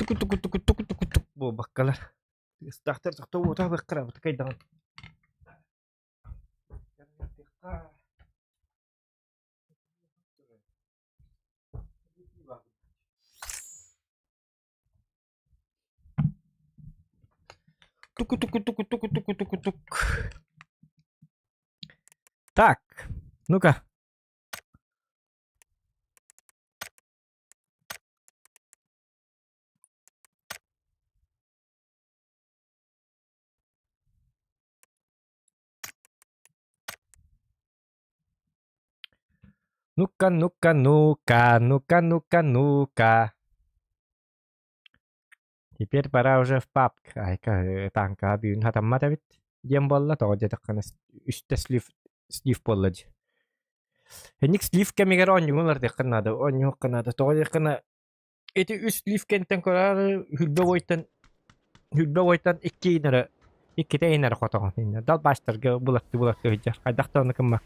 Tuk tuk tuk tuk tuk tuk bu bakkalar. Starter tak tahu tak bakra tak kaidan. Tuk tuk tuk tuk tuk tuk tuk. Так, ну-ка. Ну-ка, ну-ка, ну-ка, ну-ка, ну-ка, ну-ка. Теперь пора уже в пабг. Айка танка бүйүн хатаммата бит. Дем болла тоҕо таккана үстэ слив боллади. Хеник слив кемигер оньюлар декканада, оньюкканада тоҕо деккана эти үс слив кенттен көрөр хүлбэ бойтан икките инер хотоҕон. Дал баштарга булакты хыджар. Кайдактаны кыммак.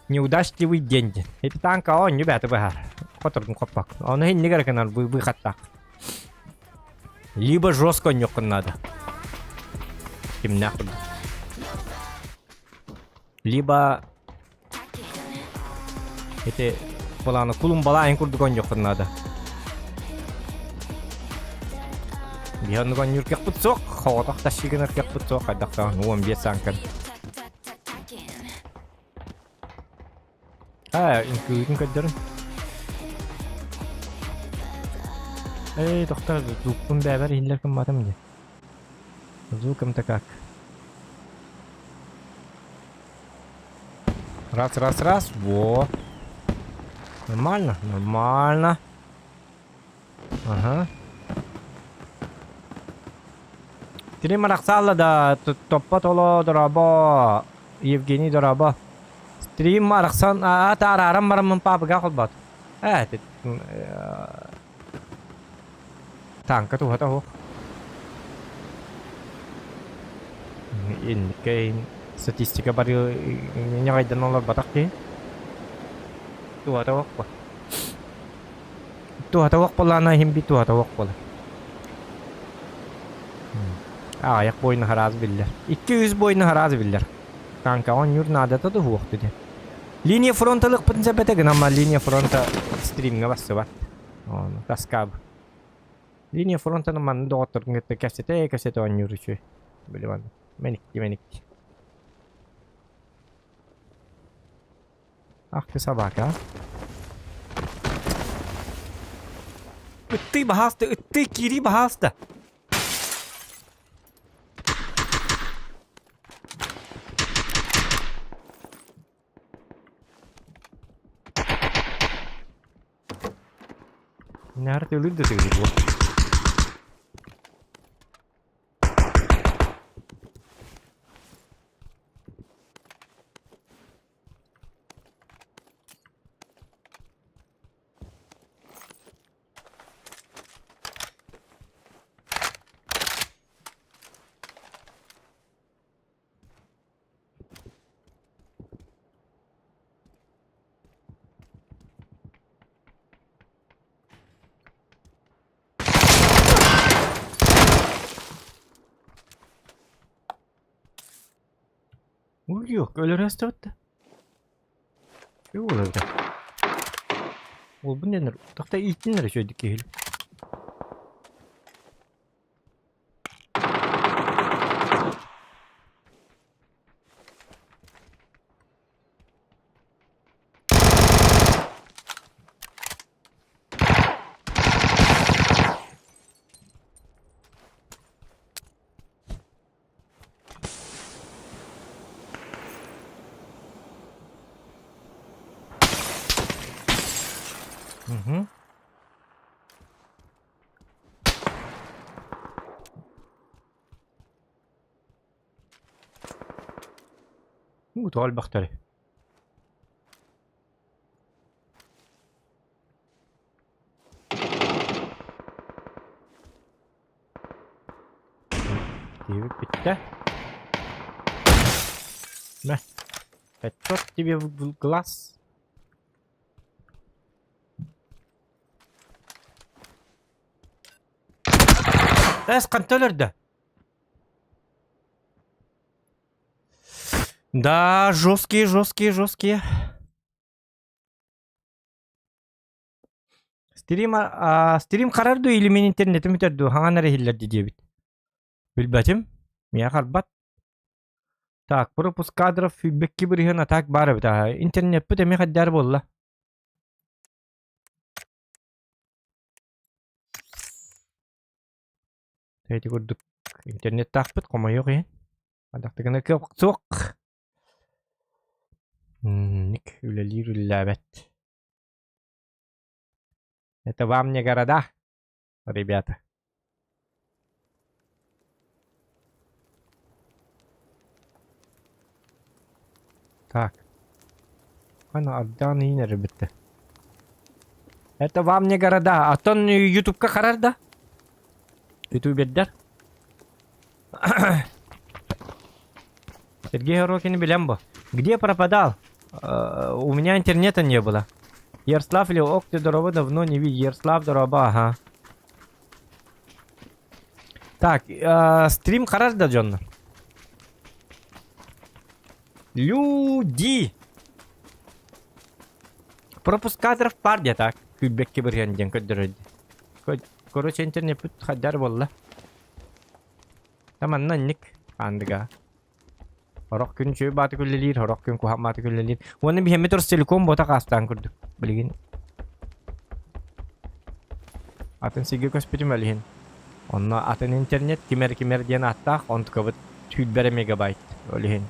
Неудачливый день. Это танка онью бәті бәхар. Котордун коппак. Оны хеннигер канал быхаттак. Либо жестко нюкан надо. Им нахуй. Либо это баланы кулум балайын курдуган нюкан надо. Бияныган нюркек путсок, хаватак ташиган аркек путсок, хайдактан уам бес санкан. Инкуйдun kaddarın. Doktor, dukun beraber iller kim madem diye. Звуком то как. Раз. Во. Нормально. Ага. Трима Рахсала да топпа толо дораба. Евгений дораба. Стрим Рахсан тарарам марамын папыга кылбат. Танка туһата хо. Кейн статистика бары нягайдан олар батак ки. Туһата хо. Туһата хо болана химби туһата хо бола. Аяк бойна хараз биллер. 200 бойна хараз биллер. Танка он юрнадата да хуох dedi. Линия фронталык бутунча бетеген, амма линия фронта стримге бассы бар. Onu таскаб. Линия фронтаны ман доктор гетте кассете он юручу. Билем. Меникти. Ах ты собака. Ты бахаста, ты кири бахаста. Nerede ölür de söyledi bu. Yok, öyle restoratta. Yok orada. O bu nedir? Takta ilk dinlere şöyle dikelim. Hı. وتعال بختري bitti. Ne? Çok gibi glass. Контроллер да. Да, жесткие. Стрим карарду или мен интернетим өтөрдү. Хаңанары хиллерди дебит. Билбетим. Мия карбат. Так, пропуск кадров бекки бирген атак бары бит. Интернет бит эми хаддар болла. Тэти көрдүк. Интернет такпыт комо yok ен. Адактыгына көп цок. Ник үлелир үлләбет. Это вам не города, ребята. Так. Ана аддан ине ребята. Это вам не города. Аттон ютубка карар да. Ютубердер. Сергей Горокин Белямбо. Где пропадал? У меня интернета не было. Ярослав или Окты Дорова давно не видел. Ярослав Дорова, ага. Так, стрим хараш да, Джон. Люди! Пропуск кадров парня, так. Күбекке бірген ден көддіреді. Короче, интернет бүт хаддар болла. Таманнан ник андыга. Хорок күн чөй баты күллелер, хорок күн кухам баты күллелер. Оны бихеме тұрс телеком бота қастан күрдік. Білген. Атын сиге көспетім әліген. Онна атын интернет кемер ден аттақ, онты көбіт түйдбәрі мегабайт. Өліген.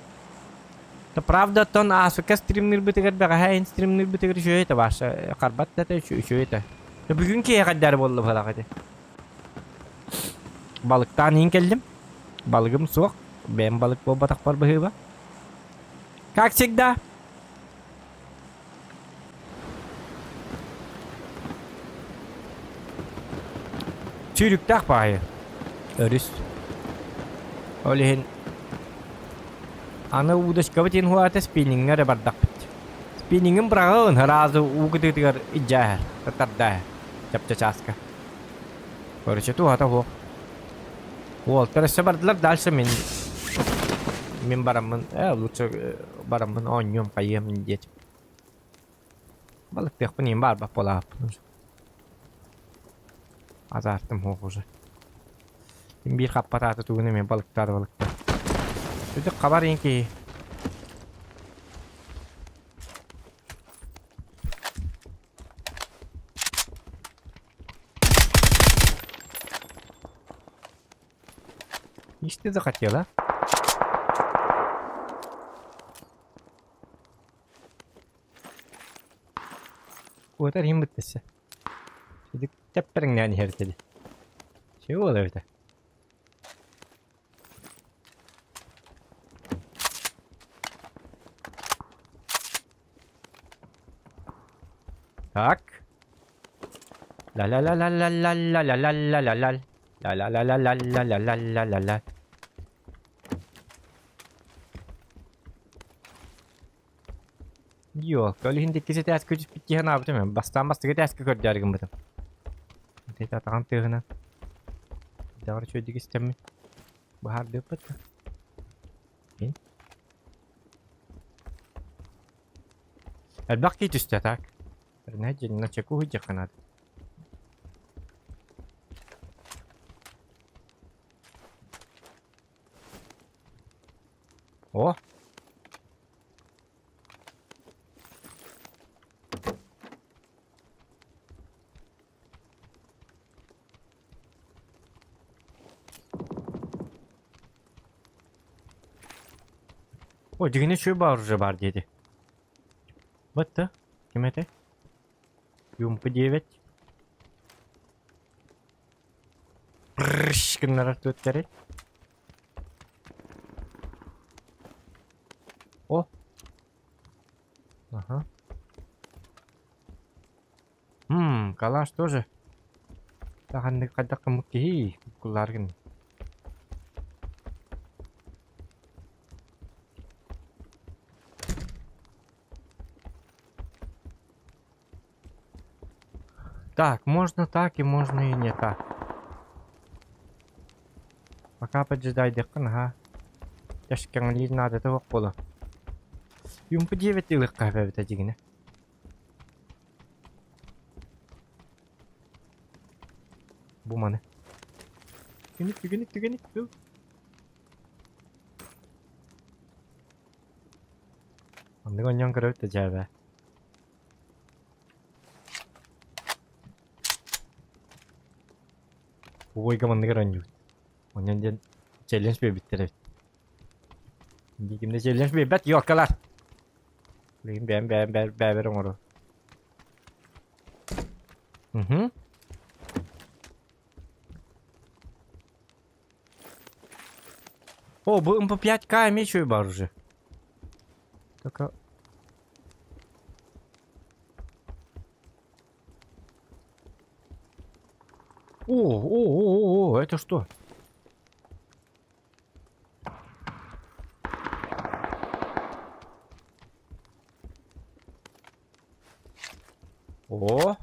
То правда, тон асука стримнер бітігір бәға хайын стримнер бітігір шөй еті башы. Қарбат дәті шөй еті. Бүгін кей қаддар болды балағады. Балықтан ең келдім. Балығым соқ. Бен балык бол батақ бар бахыба. Как всегда. Çürüktaq bahı. Örüs. Olehen. Ana udışkabı ten huata spinning'e bardaq bit. Spinning'in brağın razı uğudıdıgar icahar. Tatarda. Çapça çaska. Короче, tu hata ho. Волтер бардлар дальше мен барамын, лучше барамын ойнем кайым деть. Балык пех пним бар ба пола. Азартым хок уже. Бир каппататы тугуны мен балыктар. Сөйдік қабар енке. Что захотела? Вот это им бытся. Сидик тепперин не хертели. Чего это? Так. Ла-ла-ла-ла-ла-ла-ла-ла-ла-ла-ла. Ла-ла-ла-ла-ла-ла-ла-ла-ла-ла. Yok, kalau hindi kisi tes kucing pikir na betul memang. Basta tes kerja dengan betul. Kita tak hantar na. Dah cuci di sistem. Bahar dapat. Ini. الباقي تستتاك. نهج نشكوه جكنات. О. О, дегене чөй бар уже бар деді. Бытты. Кем это? Юмпы 9. Кімнар арту өткәрі? О. Ага. Калаш тоже. Тағанды қадақ қымық кейі. Күлларғын. Так, можно так и можно и не так. Makapa jidaydıkkın ha. Yaşkan lirin adeti yok bolu. Yumpu civet yıllık kahve bitecigine. Bu manı. Tügenik. Andı ganyan kırıp biteceğe. Bu boyga mandı garanyu. Ondan jen challenge be bittirir. Şimdi kimde challenge be bet yok kalar. Ben oru. Hı. О, будем по 5К мечу и баржи. Только... О, это что? О!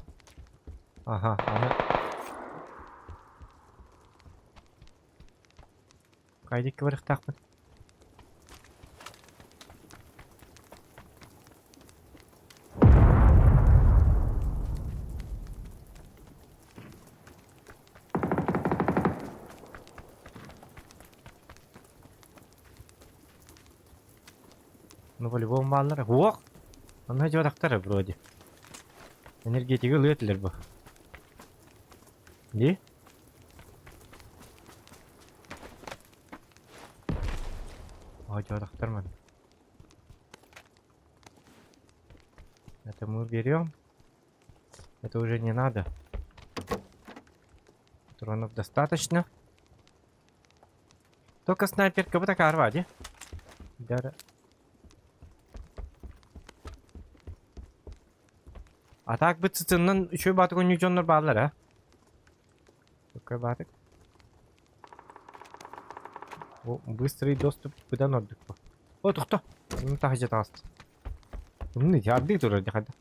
Ага. Кайдик кывырык такмын. Ну, по-любому баллары. Ох! Аны жодактары вроде. Энергетиги ылыетилер бу. Не? Жодактар мын. Это мы берем. Это уже не надо. Патронов достаточно. Только снайперка вот такая рвади. Да. Атак бит сытыннан үшөй батык өнүжөннөр баалар, а? Только батык. О, быстрый доступ кудан ордук бу. О, тукта. Муну тахажа таасты. Муну ярды турар жакада.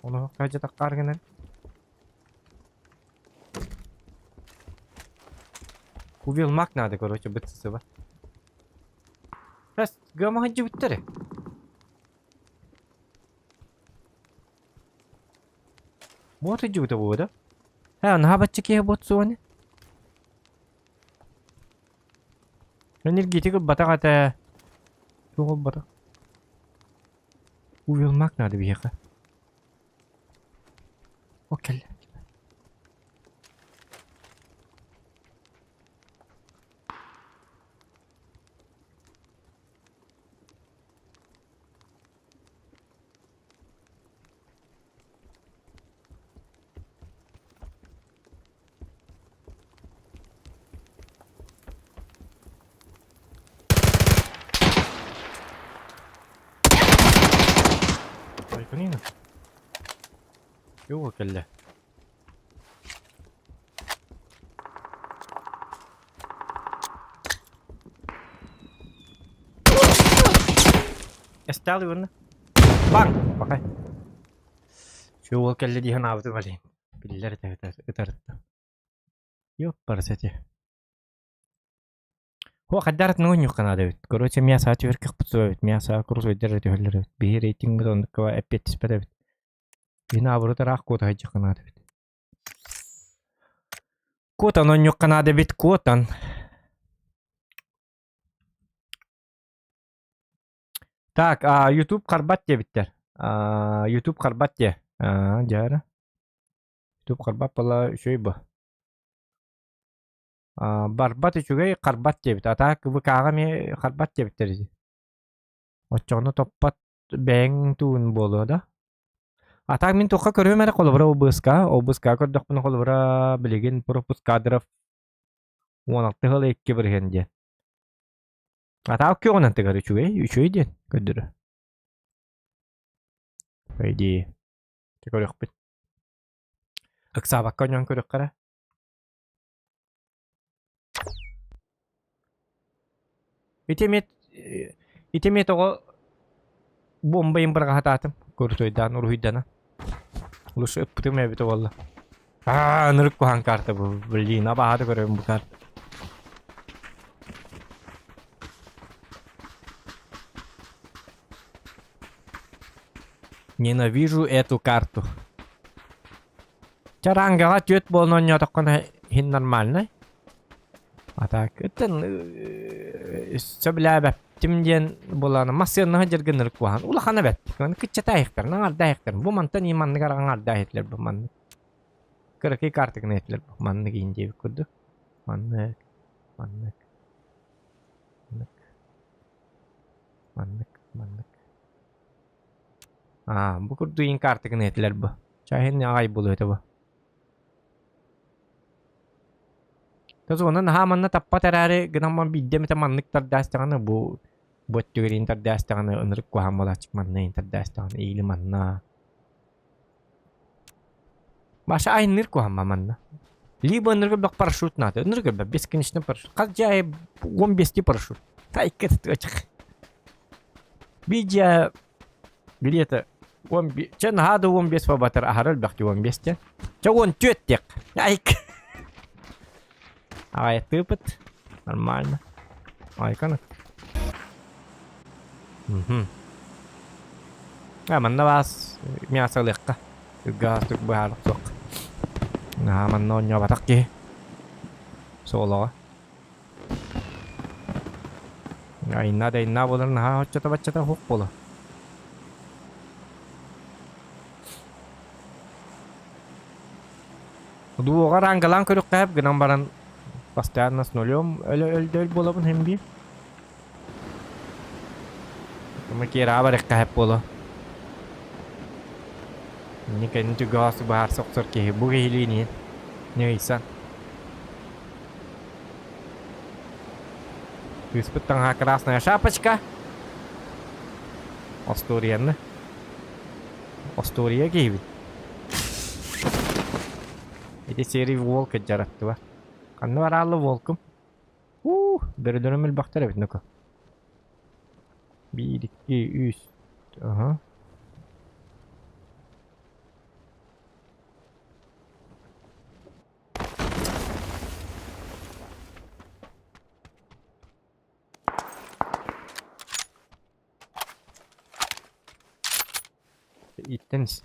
Ону тахажа таккар генен. Кубилмак надо, короче, бытсысы бар. Раз, гамаханчы бүттөрү. Вот и джута вода. На бачки вот соне. Энергетика батагата. Тугол бата. Увилмак надо бияка. Окей. Нина. Чего кelle? Estali вон. Бang, пока. Чего kelle ди хана авты валин. Пиллер это. Ёп, парсати. هو خدارت نونيو قناة كروتش ميا ساعات يركخ بتسوي ميا ساعة كروس ويدرج يهلر به ريتنج بدون كوا أبيت سبتة هنا أبرو تراخ كوتا هيج قناة كوتا نونيو قناة بيت كوتا تاك يوتيوب قربت يا بتر يوتيوب قربت يا جارة يوتيوب قربت والله شوي به барбат үчүгэй карбат дебит атаак выкаагами карбат дебиттерди оччону топпат бэң туун болуо да атаак мин тухка көрөм эре колобура обыска көрдөхпүн колобура билигин пропуск кадров уонакты хыл экки бирген диэн атаак көгөнантыгар үчүгэй диэн көддөрө байди көрөкпүт ыксаабакка оньон көрөккара итемет ого бомбайын бырга хатаатым көрсөйдан уруйдана улуш ыппытым эбит оголла нырык кухан карта бу блин абаады көрөм бу карта Ненавижу эту карту. Чарангаға төт болуын отаққана хин нормальный. Атак, это сөбілі бәптім ден боланы масырнығы жүргінір куған. Улахана бәттік. Күтчі тайықтар, наңар дайықтар. Бұл мантан иманны қарағанар дайытлер бұл манны. Кырықи картығын етлер бұл манны кейін дейбі күрді. Маннык. Бұл күрді ең картығын етлер бұл. Чайын ағай бұл өті бұл. Тозонан хаманна таппа тарары гынаман биддеме таманнык тардастаганы бу боттүгөрин тардастаганы ынырык кухан болачык манна тардастаганы ийли манна. Баша айныр кухан манна. Либо ыныргы бак парашют наты, ыныргы бак бесконечный парашют. Как жай 15 парашют. Тайкет тычык. Бидя где-то 15, чен хады 15 фабатар ахарыл бакти 15 те. Ча 14 тек. Айк. Ай, тыпыт. Нормально. Ай, канак. Манна вас мясо легко. Газ тук бахар сок. Манна оньо батакки. Соло. Инна болар наха хоччата баччата хук боло. Дуога рангалан көрүк кайып гынан баран постоянно с нулем öldöl bolabın hem bir. Ama ki rabar ekahep bolo. Ni kan tu gas bahar soktor ki bu hili ni. Ne isan. Испытан ха красная шапочка. Остурия. Остурия gibi. Эти серии волка жараттı. Kanlı var ağlı volkum. Dörü dönümül baktır evet nuka. 1, 2, 3. Aha. İttiniz.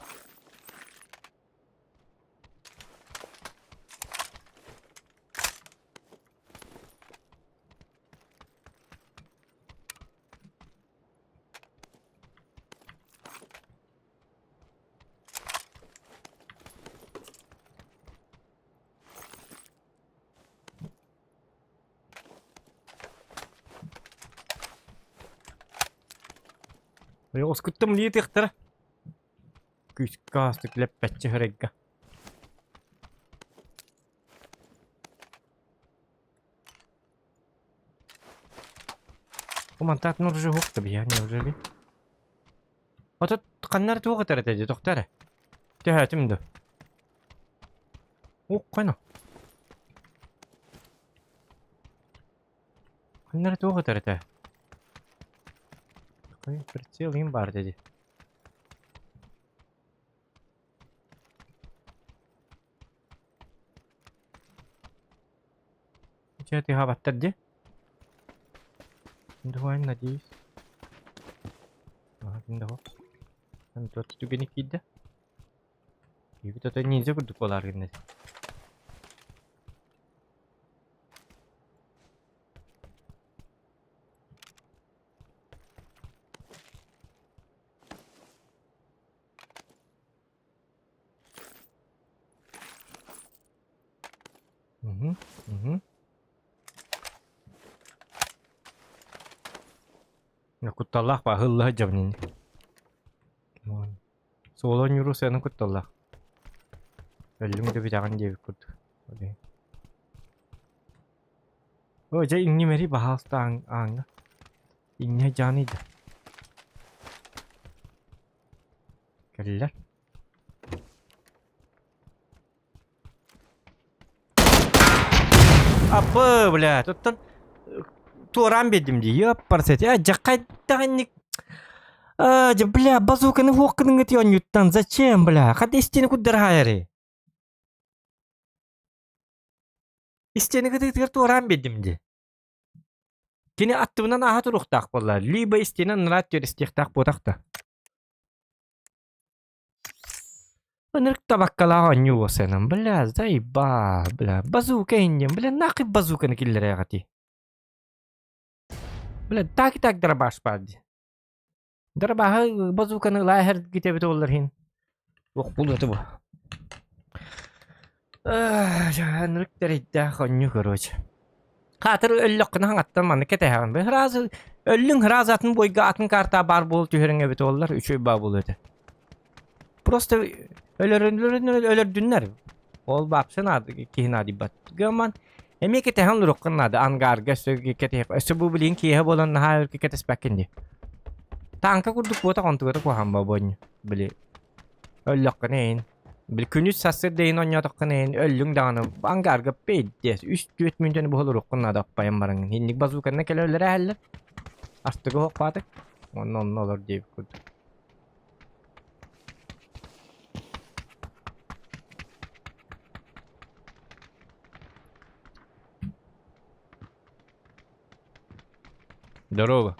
Oskuttım liye tıktır. Küçük kastık lepetçi hırıgga. O mantat nurcu huk tabi ya ne olacak? Ata kanlar tuğu kadar edece doktora. Tehatim de. O kana. Kanlar tuğu kadar edece. Прицелим бар dedi. Jadi habatar je. Duain надеюсь. Dah. Kan tuh juga nih kita. Kita tuh ninja kudu polar ini. Kuttallah pak hıllah jam ini. Solo nyuruh saya kuttallah. Belum udah bicara dia ikut. Oh jadi ini meri bahas tang ini jani dah. Kelar. Apa bля, тут туран бедим ди, ёпарсет. Jakайданник. Бля, базуканы хоккының эти он юттан. Зачем, бля? Хады стены куда хайри. Стены куда туран бедим ди. Кини аттыбынан аха туруктак болар. Либо стенен рат жер истектак ботакта. Нырк табаккалаға нюо сенам, бля, заеба, бля. Базука индем, бля, нахуй базуканы киллере гати. Бля, так дробаш падди. Дробаха базуканы лайхер китебет олар хин. Ох, бул это бу. Нырк терейдә хонню, короче. Хатыр өллөккүнө хаңаттан маны кетеһагын. Хразы өллүң хразатын бойга атын карта бар бол түһөрөңө бет олар үчөй ба болду. Просто өлөрдүннөр. Ол бапсын ады кийин адибат. Гаман эме кетеһан луруккан ады ангарга сөйгө кетеһ. Өсө бу билин кие болон хаа кетеспекинди. Танка курдук бота контугата кохамба бонь. Били. Өллөккөн эйин. Bir күнүс сасыр дейін ойнатыққын өллің дағаны аңғарға пейдес. 3-4 мүнтені бұғылыр ұққын адаппайын барыңын. Хенник базукарына келі өлері әлі. Астығы оқпадық. Onun olur deyip kurdu. Здорово.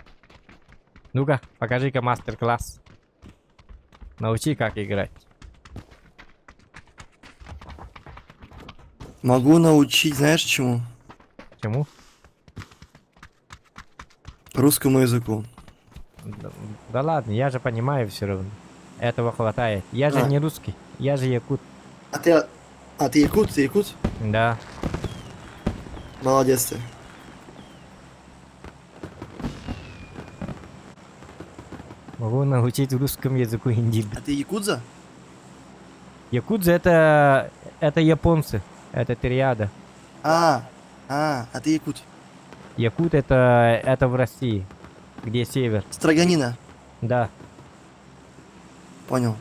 Ну-ка, покажи-ка мастер-класс. Научи, как играть. Могу научить, знаешь чему? Чему? Русскому языку. Да ладно, я же понимаю все равно. Этого хватает. Я же не русский, я же якут. А ты якут? Ты якут? Да. Молодец ты. Могу научить русскому языку хинди. А ты якудза? Якудза это японцы. Это триада. А ты якут. Якут это в России, где север. Строганина. Да. Понял.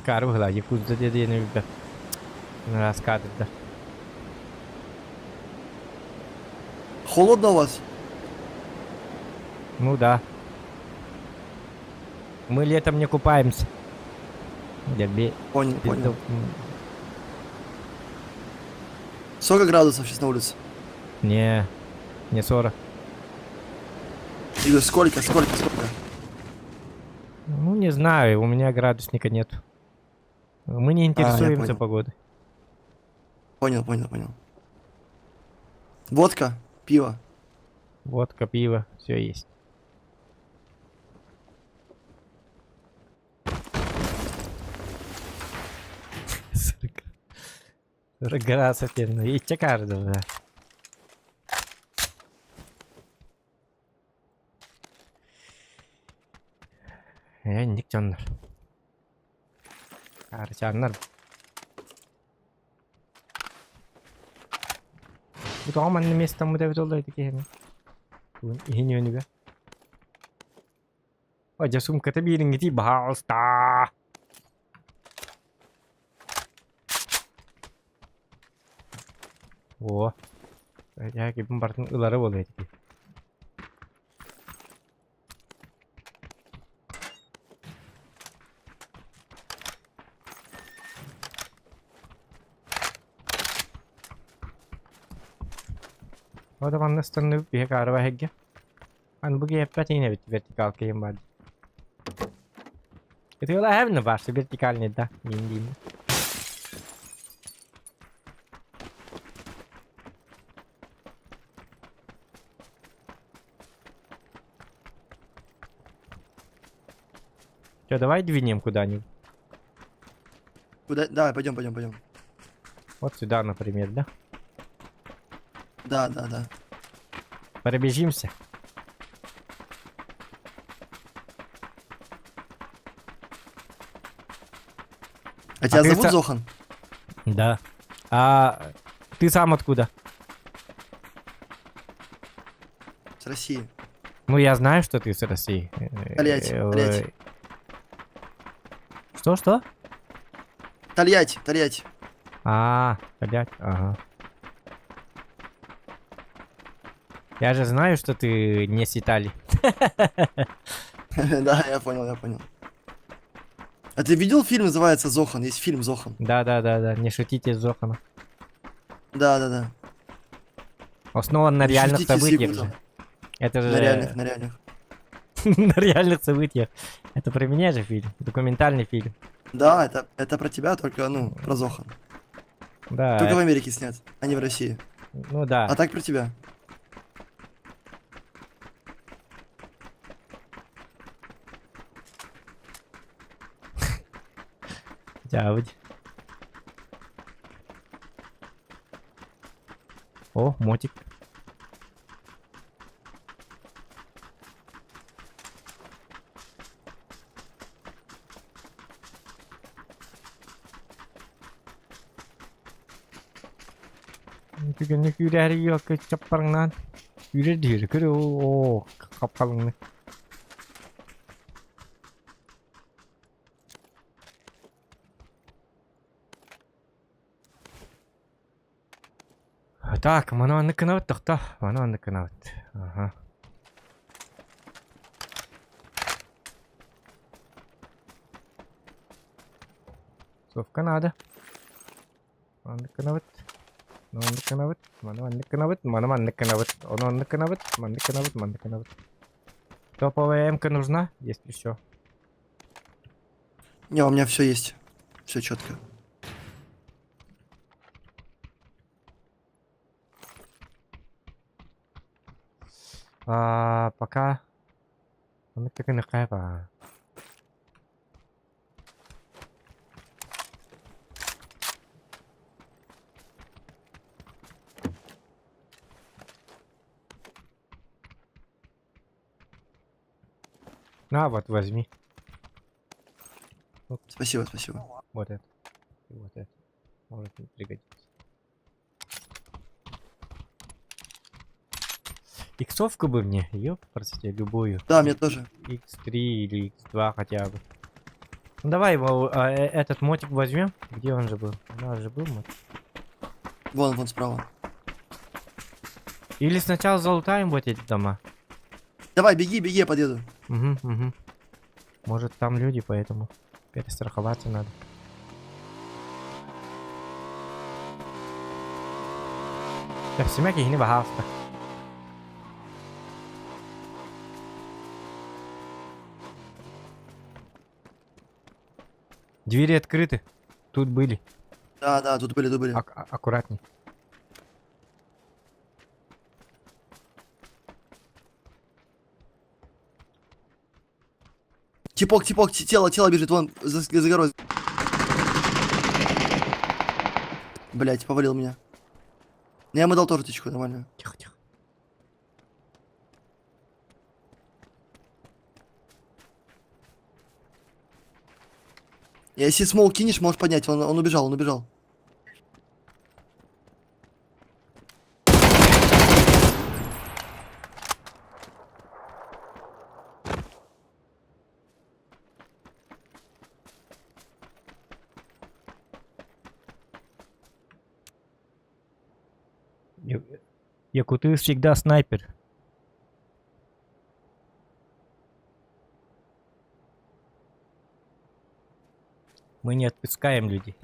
Каругла, якудза dediğini bir рассказывает, да. Холодно у вас? Ну да. Мы летом не купаемся. Понял. Сколько градусов сейчас на улице? Не 40. Или сколько? Ну, не знаю, у меня градусника нет. Мы не интересуемся понял. погодой. Понял. Водка, пиво. Водка, пиво, все есть. Градусов ну и каждого, да. Ник жандар. Жандар. Bu da aman mestan müdevit olaydı ki yani. Bu ihini yönü be. Aja sumkata birin giti bahasta. О. Яки бомбардын ылары болот эки. Ода маннастан бие карва хегге. Ан буги эппатине бит вертикал кейм бар. Это ола хевне бар, вертикальный да, мин. Что, давай двинем куда-нибудь. Куда? Давай, пойдем. Вот сюда, например, да? Да. Пробежимся. А тебя зовут Зохан? Да. А ты сам откуда? С России. Ну, я знаю, что ты с России. Тольятти. Что? Тольятти. Тольятти, ага. Я же знаю, что ты не с Италии. Да, я понял. А ты видел фильм, называется Зохан? Есть фильм Зохан. Да. Не шутите с Зоханом. Да. Основан на реальных событиях же. Это же... На реальных. На реальных событиях. Это про меня же фильм. Документальный фильм. Да, это про тебя, только, ну, про Зохан. Только Да, в Америке снят, а не в России. ну А да. так про тебя. Дявить. О, мотик. Çünkü yürer yok çaparından. Yürer değil kırıyor. O kapalını. Так, мана анныкына тахта. Мана анныкына. Ага. Совка надо. Анныкына. Манныкына. Манныкына. Манныкына. Он анныкына. Манныкына. Манныкына. Топовая М-ка нужна, если что. Не, у меня все есть. Все четко. Пока. Анныкына кайфа. На, вот возьми. Спасибо, спасибо. Вот это. И вот это. Может не пригодится. Иксовку бы мне, ёпрсте, любую. Да, мне тоже. X3 или X2 хотя бы. Ну давай его, этот мотик возьмем. Где он же был? У нас же был мотик. Вон справа. Или сначала залутаем вот эти дома. Давай, беги, я подъеду. Угу. Может там люди, поэтому перестраховаться надо. Так, семяки не бахавка. Двери открыты. Тут были. Да, тут были. Аккуратней. Типок, тело бежит, вон, за горой. Блять, повалил меня. Я ему дал тоже тычку, нормально. Тихо. Если смол кинешь, можешь поднять, он убежал. Якуты всегда снайпер. Мы не отпускаем людей.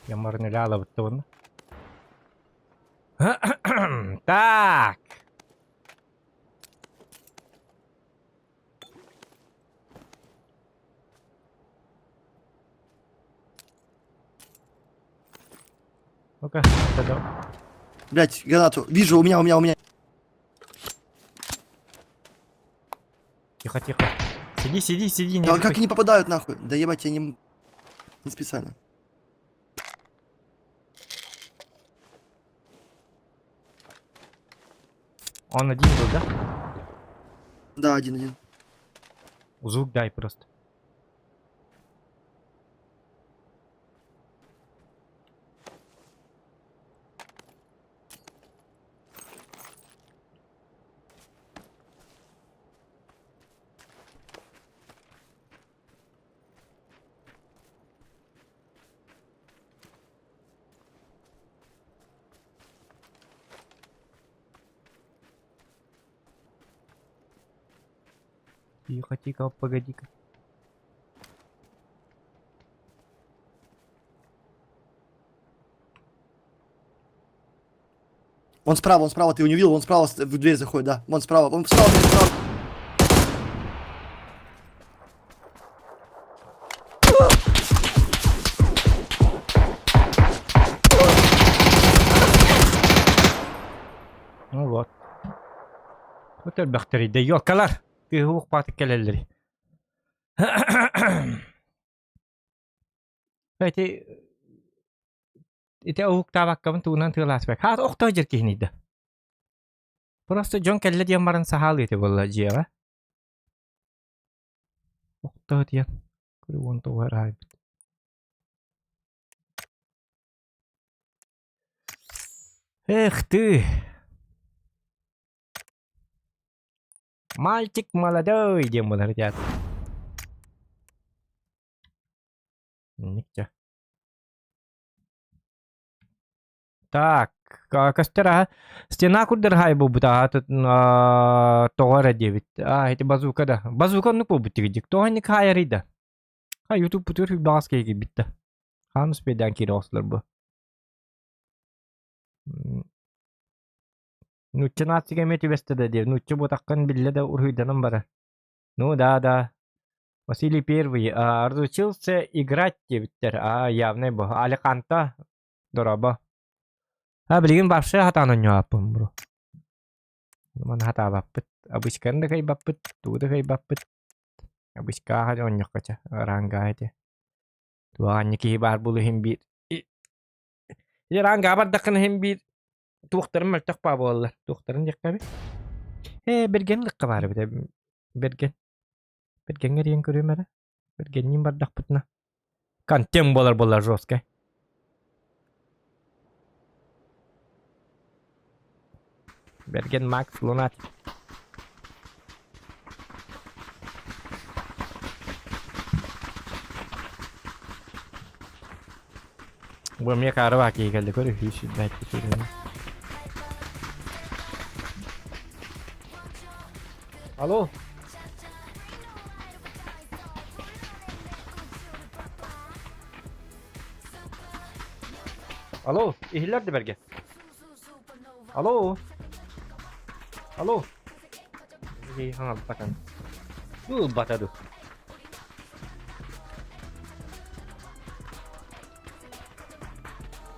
Я марнеляла в тон. Так. Ну-ка, тогда. Блять, гранату. Вижу, у меня. Тихо. Сиди, не А как рыпай. они попадают нахуй? Да ебать, я не специально. Он один был, да? Да, один. Звук дай просто. Тихо, погоди-ка. Он справа, ты его не видел, он справа в дверь заходит, да. Он справа, справа. Ну вот. Вот el bakteri de yolkalar. Bir hukuk batık gelirleri. Peki ite hukuk tabakkamın tuğunan tığlas bek. Ha okta jir kihniydi. Просто John kelle diyen barın sahalı ite valla jiya. Okta diyen. Kuru wonto var hay. Ты. Мальчик молодой, diyen bunlar jat. Никча. Так, костера. Стена кудер хай бубута тут тоғара дебит. Это базука да. Базука ну побутик дик. То не хайрида. Ha YouTube putur bir baskı gibi bitti. Hanus beden kiroslar bu. Nutçu nasıl gemeti bestede diye. Nutçu bu takkan bille de урhuydanım bara. Ну да. Василий Первый. Разучился играть дебиттер. Явный bu. Аликанта. Дороба. Ha bilgin başka hatanın yapım bro. Man hata bappıt. Abışkan da kay bappıt. Tu da kay bappıt. Abışka hadi on yok kaça. Ranga hadi. Tu anne ki bar bulu hem bir. Ya ranga bardakan hem bir. Tuğtarım meltek pa bollar. Tuğtarın yakka bir. Bergen lıkka var bir de. Bergen. Bergen ngeriyen görüyorum ara. Bergenin bardak pıtna. Kantem bollar joska. Bergen Max Lunat. Bu mir kara bak iyi geldi böyle hiç belki söyleyeyim. Alo. Alo, ihler de Bergen. Alo. Alo. İyi hangi batan. Bu batadı.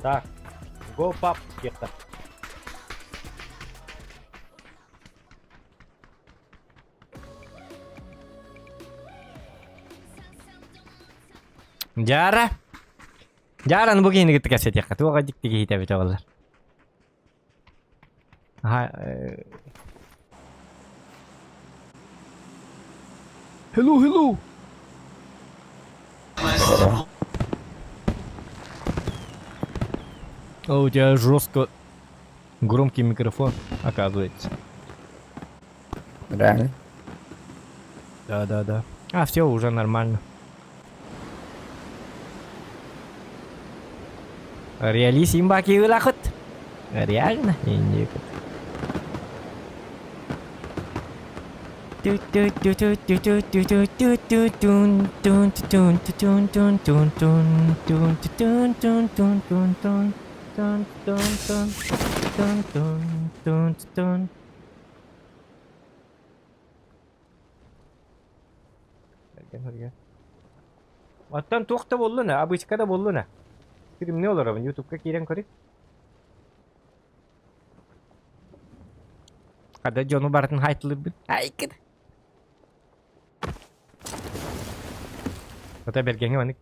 Так, go pop где-то. Jara. Jaran bugün gittik kaset ya. Tu agak dik dik hita betul. Ha. Hello. У тебя жестко громкий микрофон, оказывается. Реально? Да. Все уже нормально. Реализм баки улахут. Реально? Нет. Аттан тоқта болду на, обычкада болду на. Фильм не олар, YouTube'га кирен көрүп. Када жону барын хайтылып бит. Айкыд. Ата бергенге манык.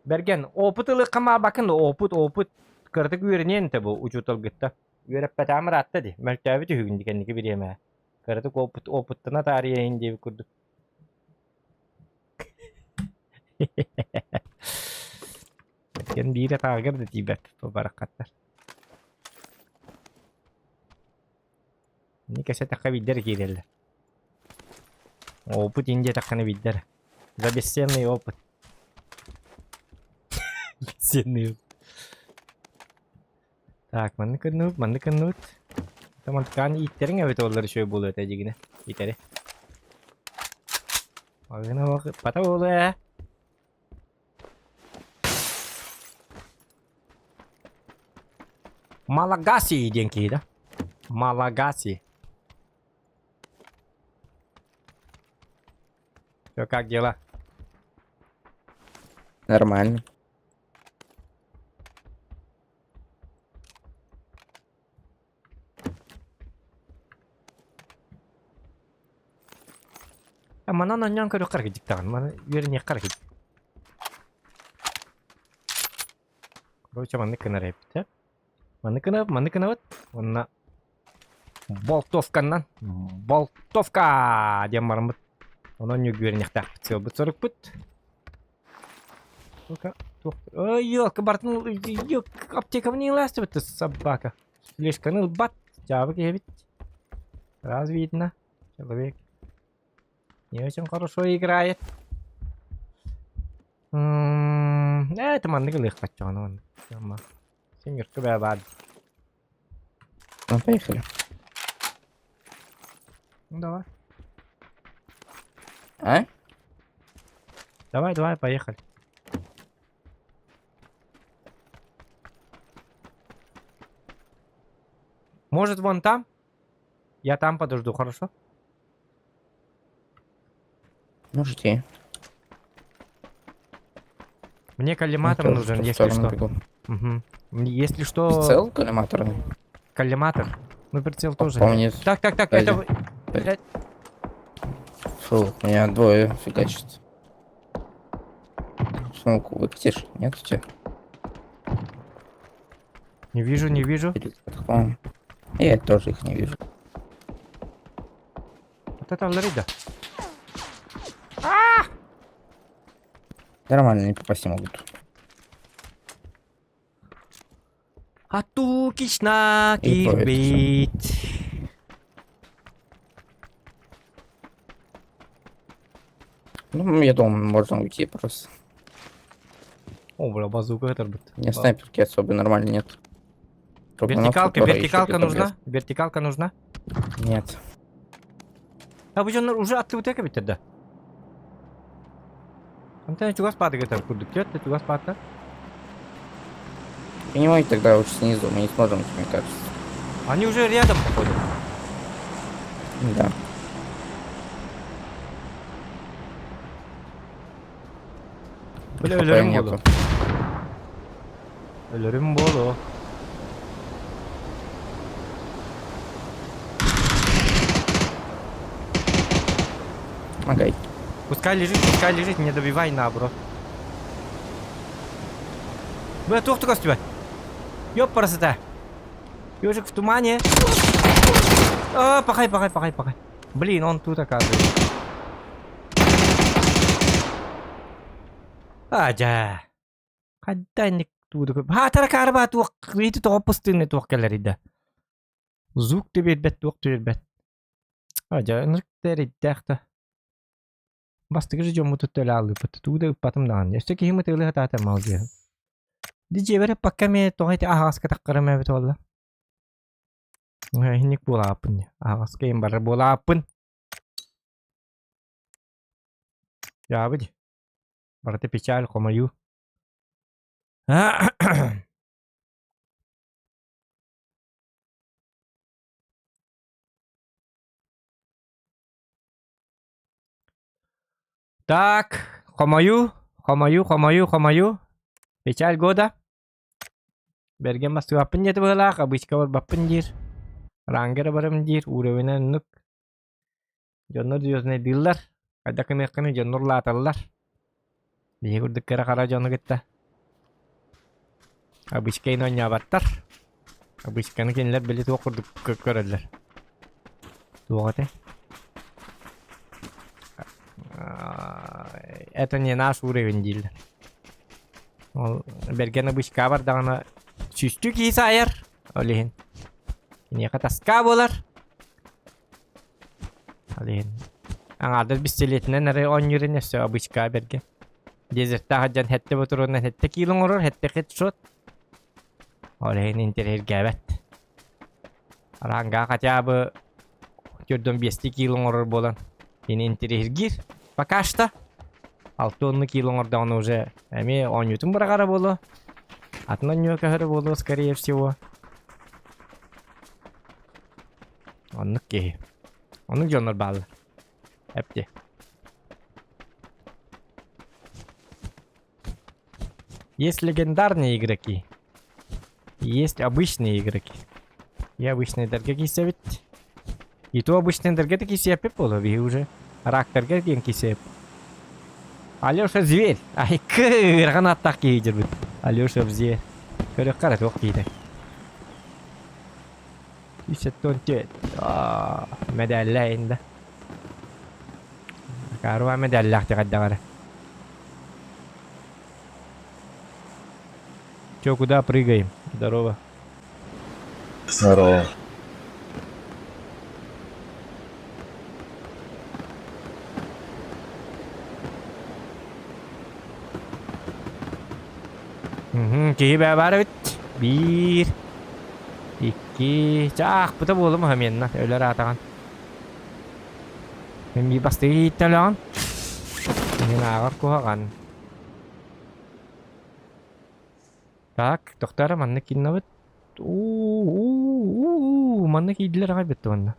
Берген опытылы кама бакын опыт кырдык үйренен те бу учутал гытта. Үйреп патамыр атты ди. Мөлтөбү түгүн дигенники биреме. Кырдык опыттына тарыйын деп күрдүк. Bergen biri targır da tibet bu barakatlar. Ni kese takka bidder girerler. Опыт ince takkanı bidder. За бесценный опыт. Бесценный опыт. Так, mandık nut. Tamam kan itlerin evet onları şöyle buluyor tecigine. İteri. Bakına bak pata oluyor ya. Малагаси деньги, да? Малагаси. Что, как дела? Нормально. Mana nonyon karo kargit tangan, mana yernya kargit. Короче, маны кына репте. Маны кына вот. Онна болтовканнан. Болтовка! Дем мармыт. Онон югвернях так цел бут 40 пут. Ну-ка, ой, ёлка, бартын, ёк, аптека в ней ласти, вот собака. Слишком илбат, тявы ведь. Раз видно, человек не очень хорошо играет. Это манны их пачон, он. Семерка бабад. Ну, поехали. Ну, давай. А? Давай, поехали. Может, вон там? Я там подожду, хорошо? Можете. Мне коллиматор нужен, если что. Угу. Если что... Прицел коллиматорный? Коллиматор. Ну, прицел тоже. Помнит. Так, Дайте. это... Блядь. Фу, у меня двое фигачит. Сумку выкатишь? Нет у тебя? Не вижу. Или так, по-моему. Я тоже их не вижу. Вот это Ларида. Нормально, не попасть не могут. А ту кична И кирбит. Ну, я думаю, можно уйти просто. О, бля, базука это будет. У меня снайперки особо нормально нет. Вертикалка нужна? Вертикалка нужна? Нет. А вы уже оттуда бит да? Антон, чугас пады гетер курдук, нет? Чугас пады? Принимай тогда лучше снизу, мы не сможем, мне кажется. Они уже рядом, походу. Да. Бля, ХП ölürüm нету. bolu. Ölürüm bolu. Помогай. Пускай лежит, не добивай наоборот. Бля, тоқты костюбе. Ёп, парасыта. Ёжик в тумане. А, пахай. Блин, он тут оказывается. Аджа. Кадайник тут. Хатара карба тук. Вити тоқ пустынный тоқ келериде. Зук тебе бет тоқ бет. Аджа, нырк териддахта. Бастыгы же жому туттөлө алып, туда упатымдан. Эстеки химит ылы хатата малжы. Дижебере пакка ме тоғайты ағаска таққырым әбет олла. Хинник болапын. Ағаска ем бары болапын. Ябыди. Бараты печаль комаю. Так, комаю. Печаль года. Берген бастыгы апын жеті бұғылақ, абычка бар бапын дир. Рангер барым дир, уровенен нүк. Жоннор дүйөзіне диллар. Қайда кымеккіні жоннор латаллар. Бейі күрдік кәрі қара жону кетті. Абычкайын оня баттар. Абычканы кенілер білі туға күрдік көрелер. Туғаты. Это не наш уровень диллер. Берген абычка бар дағына сүстү кейсі айыр. Олейін. Неқа таска болар. Олейін. Аңадыр бістелетінен әрі он юрен өсі абычка берген. Дезертта хаджан хетте бұтыруынан хетте кейлің ұрыр, хетте хет шот. Олейін интерер гәбәт. Аранға қатябы көрден 5 кейлің ұрыр болан. Ені интерер гир. Пока что. 6 кейлің ұрда оны уже әме 10 ютын бұрағары болу. Атынан нөкәхірі болу, скорее всего. маннык ки. Onun jonlar bağlı. Hepti. Есть легендарные игроки. Есть обычные игроки. И обычные дорогие севит. И то обычные дорогие такие сепи полови уже. Рактор генки сеп. Алёша зверь. Ай, кырган аттак кейдер бит. Алёша зверь. Көрөк кара ток кейді. 174. Медалля инде. Карва медалля тагаддагара. Чё, куда прыгаем? Здорово. Здорово. Кейі бәбәрі біт. 1 2 Чақ бұта болы мұ ғаменна өлер атаған. Мен бей басты кейттеліған. Мен ағар қоған. Так, тоқтары манны кейінна біт. Манны кейділер ағай бітті манна.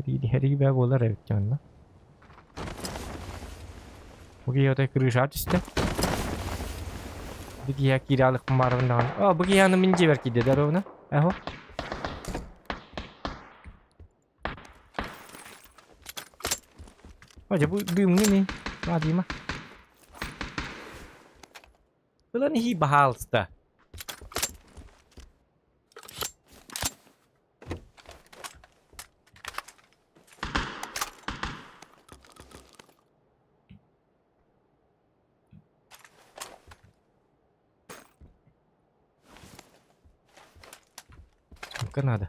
Хәрі бәбі олар әбітті манна. Бұгей отай күріш атысты. Бігия киралық құмарығындаған. Бігияны мінже бәр кейді дәровына. Әхо. Aja bim ini mati mah. Bulan hi bahal sta. Kan ada.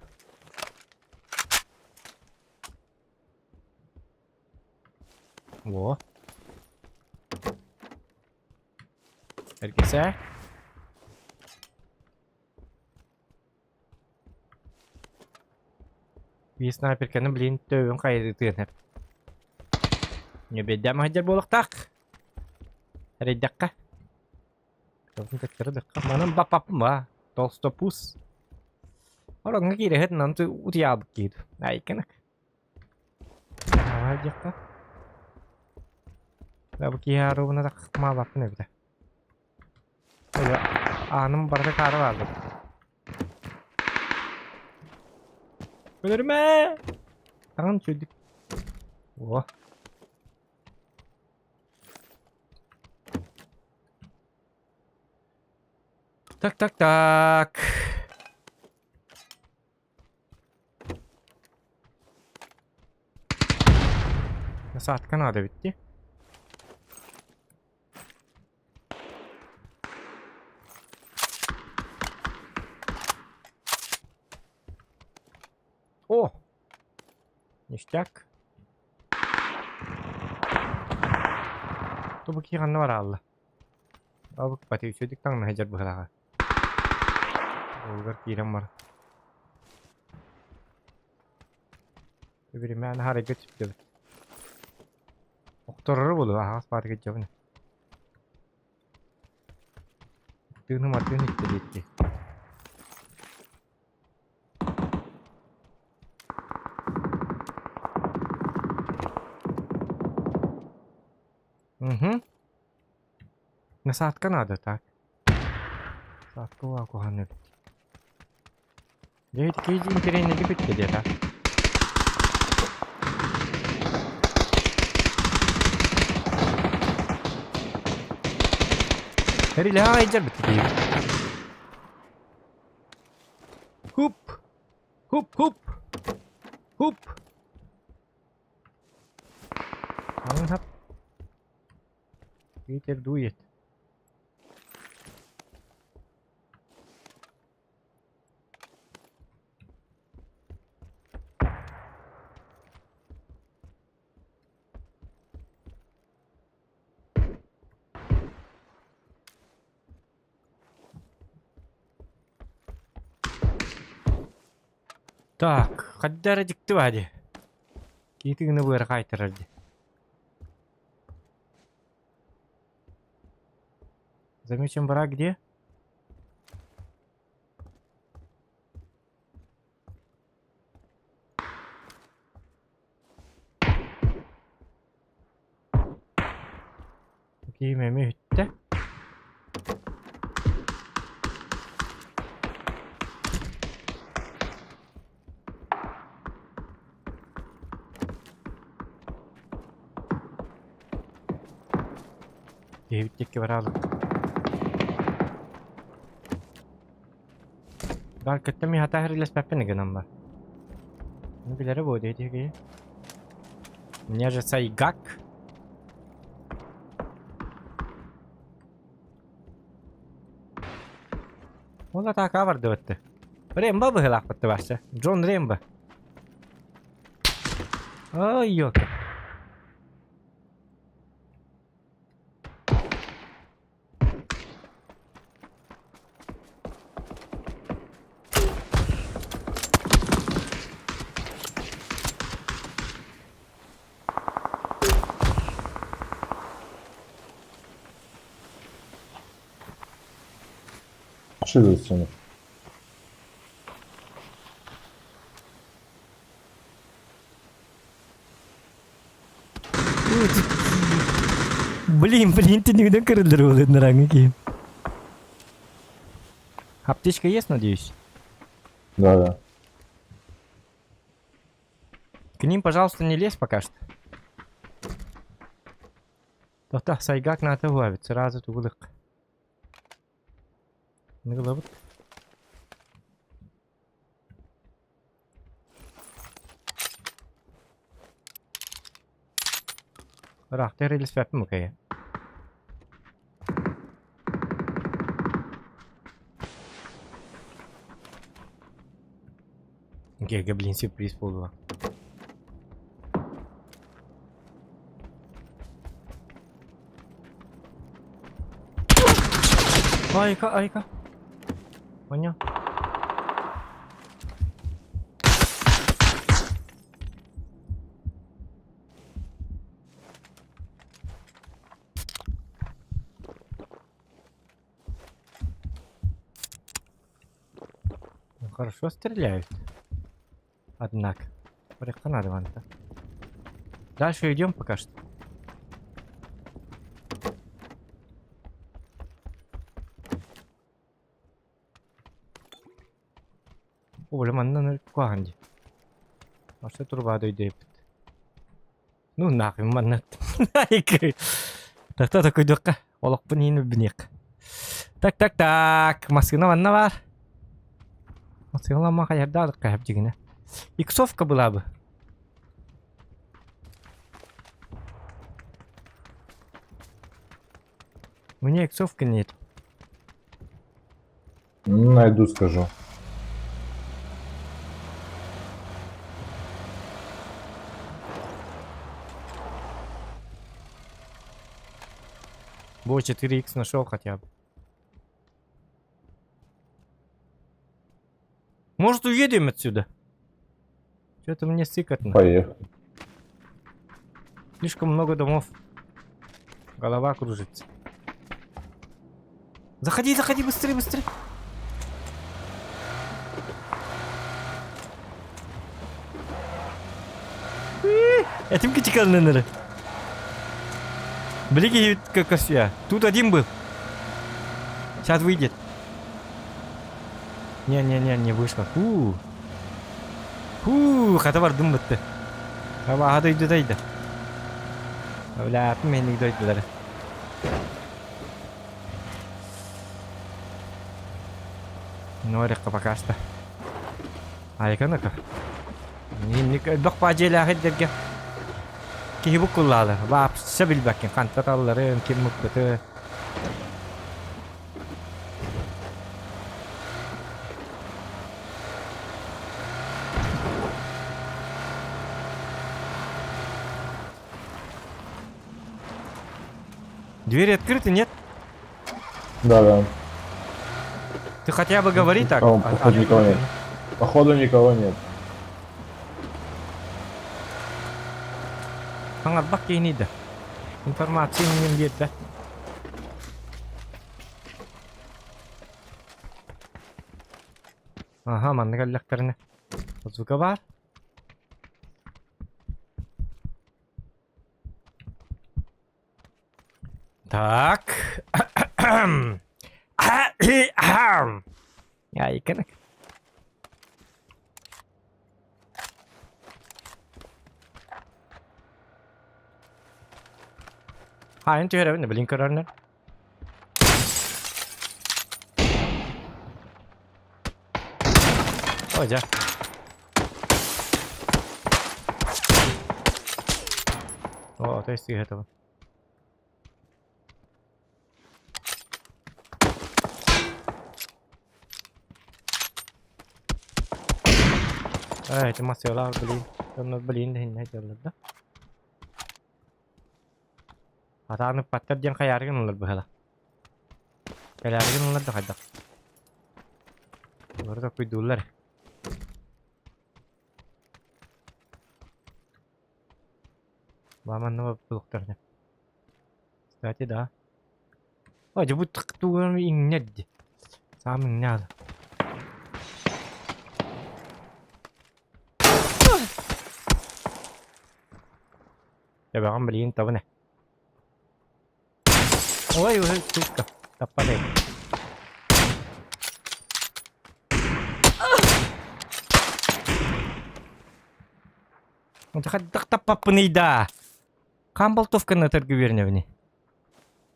Во. Herkese. Bir sniper'kanın bilin tövün kayırtığın hep. Ne bedem hacer bolak tak. Her dakika. Tövün tekrar dakika. Manın bapapım var. Tolstopus. Orang nggak hết nanti udah begitu. Naik kan? Aja kah? Gak begitu na tak mabak nih kita. Ya, anım barda karı vardı. Ölürme. Tangan çöldük. Wah. Tak tak tak. Saat kan ada bitti. Oh. Ништяк. То баки ганна бар алла. Абык пати үчөдүк таң хажар быхалага. Олгар кирем бар. Бир мен хара көтүп. Oktorları bulu ağız fark edeceğim ne? Tığını matığını istedi ki. Saat kan ada tak? Saat ko aku hanep. Jadi kiji internet lagi bitti dia tak? Heri lah ajar betul. Hup, hup, hup, hup. Angen hap. Peter duit. Так, когда радиктивади. Какие-то новые ракайтеры. Замечен враг где? Kimemi hütte. Hütteki var alın. Gal ketemi hata heriles pepe ne ganamba. Ну, для работы эти. У меня же сайгак. والله تا كفر دوت. ريمبا بهلا قط باشا. جون ريمبا. ايوه. Что за стену? Блин, ты никогда коррелировал на ранге. Аптечка есть, надеюсь? Да. К ним, пожалуйста, не лезь пока что. Тота сайгак на это ловит, сразу тугулык. Не ловит. Рах, ты релиз вяпим мукая. Гега, блин, сюрприз полула. Айка. Понял. Ну, хорошо стреляют. Однако. Порядка надо вон-то. Дальше идем пока что. ولما عندي عشان تربع ديب نو ناقي منت هيك تختار دقة والله بنين بنيق так маскына ванна бар маскына ма каярда кайып жигине иксовка была бы у меня иксовки нет Найду, скажу. Бо 4х нашел хотя бы. Может, уедем отсюда? Что-то мне сыкотно. Поехали. Слишком много домов. Голова кружится. Заходи, быстрее. Этим китикал наверное. Блики как я. Тут один был. Сейчас выйдет. Не вышло. Хата бар дым бітті. Аба дойды. Өләпім менің дойдылары. Норикқа пока что. Айканыка. Док бажелі ақыдерге. Кейбі құллады. Бапсы білбәккен. Қантаталарын, кем мұқпыты. Двери открыты, нет? Да. Ты хотя бы говори так. Походу никого нет. Походу никого нет. Паңарбақ кейінейді. Информациямен берді. Ага, манны кәлләктеріне. Звука бар. Так. Ya yıkanık. Ha, inte höra, det blinkar den. Oj, ja. О, то есть и этого. Эти масела, блин, не делают, да? Атаны паттар ден хаяргын улар быхала. Каляргын улар да хадак. Орда куйдулар. Мама нова булуктарны. Кстати, да. Ой, жабут тактуган иңнерди. Самың нада. Я бегам блин табыны. Ой, ой, сука. Таппалей. Он так таппаппыны да. Камбалтовка на торговерневне.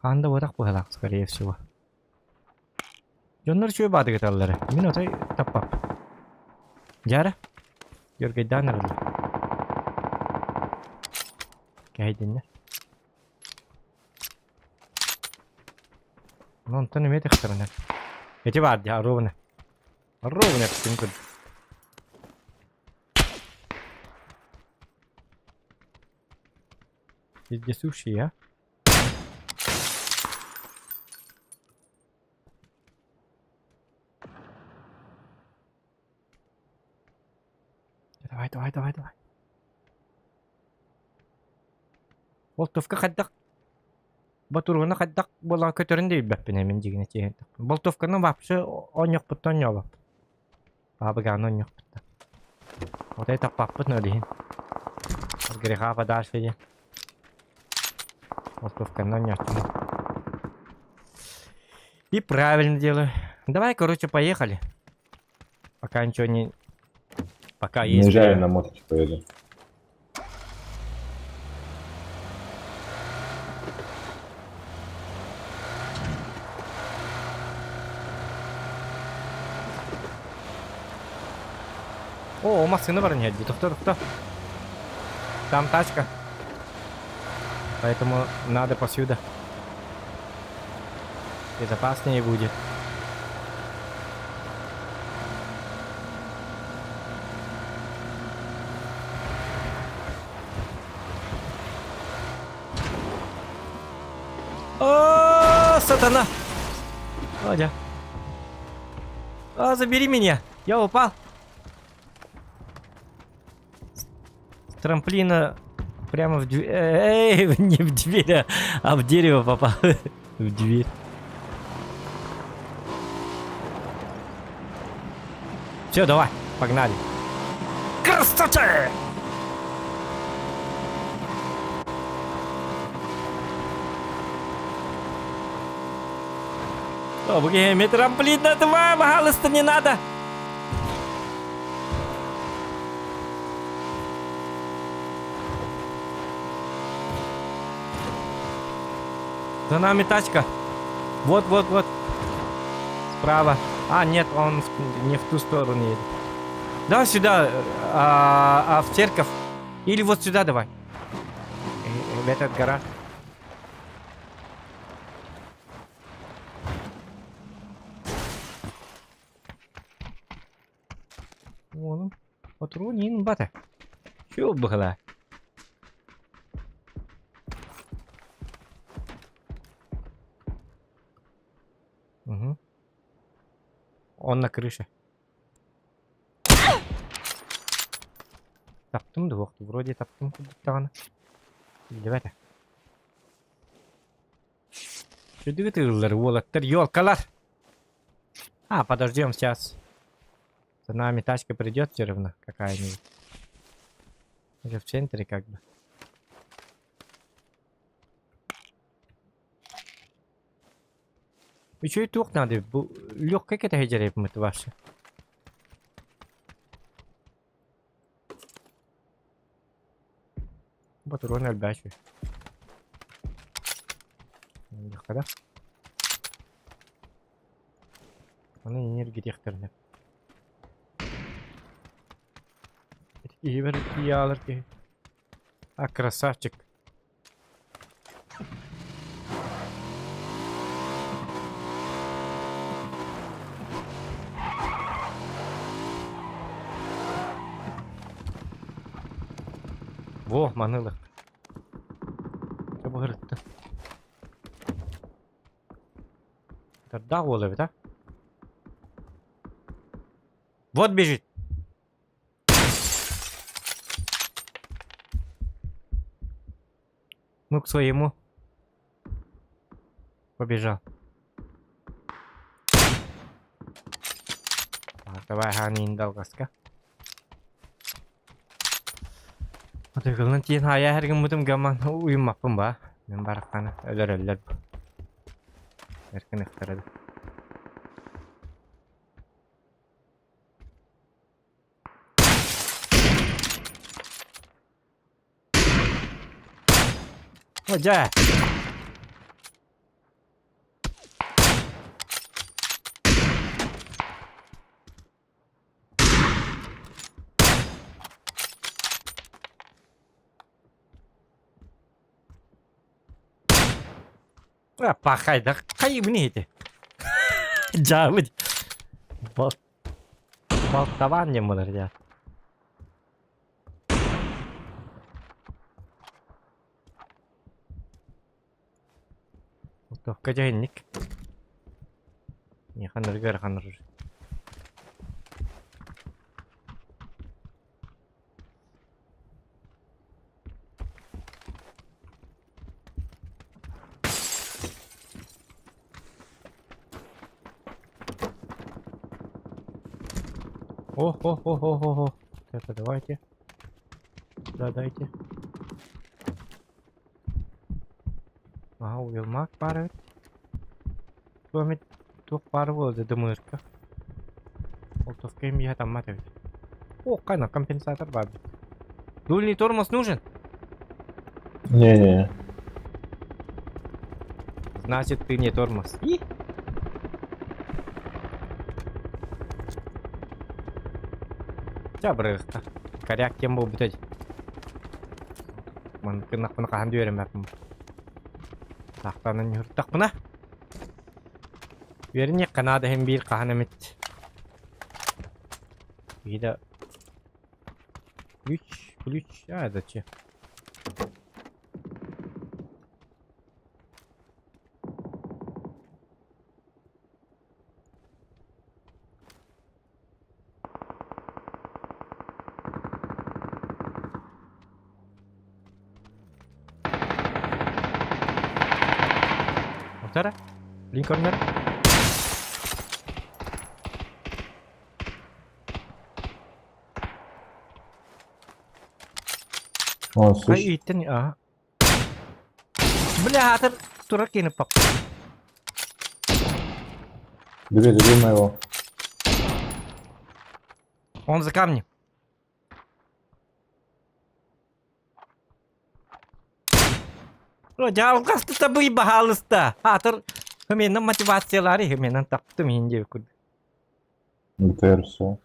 Анда вот так похалак, скорее всего. Жоннор чөй бады кеталлары. Мен отай таппап. Жара? Йоргайдан арылы. Кайденне. Non tänne mieti xtarana. Eti vaadi rovne. Rovne tinkud. Везде суши, а? Давай. Болтовка хаддак. Батургана хаддак бола көтөрүндө баппине мен дигине тиген. Болтовканы вапшы оньок буттан ялап. Абыган оньок бутта. Вот это паппыт нөлин. От греха подальше. Болтовканы оньок. И правильно делаю. Давай, короче, поехали. Пока ничего не... Пока есть... Наезжай на моточку поеду. О, машина бар не кто? Там тачка. Поэтому надо посюда. Безопаснее будет. О, сатана! Водя. Забери меня! Я упал! С трамплина прямо в дверь. Эй, не в дверь, а в дерево попал. В дверь. Все, давай, погнали. Красота! О, мне трамплин на 2, пожалуйста, не надо. За нами тачка. Вот. Справа. А, нет, он не в ту сторону едет. Давай сюда, в церковь. Или вот сюда давай. В этот гараж. Oğlum patron yeni batı. Şu bıhla. Угу. Он на крыше. Таптым да оқты. Вроде таптым кудыттағаны. Или бәті. Шүдігі тығылар, олаттар, ёлкалар. А, подождем сейчас. За нами тачка придет все равно какая-нибудь. Уже в центре как бы. Üçüyü tuğnadı. Bu yok keke de hecer yapımı var. Батурон әлбәші. Енді қада. Оны энергия тектірініп. Еткі бір кие алыр ке. А, красавчик. Во, манылық. Бұл ғырытты. Тарда олы бі, да? Вот бежит. Ну, к своему. Побежал. Так, давай ханин долгаска. Отыгылын тиен хая әргін мұтым гаман ұйыммаппын ба. Мен бараққаны өлер бұл. Әркін ұқтырады. Оджа! Пахайда қай міне еді. Жауы. Балтабан не мұныр де. Утовка жайынник. Не қаныр көр қаныр. О. Это давайте. Да, дайте. Ага, уйылмак бар өт. Көмет тоқ бар болды дымырка. Ол тоққа емей атамат өт. О, қайна компенсатор бар. Дульный тормоз нужен? Не-не. Значит, ты не тормоз. И? Жабырықта. Коряк кем бұл бүтеді. Мұны қынақ-пыны қағанды өрем әпім. Тақтанын үрттақ бұна. Веріне қанады hem bir қаған әмет. Вида. Ключ. А, зачем? Тара? Линкольнер? О, слышь. Ай, иттен, а. Бля, атыр тура кеніп бақ. Бери моего. Он за камнем. Жалғасты табый бағалысты. Атыр, менің мотивациялары, менің таптым енді өкірді. БТР, все.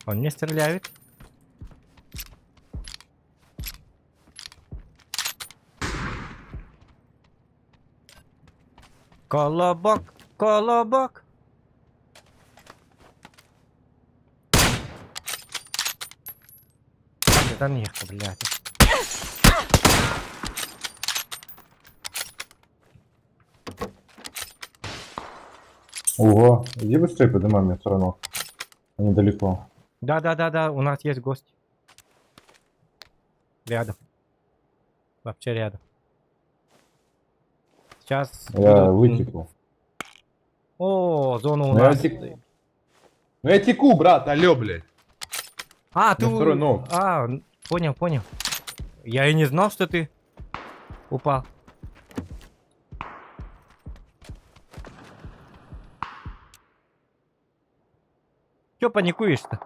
Он не стреляет. Колобок. Это не их, блядь. Ого, иди быстрее поднимай мне второй. Они далеко. Да, у нас есть гость. Рядом. Вообще рядом. Сейчас Я будут... вытеку. О, зона у Ну, я нас. тек- Ну я теку, брат, алё, блядь. А, ты... На второй ног. А, понял. Я и не знал, что ты упал. Чё паникуешь-то?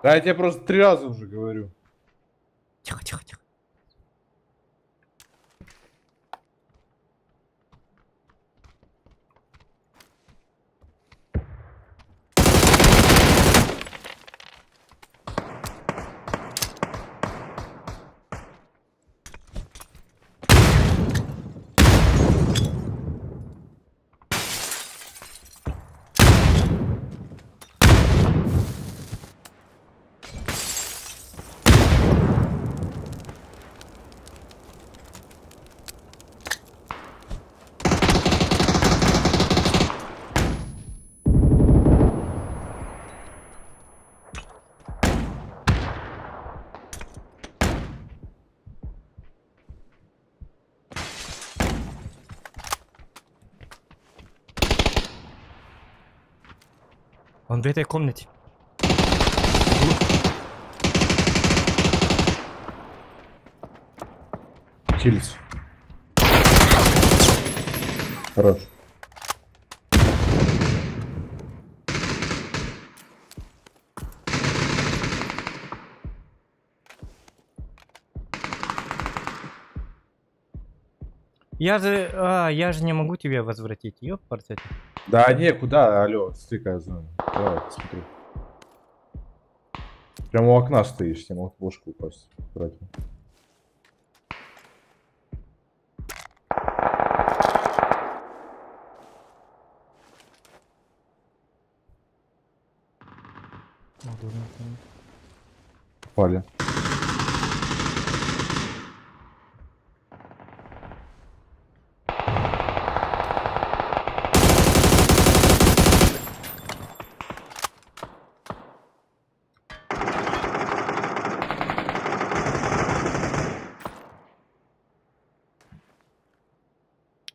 Да я тебе просто 3 раза уже говорю. Тихо. Он в этой комнате. Хильц. Хорош. Я же не могу тебя возвратить. Ёпарцать. Да не, куда, алё, стыкая зона. Давай, посмотри. Прямо у окна стоишь, тебе мог в бошку упасть. Аккуратно. Пали.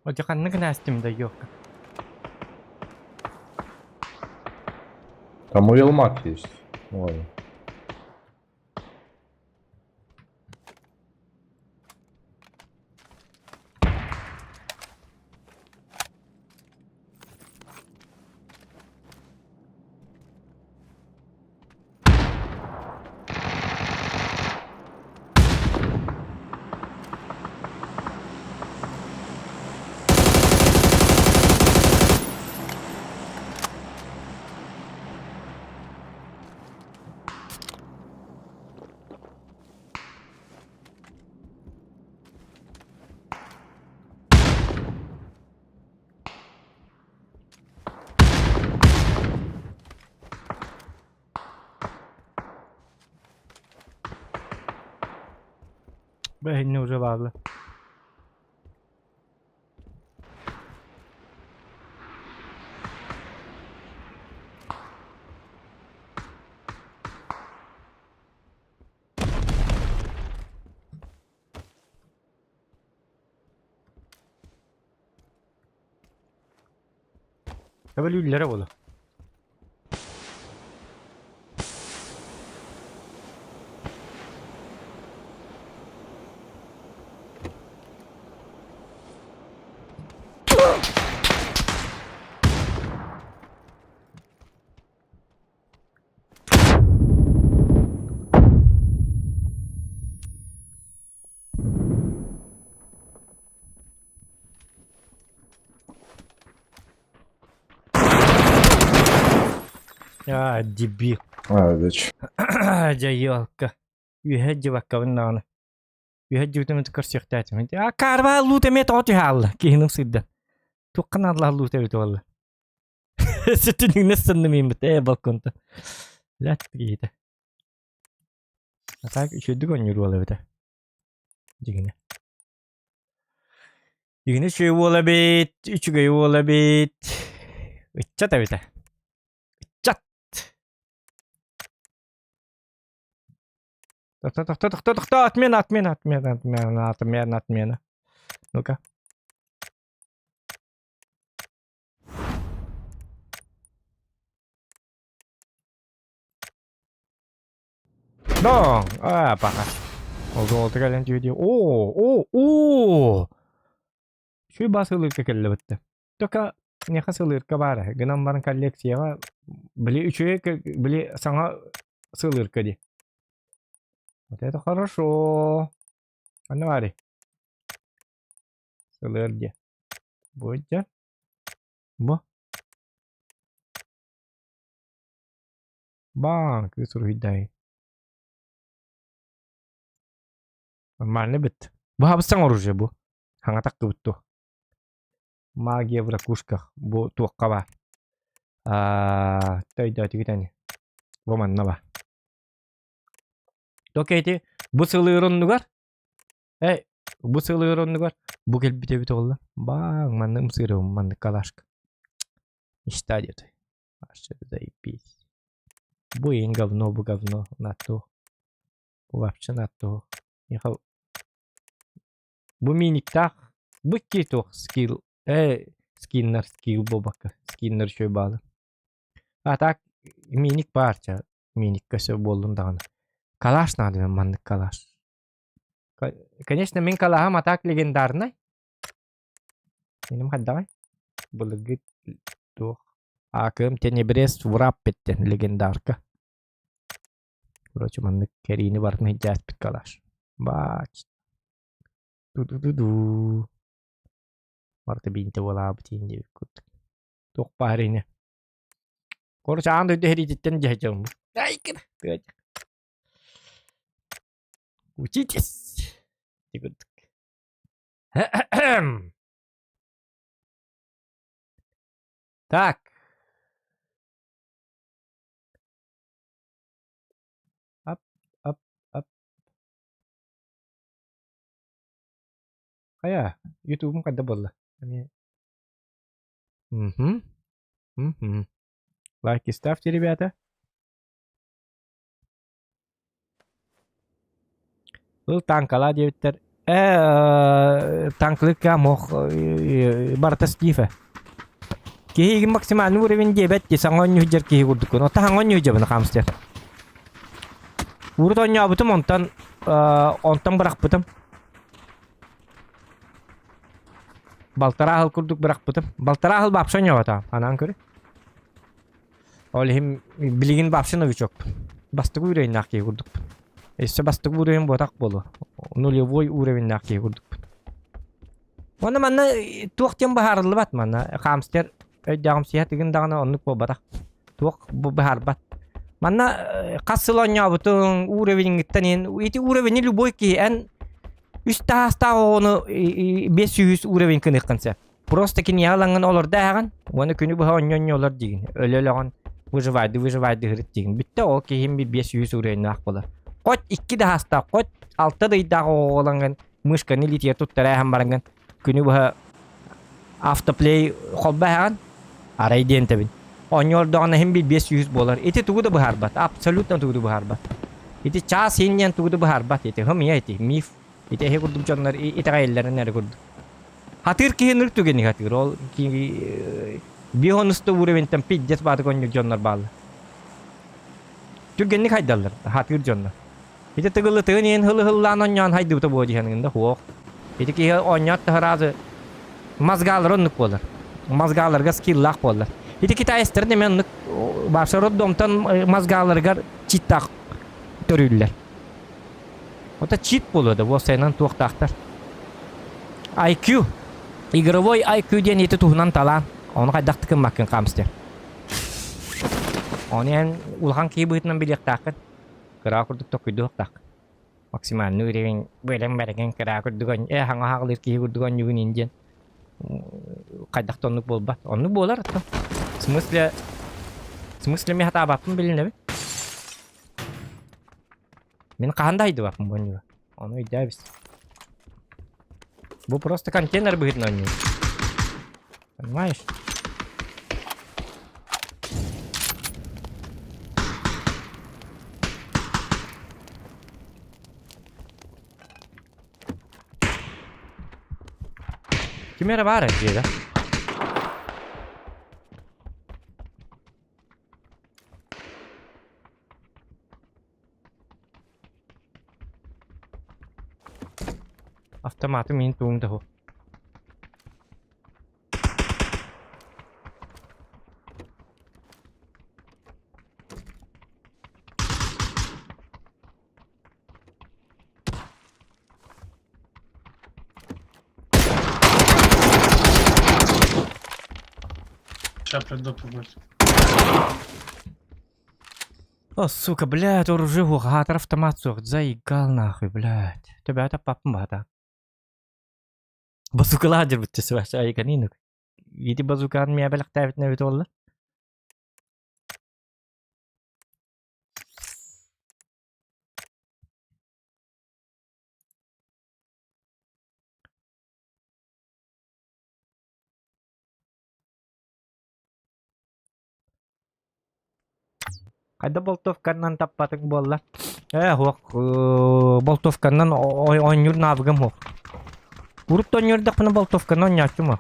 Одеканны гына да ёпка. Там у Елмак есть. Ну ладно. Бля, уже ладно. Кавалюллere болу. Дебил. Дач. Жайолка. Үйһэджи баккабыннааны. Үйһэджи бүтэмэт көрсүөхтээчим. Карбаа луутэмэт оти хаалла. Киһинэм сыддан. Туққан аллах луутэмэт болла. Сэттүнүг нэссэннэмиймэт. Балконта. Лят киһитэ. Атак үшөдүг оннюр болла битэ. Жигине. Yine şey olabit. Üçü göğü olabit. Çat evet. Çat. Отмена. Ну-ка. Dong. Пока. Oldu gelen video. Oo. Şu basılırka kelle bitti. Toka ne kasılırka bara. Gınan barın kolleksiya var. Bili üçüye bili sana sığılırka di. Вот это хорошо. А ну вари. Сылыр де. Будь. Бу. Банк. Высур хиддай. Нормально бит. Bu hapisten orucu bu. Hanga takı bittu. Magiye bırakuşka. Bu tuğka var. Tayda tüketeni. Bu manna var. Toketi. Bu sığılırın nugar. Bu sığılırın nugar. Bu gel bite bite oldu. Bang manna mısırım. Manna kalaşk. İşte diyordu. Aşağıda ipis. Bu en говно, bu говно. На то. Bu вообще на то. Ехал. Bu minikta bu kito skill skinner skill bu bak skinner şöyle bağlı. Hatta minik parça minik kasa bolundan. Калаш надо манны калаш. Конечно, мен калахам атак легендарный. Минем хаддай. Булыгыт то. Акым тенебрес врап беттен легендарка. Короче, манны керини барны хидяс бит калаш. Бач. Ду. Marta binti wala bitin di kut. Tok parine. Korcha ando de heritten jajam. Ay kira. Ucitis. Ikut. Так. Up. Aya, YouTube kada bolla. Лайки ставьте, ребята. Был танкала девиттер. Танклыкка мох барта стифе. Киги максимальный уровень 9 саңон южер киги курдук. Но таңон южер бана камстер. Урут оння бутум онтан бырак бутум. Балтарахыл курдук бырак бутум. Балтарахыл бапшон йота. Анан көрү. Олим билигин бапшын өчөк. Бастык уровень накки курдук. Эссе бастык уровень ботак болу. Нулевой уровень накки курдук. Оны манна туактен бахарлы бат манна. Камстер өйдагым сият деген дагына оннук болбатак. Туак бахар бат. Манна касылон ябытын уровеньиттен эти уровень любой ки эн üstahasta onu 500 uravin kınıkkansa. Просто kin yalangan olur dağın. Onu günü bu onyon olur digin. Öleleğen выживайды hırt digin. Bitti o ki hem bir 500 uravin akbolar. Kot 2 de hasta. Kot 6 da iddia olangan. Mışkanı litiye tuttara hem barangan. Günü bu autoplay kolbahan. Arayı diyen tabin. Onyon dağına hem bir 500 bolar. Eti tuğu da bu harbat. Absolutna tuğu da bu harbat. Eti çağ senyen tuğu da bu harbat. Eti hım ya eti. Mif. Ite he kurdum canlar ite gayellerin nere kurdu. Hatir ki henür tügeni hatir ol ki bir honusta uğraventen piddes batı konyu canlar bağlı. Tügeni haydallar hatir canlar. Ite tıgılı tığın en hılı lan onyan haydı bu da boğacı hanında hoğ. Ite ki onyat taharazı mazgalar onluk bolar. Mazgalar skill lak bolar. Ite kita ester de men başarı domtan mazgalar gar çitak törüller. O da cheat buluyordu bu senin tuğtaktar. IQ. Игровой IQ diye neti tuğunan talan. Onu kaydak tıkın bakın kamster. Onu en ulhan ki bıhıtından bilik takın. Kıra kurduk tokuydu tak. Maksimal nuririn bölüm bergen kıra kurdugan. Hanga haqlir ki kurdugan yugun injen. Kaydak tonluk bolbat. Onu bolar atı. Смысле mi hata bakın bilin abi. Men kahandaydı bakın bu oyunu. Onu iddia biz. Bu просто контейнер будет на ней. Понимаешь? Kimera var ya. Автоматы min туңда хо. Сейчас приду побольше. О, сука, блядь, оружие хатар автомат сох. Заигал нахуй, блядь. Тебя это папа бата. Базукаладер битчес ваш айганинук. Види базукан мия белек тавит навит олла. Кайда болтовканнан таппатың болла. Хуак, болтовканнан ойнюр навыгым хуак. Уруп ойнюрдак пына болтовканнан ойнячума.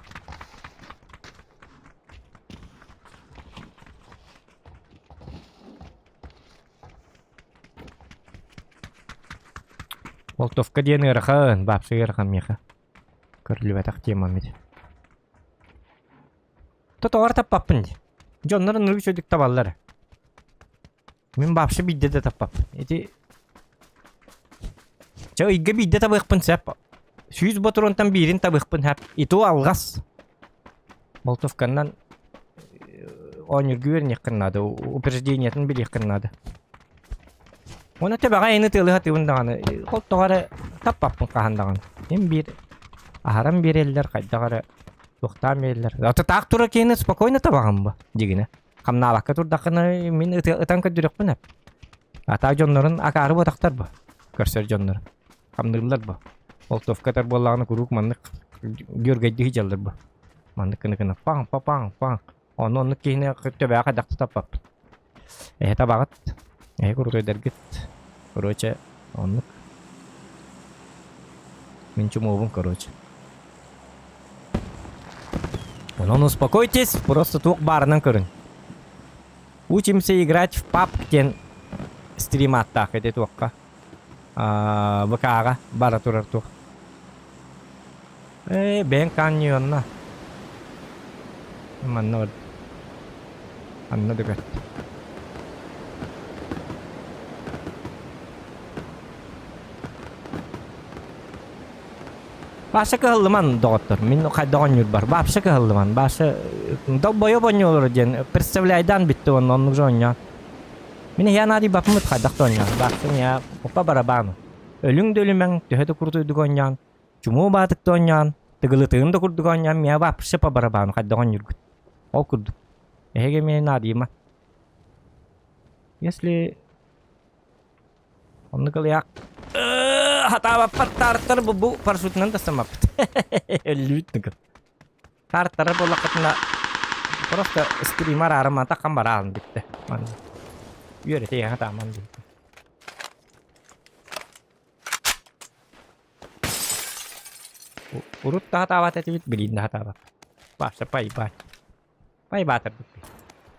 Болтовка диэн ырахын, бапсы ырахын меха. Көрлүбәтак темам иди. Тотоғар таппаппын ди. Жоннарын нұрғы сөйдік табаллары. Мен бапшы бидде де таппап. Эти... Ча үйге бидде табықпын сәп. Сүйіз ботуронтан бирин табықпын хәп. Иту алғас. Болтовканнан... Ойныргы вернек қыннады. Упреждениятын білек қыннады. Оны төбәға ені тылы хатыуындағаны. Қолтоғары таппаппын қағандағаны. Мен бір... Ахарам бір елдер қайдағары... Тоқтам елдер. Аты тақ тұра кейіні спокойно табағым ба? Дегіне. Қамна баққа тұрдақыны мен ұтан көдірекпін әп. Ата жонларын ақары ботақтар ба? Көрсер жонларын. Қамнығылар ба? Олтовкатар болағыны күрік мандық көргейді жалдар ба? Мандық кіні паң, паң, паң. Оны кейіне төбәға қайдақты таппап. Табағыт. Күрік өйдергіт. Короче, онық. Мен чумовым, короче. Ну, успокойтесь, просто тук барынан көрін. Учимся играть в PUBG стрим аттақ еді туққа. ВК-ға бара тұрар туқ. Бен каньонна. Манна өд. Анна дөкет. Башы кығылыман доғыттыр. Мен қайдаған юр бар. Башы кығылыман. Башы... Долбойы боню олар ден. Представляйдан бітті оның онлық жоnya. Мен янади бапымыт қайдақты оnya. Бақсын я... Опа барабану. Өлің дөлімен төхеті күртуйдық оnya. Чуму батықты оnya. Тығылытығын да күрдік оnya. Мен бапшы па барабану қайдаған юргіт. Ол күрдік. Эге мен надима. Если... Онны кылыяк. Хатаба паттартыр bu парашютынан да самапт. Лютнук. Тартары болақытына просто стримар арыма таққан барағын бітті. Үйері теген хатаман бітті. Урутта хатабат әті бит білейді хатабат. Баша пай бат. Пай батыр бітті.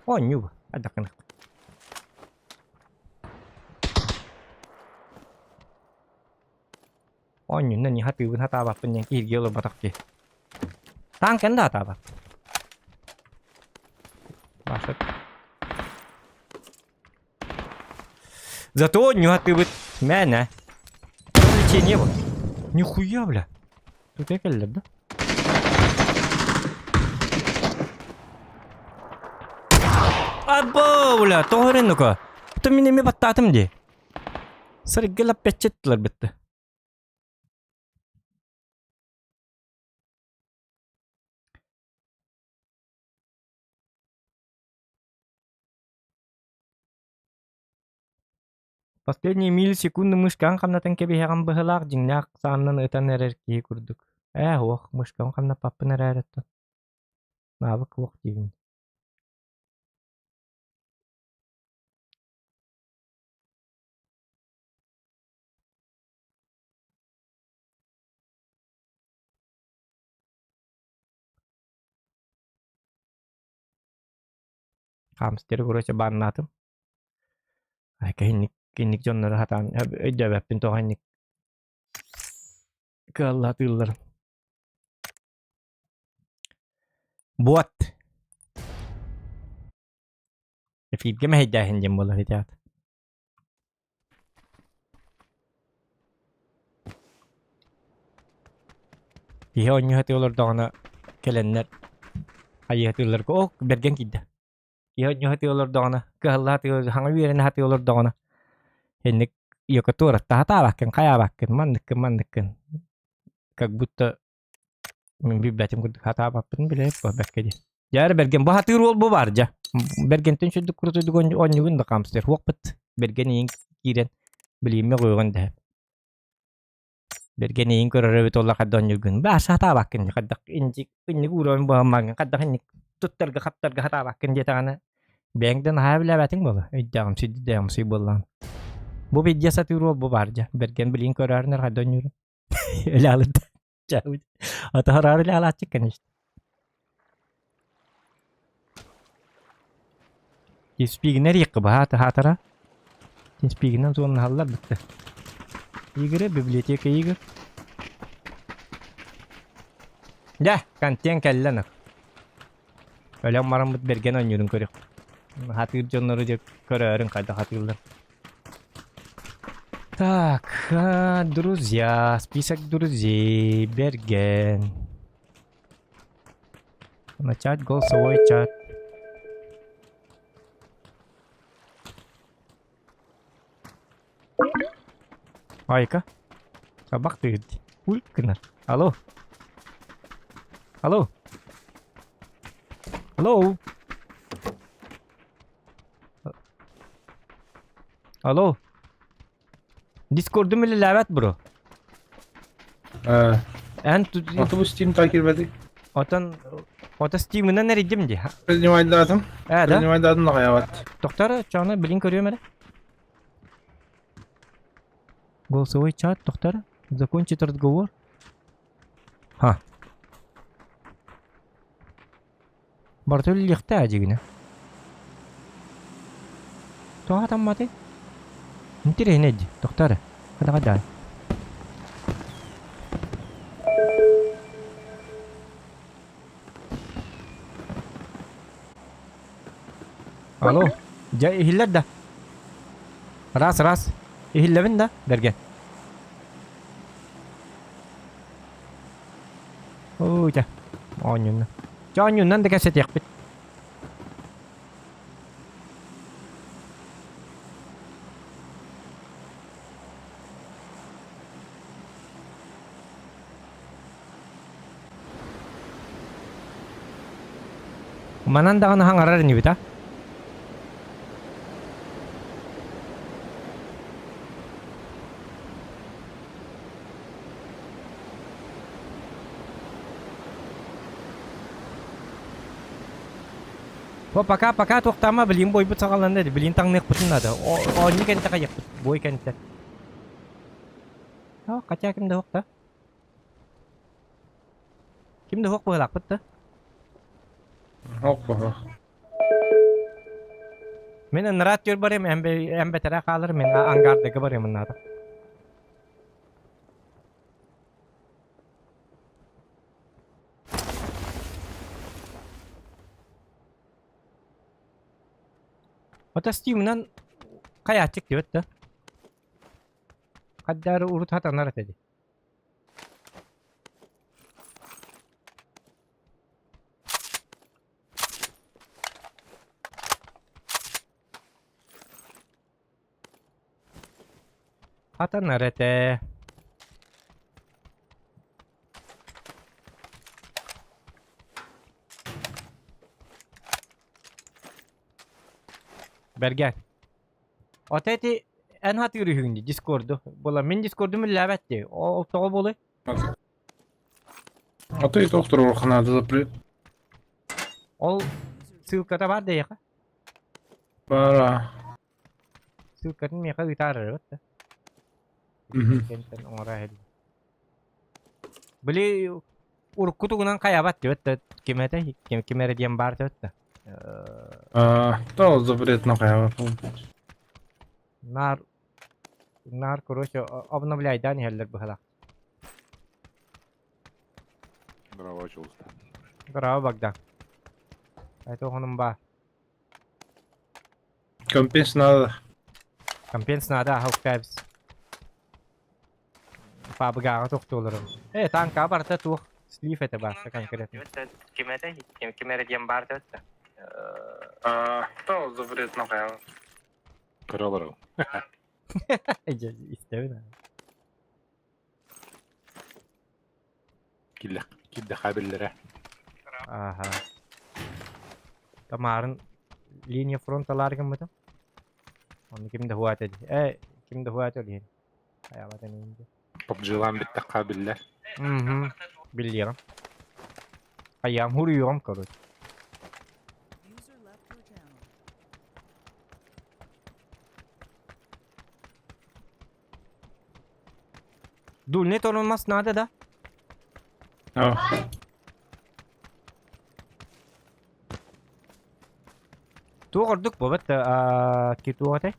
О, нюб. Адақынық. Oyunun ne hati hata bak yang kiri lo batak ke. Tangken dah hata bak. Maksud. Зато не hati вот mana. Развлечение вот. Нихуя бля. Тут я келлер да. Або бля, тоғырын нука. Бұты мен еме баттатым де. Сыргылап печеттілер бітті. Последние миллисекунды мышкан камнатын кебе хаган быһылаак жиңнаак сааннан ытан эреркии курдук. Wok muşkan kamna pappına rağrettin. Nabık wok diyeyim. Hamsteri kuruşa banlatım. Ay kinnik jonları hatan. Ödebepin tohannik. Allah tığıllarım. Buat. Fiyip geme heydahin jem bola heydat. Ihe onyu hati olur dağına kelenler. Ayı hati olur ko bergen kidde. Ihe onyu hati olur dağına. Kıhalla hati olur. Hangi birine hati olur dağına. Hennek yok tur hata bakın kaya bakın mandıkın. Kag butta min biblatim kuduk hata bakın bile hep bekkedi. Yarı bergen bu hati rol bu barca. Bergen tün şudduk kurutuyduk onyu gün de kamster. Wokput bergen yiyin kiren. Bilime koygan da. Bergen yiyin körere bitolla kadda onyu gün. Bahas hata bakın. Kaddak incik uğrağın bağımman. Kaddak innik tuttarga kaptarga hata bakın diye tane. Bengden hayabile batin baba. Iddiağım siddi deyam si bollan. Bu video satı rol bu barca. Bergen bilin körerler kadda onyu gün. Öyle alıdı. Jauh. Atau harus alacak kan işte. Speaker yıkı bah hatara. Speaker'dan sonra hallar bitti. Игры, библиотека игр. Ya, kantiyan kellenek. Öyle maramut bergen oynuyorum körük. Hatır canları da körüğün kayda hatırlar. Так, друзья, список друзей, Берген. Начать голосовой чат. Айка, собак ты. Уй, кынар. Алло. Алло. Алло. Алло. Discord'um ile lavet bro. En Otobüs Steam takip edik. Ota Steam'ına ne ricim di? Принимать датам. Да. Принимать датам на хаяват. Доктор, чана блин көрüyor mere. Голосовой чат, доктор. Закончить разговор. Ха. Бартоль يحتاج هنا. تو там мати. انت هنا دي دكتورة هذا غدا الو جاي يهلد ده راس يهل من ده درجة اوه جا onyundan da kaset yakbit Mananda ka na hangarar niyo bita? Paka tuh tama beliin boy but sa kalan na beliin tang nek putin na da. O ni kan ta kayak boy kan ta. Oh kaca kim da hok ta? Kim da hok bo lak put ta? Hoppa. Men narat yor bare em betara kalır men angar de bare men nata. Ota Steam'dan kaya çıktı ötte. Kadar urut hata narat dedi. Hata narete. Bergen. Oteti en hat yürüyündü Discord'u. Bola min Discord'u mu lavetti. O toğu bolu. А ты доктор Орханады запрет. Ol ссылкада бар дейка. Бара. Ссылкатын мека гитара вот. Мгм. Кенттен оңора хел. Били уркутугунан каябат вот кемете кемере диен бар вот. Да, запрет на каява. Нар короче обновляй да не хеллер бахала. Bravo açıldı. Bravo Bagdan. Это он ба. Компенс надо. Компенс надо хаук кайбс. Фабга тоқтолорым. Танка барта тух. Слив это бар конкретно. Кемете кемере диен бар вот. Да, запрет на каява. Kırılırım. İstemiyorum. Kille haberlere. Aha. Tamarın linye frontalarga mı da? Onu kimde huat edi? Kimde huat edi? Hayavata neyince? PUBG'lan bitti kabiller. Biliyorum. Ayağım vuruyorum kardeş. User left your channel. Dul net olmaz nada da. Ja. Tu orduk bu bet kitu ate.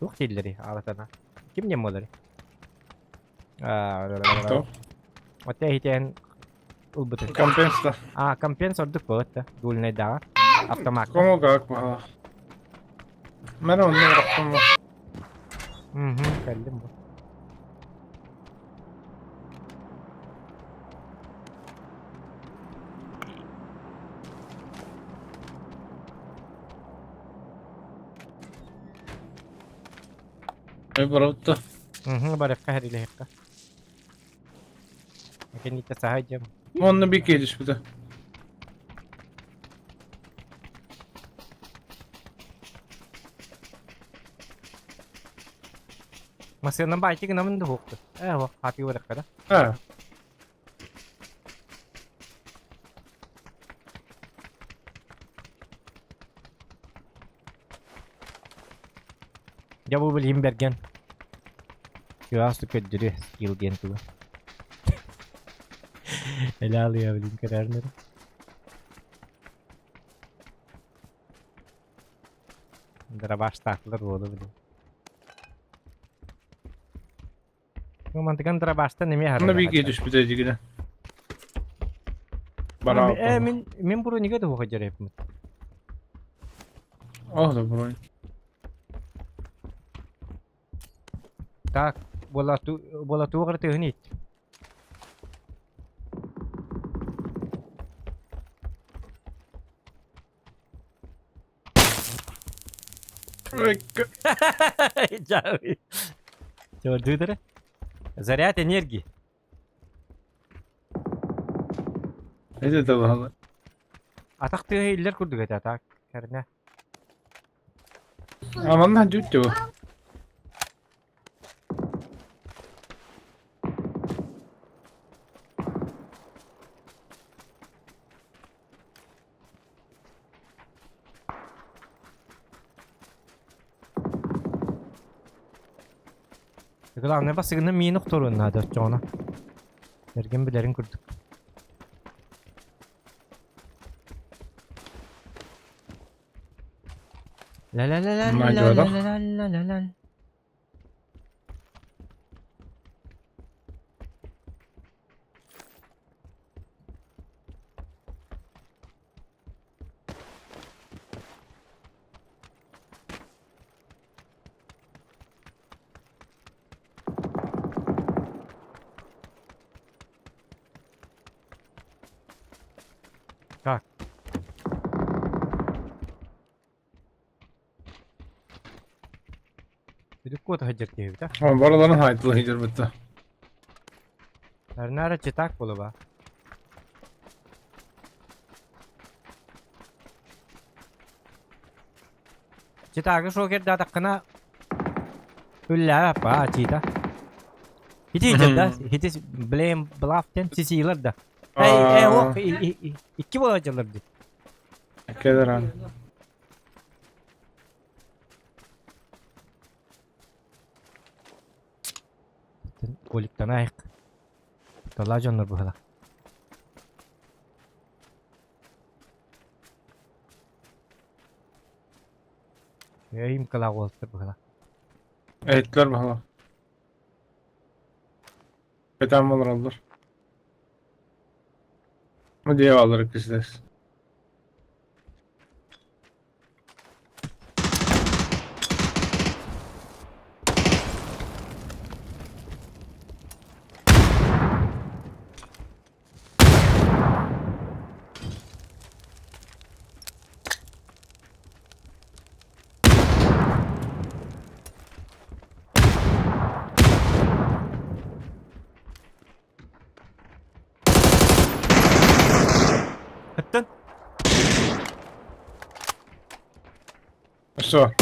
Tu xilleri aratana. Kim yemmoları? Кто? Ote hiten ulbutu. Компенс да. Компенс orduk bu bet. Dul net da. Автомат. Кому как бала. Мен onu bıraktım. Geldim bu. Bıraktı. Baref kahri lehka. Makin ita sahajam. Onunla bir geliş bir de. Masih nampak aja kena mendu hok. Wah hati udah kada. Ha. Jauh beli bergen. Ya suka jadi skill dia tuh. Helal ya beli kararını. Dara baştaklar oldu bile. Bu mantıkan dara başta ne mi har? Onunla bir geliş bir de yine. Bana. Min buru niye de hocalar yapmış. Oh da burayı. Tak, bola tu kerja ini. Jauh. Coba dulu deh. Zaryat energi. Ne dedi valla? Atak tuh iller kurdu gata atak karena Aman lan düttü o. Glavne basıgında minuk torun nadir çoğuna. Ergen bilerin kurduk. La la la la Bunlar la la gördük. la la la la. Tak. Bir kod hajar ki bir Ama baraların hayatlı hidir bitti. Nara cetak bolu ba. Cetak şoker da takına Ulla apa cita. Hiç da hiç blame bluff ten sisiler da. Hey, Aa, o iki balacalardı. Keder abi. Olikten ayık. Dala canlar bu hala. Yayım kala oldu bu hala. Eğitler bakalım. Beten olur alır. Bu diye alırız izleriz. Hıttın. Üstü var.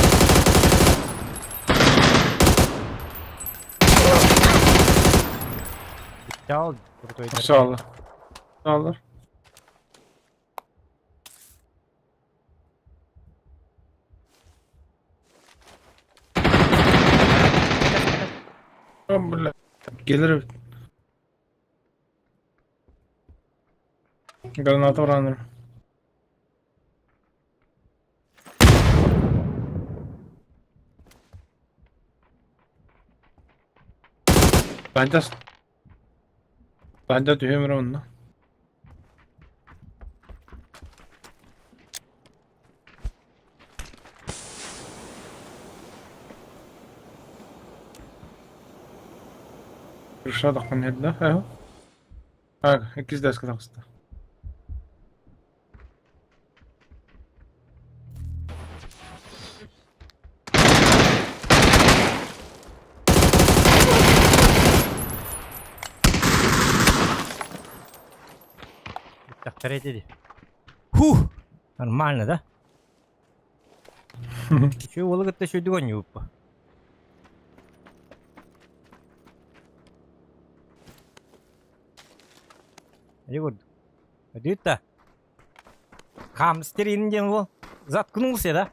Çal. Kurtoyu Üstü alır. Alır. Böyle gelir. Granata vuranır. Bence bence düğümür onunla. Rüşa da kan hedde. Eho. Ha, ikiz de eski takısta. Takdir dedi. Huh. Нормально, да? Еще Волга-то еще догоню. Егор, это хамстер инден ол заткнулся, да?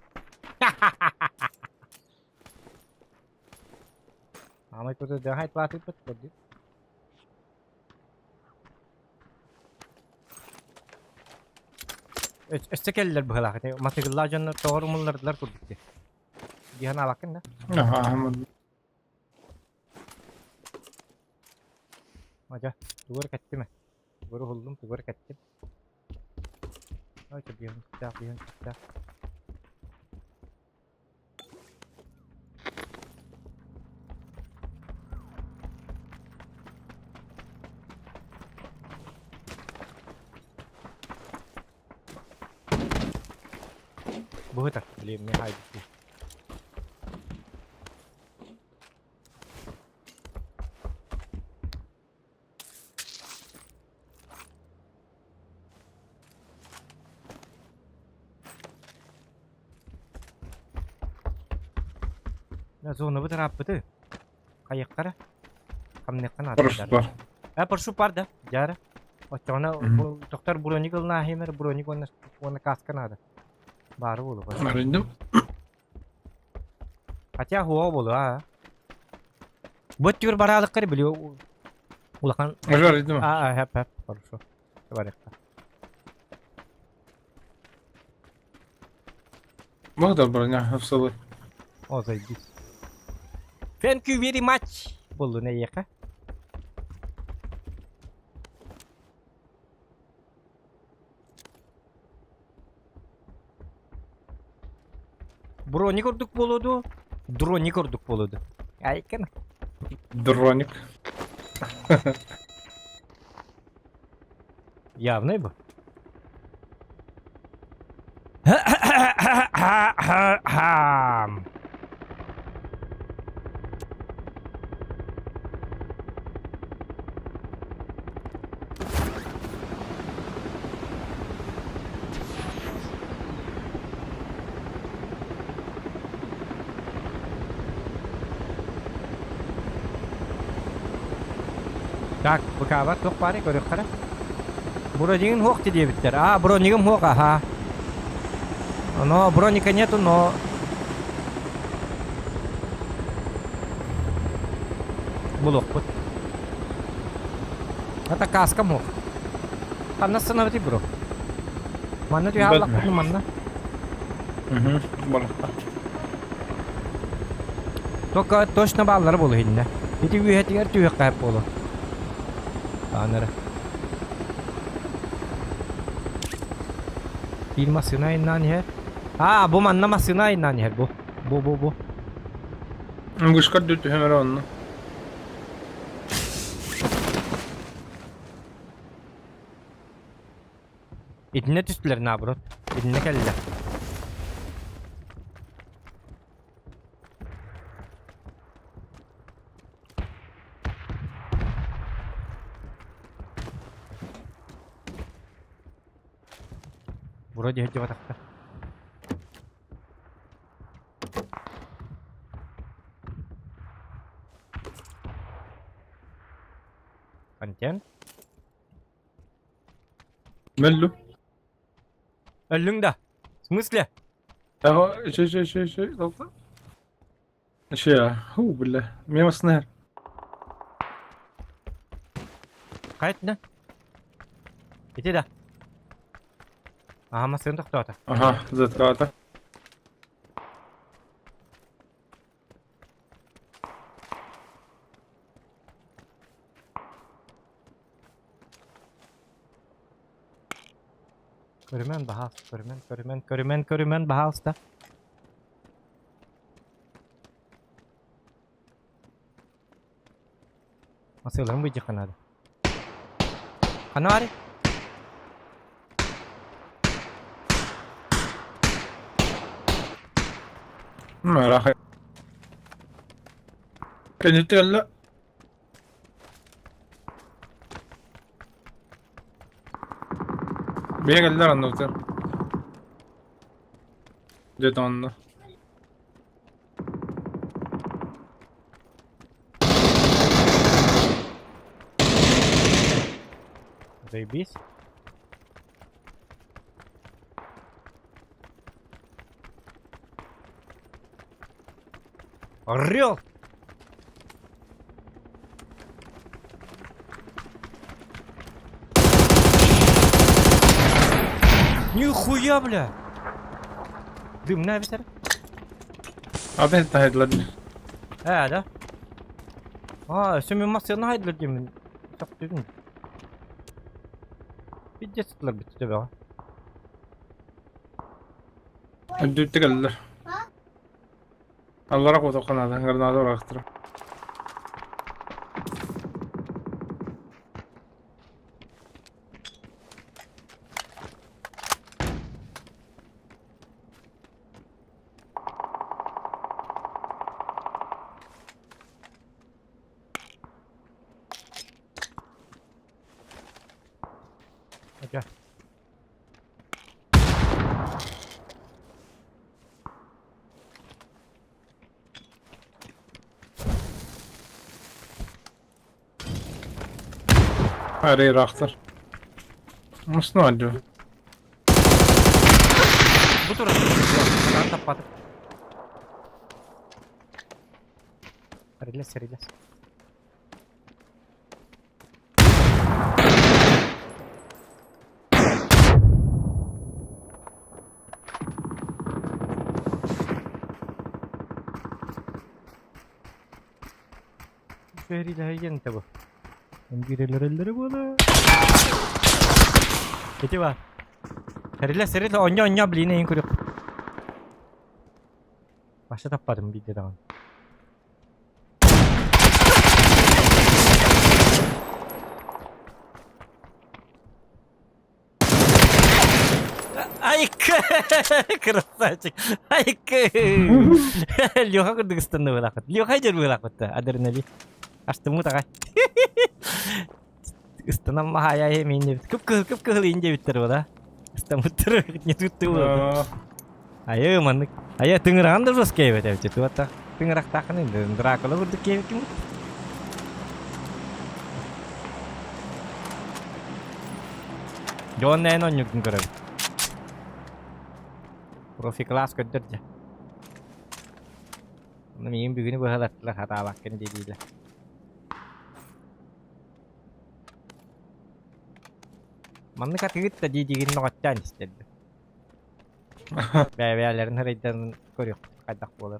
А мы тут давай платить подходит. Östekeller bu halakete. Matıgıllar canlı doğru mullardılar kurdukti. Dihana bakın da. Aha, Ahmet. Hoca, duvar kattı mı? Duvarı buldum, duvar kattım. Hoca bir yan çıktı. Bu tak, bileyim ne haydi. Ya zona bu taraf betul. Kayak kara. Kamne kan ada. Barış var. Ya persu parda. Jara. Ocona doktor Bronikal na himer Bronikal na kaskan ada. Baru bolu. Arındım. Хотя huwa bolu ha. Buat jur baralık kare biliyor. Ulakan. Arındım. Hep persu. Sebarek. Bu kadar bana hafsalı. O zayıf. Thank you very much. Bolu ne yaka? Bro ne kurduk boludu? Drone kurduk boludu. Ayken. Dronik. Явно bu. Так, пока var, çok bari görüyor kara. Бронигин хок diye bitter. Бронигим хок, ага. Но броника нету, но... Булок вот. Это каска мох. Канна останови, бро. Манна ты халлак Бэтмен. манна. Угу. Бana. Только точно баллар болу хинне. Ити үйетигер түйек кайып болу. Анары. Bir masına inan her. Bu manna masına inan her bu. Bu. Gışkar düttü hemen onu. İdine tüstüler na bro. İdine kelle. Bro diye cevap taktı. Контент. Mellu. Önlüğünde. В смысле? Ya şey. Kalktı. Şey ya. Hu billah. Miyam asner. Kayıt ne? İti de. Aha masını taktı ata. Aha. Zat kağıta. Körümen bahas. Körümen bahas da. Masılarım bıcık kanadı. Kanari. Merak et. Kendisi geldi. Bir geldiler anlatır. Jetonla. Заебись. Орел! Нихуя, бля! Дымная ветер? Adı tahidler. Да. Семи масını haydiler demin. Çok dedim. Bir cesetler bitti be. Düttü geldiler. Allah'a kodu kanadı. Granada bıraktır. Hadi. Hayır bıraktır. Nasıl oldu? Bu turun. Ben tapadım. Relax. Şehriyle hayyen tabi. Birileri bana. Peki var. Relax onya beli ne yang kurup. Başta tapadım bir de daha. Айк! Красавчик! Айк! Лёха Кыргызстанда былакыт. Лёха жер былакыт. Адреналин. Аштымы тагай. Ыстанам махая менде. Көп инде биттер бала. Ыстамыттыр не tuttu. Ayo manik. Ayo tengerahan terus kayak betul betul tuh. Tengerak takan ini. Dracula udah kayak gimana? John Lennon yükün görevi. Profi klas götürce. Bunu miyim bir günü bu halattılar hata bakkını dediğiyle. Manlı katı git da dediğini noktadan istedi. Beylerlerin haritadan görüyor. Kaydak olur.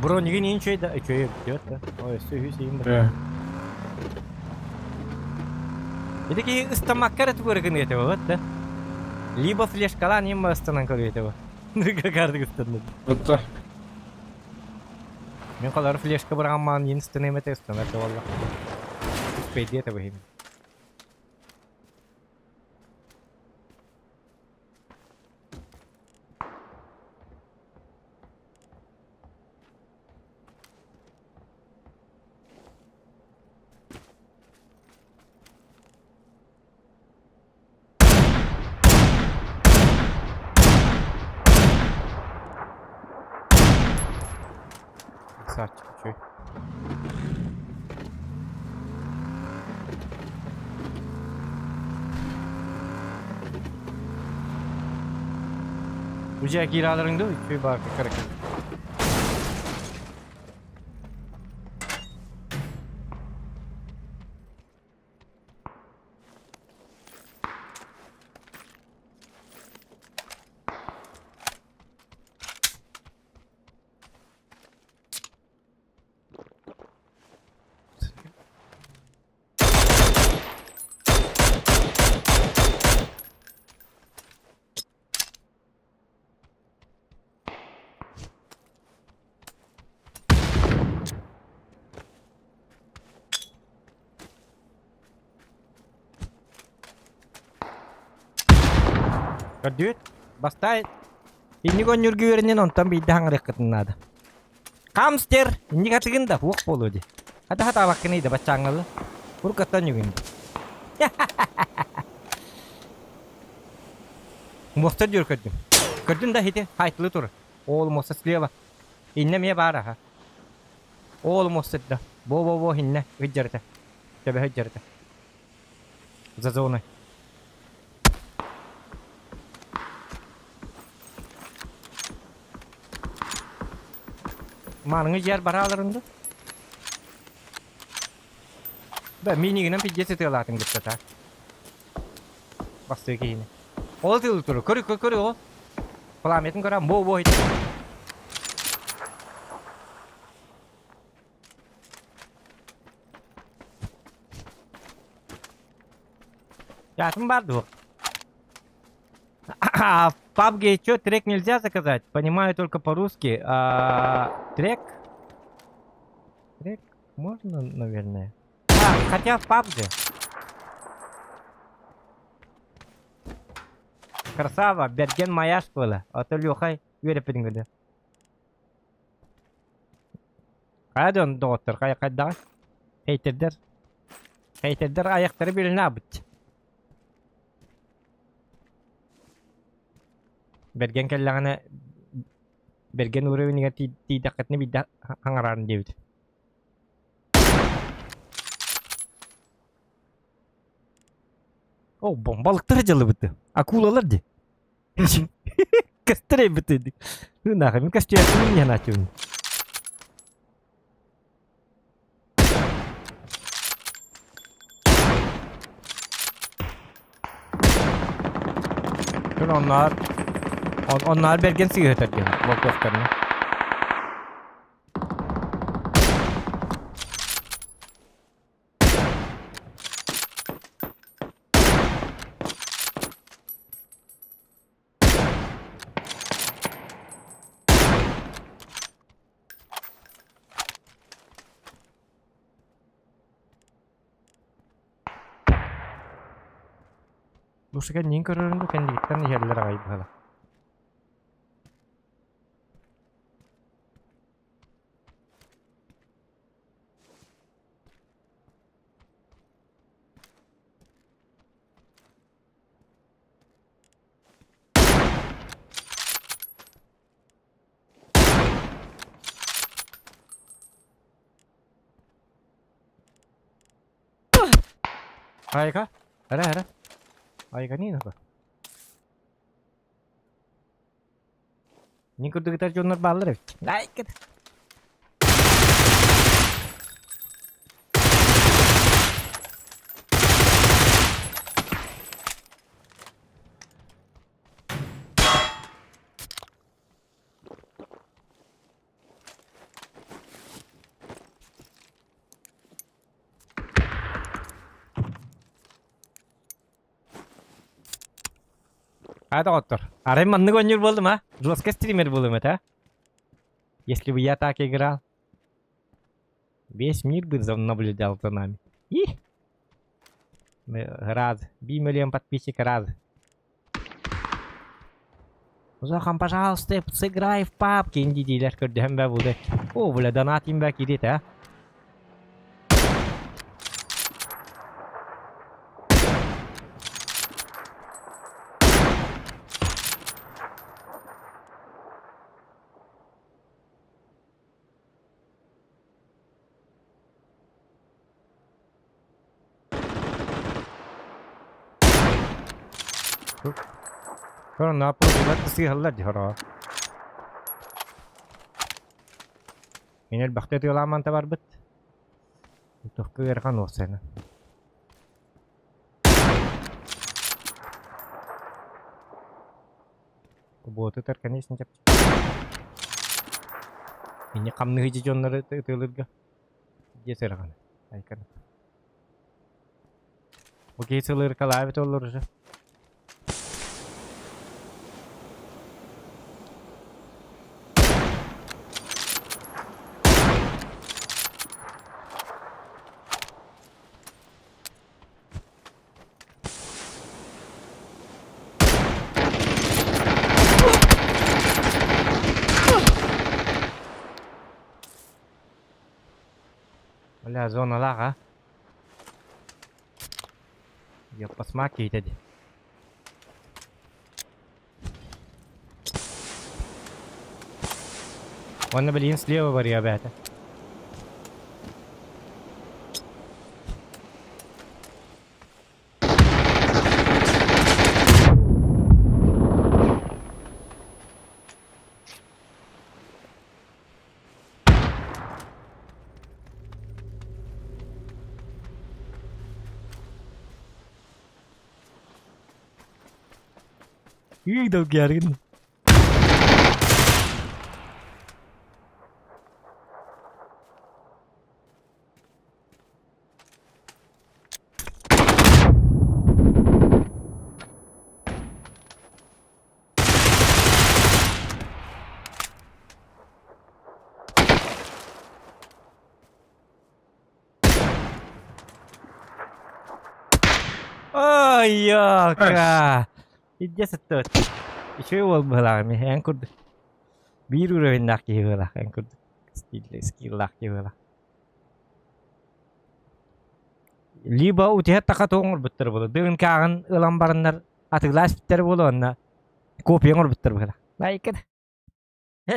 Броньги ничего да, что идет, да? Ой, Hüseyin. Ya. Bir ki ıstamaklar et bırakın yete var da. Liba flash kalan yem ıstanan kalıyor yete var. Ne kardık ıstandı. Hatta. Ben kadar flash kabıran man yeni ıstanayım ete ıstanar da valla. Pedi yete bahim. Saç çöy. Uca kiralarında çöy barkı karakter. Dude, basta ini kon nyurgi wernya nonton bidang reketin nada. Kamster, ini katakan dah wok polo je. Ada hata wakin ini dapat canggul. Pur kata nyugin. Monster jur kerjun. Kerjun dah hite, height lu tur. All monster sleva. Inne me bara ha. All monster dah. Bo hinne hijjarta. Tabe hijjarta. Zazona. Manın yer baralarında. Ben mini günden bir cesedi alatın gitti ta. Bastı ki yine. Oldu turu. Kuru o. Palametin kara bo hiç. Ясен барду. В PUBG что, трек нельзя заказать? Понимаю только по-русски. Трек? Трек можно, наверное. Хотя в PUBG. Красава, Берген моя школа. А то Лёхай, вере прингоды. Hadi onu doktor, kayakada. Heyterler ayakları birine abit. Bergen kailangan Bergen urawin nga tidak ni bida hangaran David. Oh, balıklar calı bitti. Akulalar di. Kastere bitti. Nah, kami kastere ni yana chun. onlar Bergen sigaret ediyor. Bok karına. Bu sefer niye kararında kendi gittiğinde yerlere kayıp hala. Ayka. Ara. Ayka niye ne? Ni kurdu gitar jonlar bağlar evet. Like it. Hadi otur. Arayın manlı gönül buldum ha. Жестко стример buldum это. Если бы я так играл. Весь мир бы наблюдал за нами. Их. Мы раз. 1 миллион подписчиков раз. Узакам, пожалуйста, сыграй в папки. Инди дейлер көрдім бә болды. О, бля, донатим бә кидет, а. Sonra ne yapalım? Ben sıyırlar diyor. Yine el baktet yola var bit. Tuhku yerkan o seni. Botu terkenis nicap. Ini kamnu hiji jonları tığılırga. Geserakan. Aykan. Bu kesilır kalavit olur. Вля, зона лага. Я посмаки dedi. Он, блин, слева var ya ребята. Ih, đâu gergin. Oh iya kak. Ija setut. Еще его была, я курд. Bir uğrayın nakki hıla, я курд. Skill nakki hıla. Либо у тебя така тоңор биттер болу. Дын кагын ылан барындар атыглас биттер болу онна. Копияңор биттер была. Лайкет.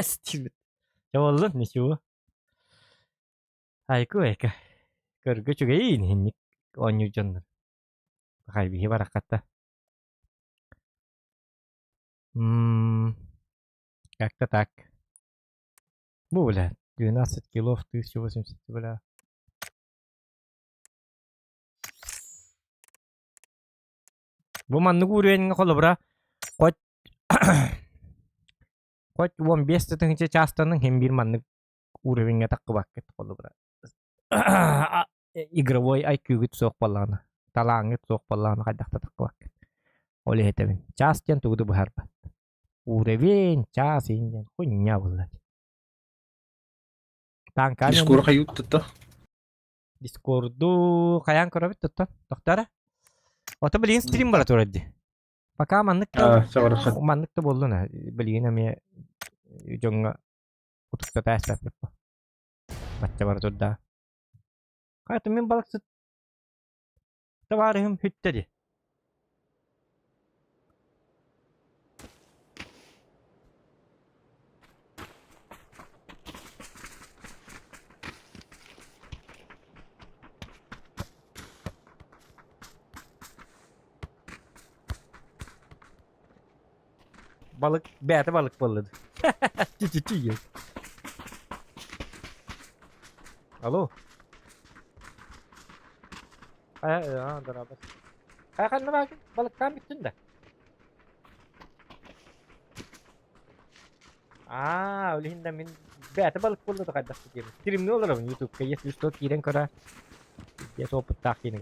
Стил. Жаваллы ничего. Айку эка. Көргө чуга ин хинник оню жондар. Хайби баракатта. Как-то так. Бля, 12 килов, 1080, бля. Bu manlık uğrayanına kolu bura. Koç 15 tütünce çastanın hem bir manlık uğrayanına takı vakit kolu bura. Игровой IQ güç soğuk balağına. Talağın güç soğuk balağına kaydakta takı vakit. Oleh etevin. Çastiyan tuğdu bu harbat. Уровень, час, индиан. Хуйня, блядь. Танка. Дискорд хают тата. Дискорду каян көрөбүт тутта. Токтора. Ото билин стрим бар турди. Пока маннык Савархан. маннык та болду на. Билин эме жонга утукта тастап. Бачча бар турда. Кайты мен балыксы товарым хүттеди. Balık, beyatı balık balladı. Çi. Alo. Dur abi. Kanka bak, balıktan bittin de. Öyle min beyatı balık balladı kardeşim diyelim. Stream ne olur ama YouTube'da yes stok giren kara. Yes opet tak ini.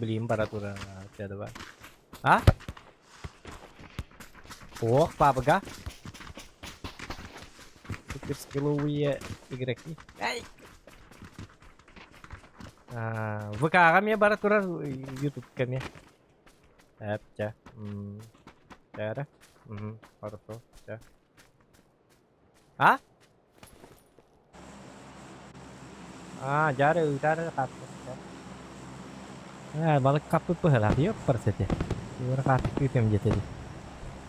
Beliin para tura tiada ba. Ha? Oh, papaga. Pikir skilluwi igrek ni. Ay. VK kami ya para tura YouTube kami. App Cara. Harus ya. Ha? Cara kapı. Balık kapı pahla dia perset ya. Dia kapı itu yang jadi.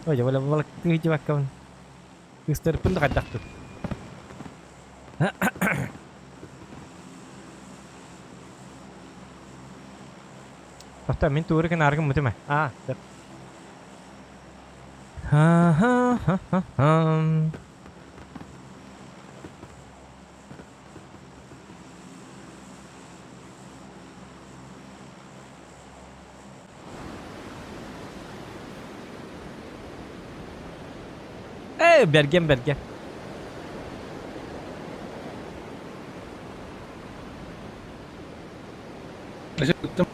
Oh, coba balık itu coba kawan. Mister pun tak ada tuh. Hafta min turun ke narga mutu mah. Dah. Bergen. Çıktım.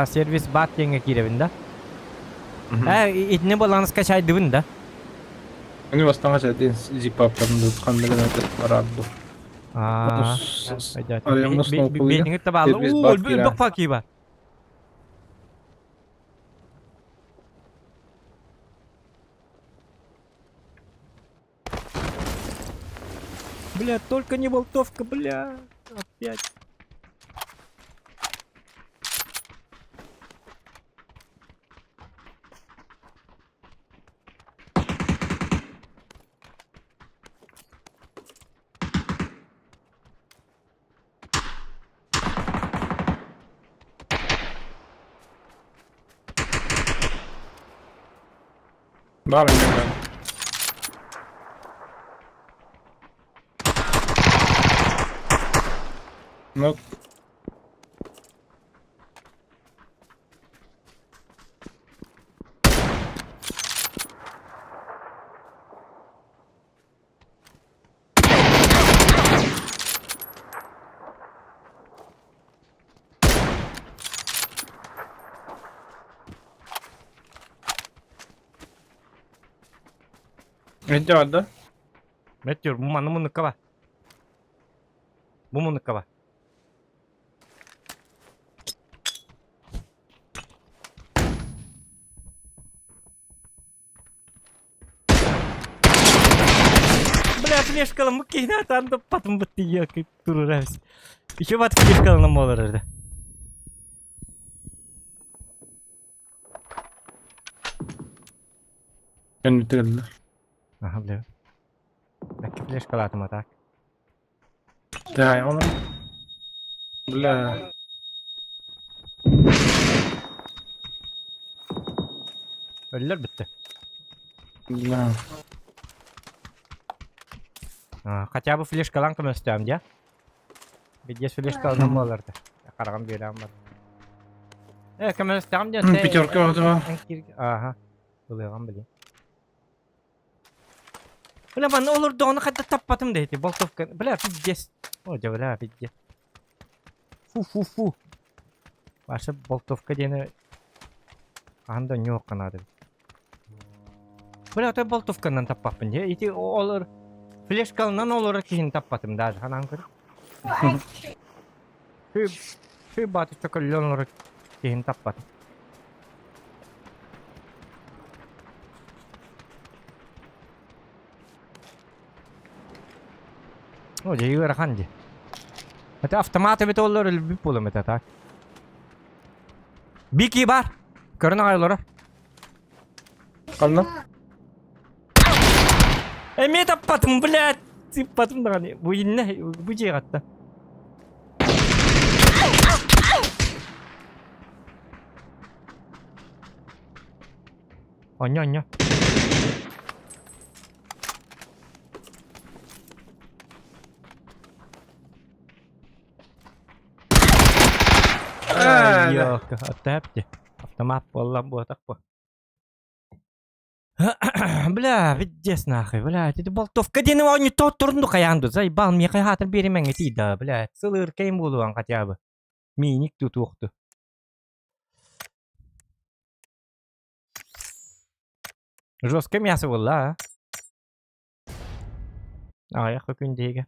Servis bat yang kira benda. Itne balans kaçaydı bunda. Hani бастаңа жаден зипаптарымды қандыгын өтіп барады. Бетіңі табалы. Бақ факи ба. Бля, только не болтовка, бля. Опять. Бар мен. Ну, это да? Метеор, bu mana bunu kaba. Bu bunu kaba. Бля, флешкала мукина там да потом бытия как турурас. Еще вот флешкала на молоре. Ben bitirdiler. Aha bля. Belki flешкала atma tak. Да, я ona. Бля. Öller bitti. Бля. Хотя бы флешкалан кем istiyorum ya. Bir de flешкала на молоре. Караган bir adam var. Kem istiyorum ya. Пятерка вот этого. Aha. Buluyorum bile. Bля, ben olur da onu kadar tapmadım dedi. Boltovka. Bля, piddes. Hoca bля, piddes. Fu. Başka boltovka diyene. Anda yok kanadı. Bля, o boltovkadan tapmapın ya. İti olur. Flashkalından olur ki tapmadım daha. Hanan kır. Şu batı çok olur ki tapmadım. Oh, jadi gerakan je. Mata автоматы bit olur bir pula mata tak. Biki bar. Karena ayolora. Kaldı. Мне tappadım блядь. Tappadım da hani bu yine bu cihatta. Anya. Yok, hatta hepti. Автомат bollan bu atak bu. Bля, видес нахуй, бля, это болтовка дені оны тот тұрынды қаянды, зайбал мен қайхатыр беремен етейді, бля, сылыр кайын болуан хотя бы. Миник тут оқты. Жестко мясо было, а? Аяқ күндегі.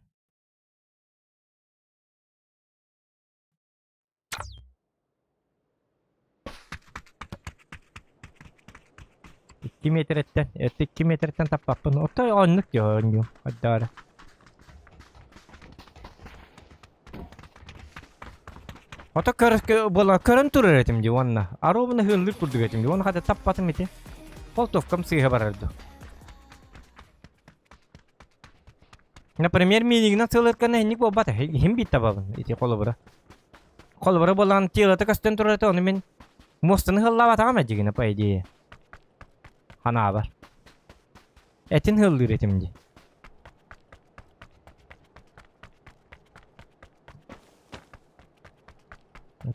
Метреттен, это 2 метреттен таппаппын. Отой онлuk ya onyu. Hatta. Ota körün turur etimdi onna. Arabını hırlık kurduk etimdi. Onu hadi tappatım eti. Полтовкам сыйга барарды. Например, милигна целыркана хенник болбата. Хем бит табабын. Эти колобыра. Колобыра болан тиелата кастен турар эти. Оны мен мостын хыллап атагам эжигине по идее. Hana var. Etin hızlı üretimci.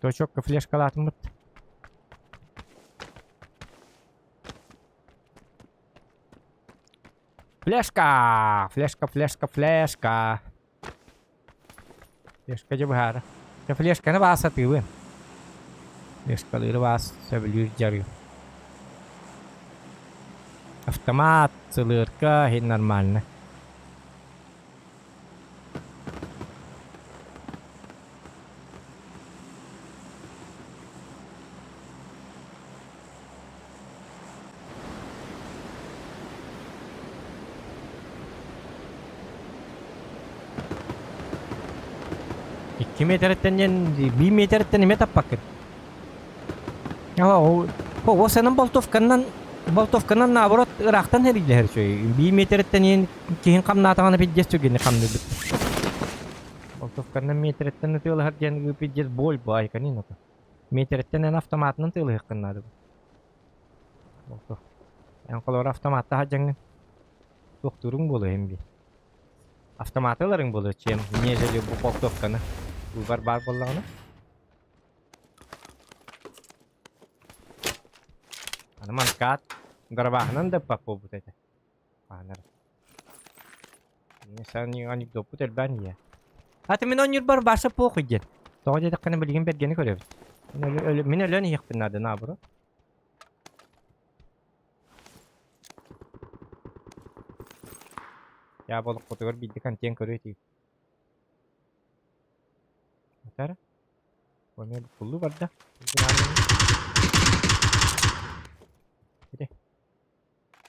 То чётко флешка латмыт. Флешка! Флешка. Флешка жабыгара. Флешка на вас атывы. Флешка лыры вас сөбілер жарю. Автомат, целырка, это нормально. İki metreden 1 metreden ne tapakır? O senin Boltovkandan naborot Irak'tan herikli her şey. 1 metreden yen keyin kamnatağını pidjes çögeni kamlı bit. Boltovkandan metreden tığlı her yen pidjes bol bay kanin oka. Metreden en avtomatının tığlı hıkkınladı. Boltov. En kolor avtomatta hacangın. Doktorun bolu hem bir. Avtomataların bolu çem. Nejeli bu Boltovkanı. Bu barbar bollağını. Ana kat garbahanan da papo butete. Anar. Ini san yung anik do putel ban ya. Hati min onur bar basa po kujin. To jadi kana bilgin bergeni korev. Min öyle ni yakpinadı na bro. Ya balık fotoğraf bildi kan tiyan koruyor ti. Atara. Onu pullu var da. Gide.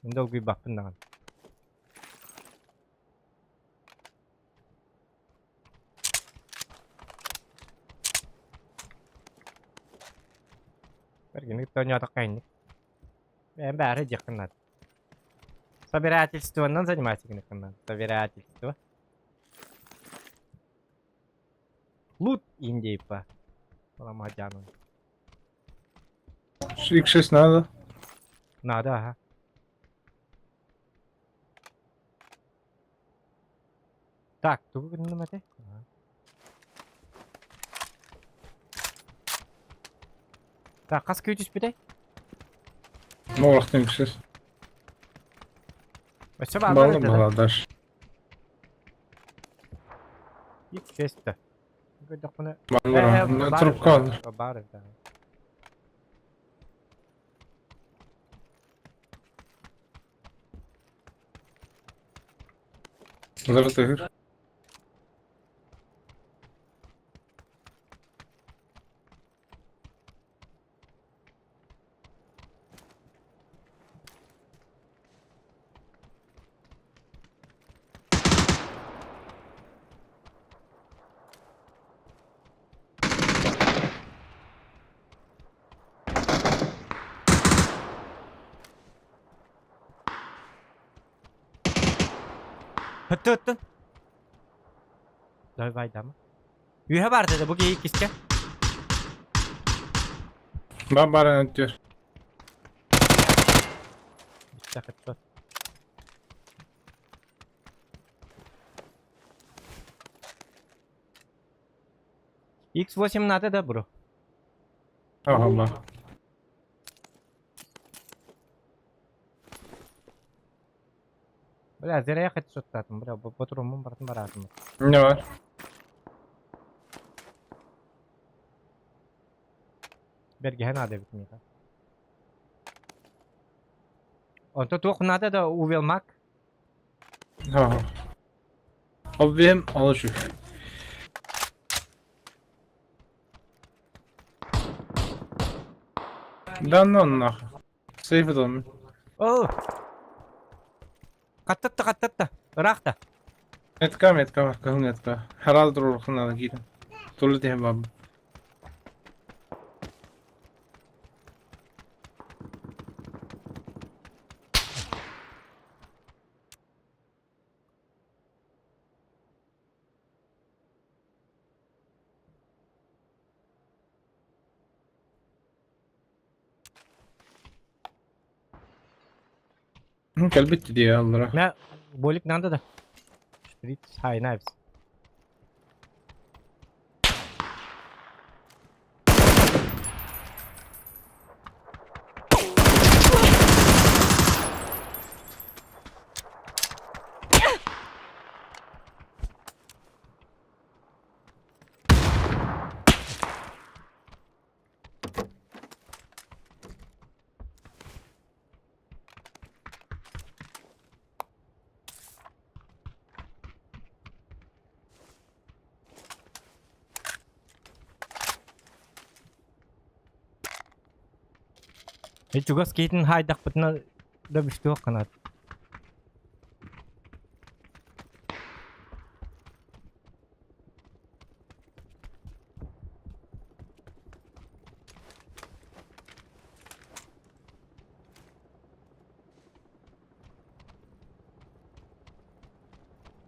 Bunda o gibi bakın lan. Begini ternyata kain. Ben baru aja kenal. Собирательством занимайся, конечно. Собирательство. Лут Индии по Ламаджану. X6 надо. Надо, ага. Так, тут на мате. Так, kask ütüs bir de. Ne olarak X6? Başka Bağlı bağladır. İlk feste. Gördük bunu. Bağlı. Trupka alır. Bağırır da. Zaratır. Hıttı. Dövbaydı ama. Üye var dedi bu geyik iske. Ben bari ne diyor? İşte hıttı. X8 надо да, bro. Allah. Bula zereye kaç sottattım. Bula boturumun baratın baratım. Ne var? Berge hena da bitmiyor. Onto tuğ nada da uvelmak. Ha. Abi benim alışıyor. Ben de onunla. Safe adamım. Oh. Kattatta. Irak'ta. Metka. Kahın metka. Herhalde ruhuna da girin. Dolu diyeyim abi. Gel bitti diye Allah'a. Ne bolik nanda da. Street high knives. Hiç juga skaten high dak bitna da bişti o kanat.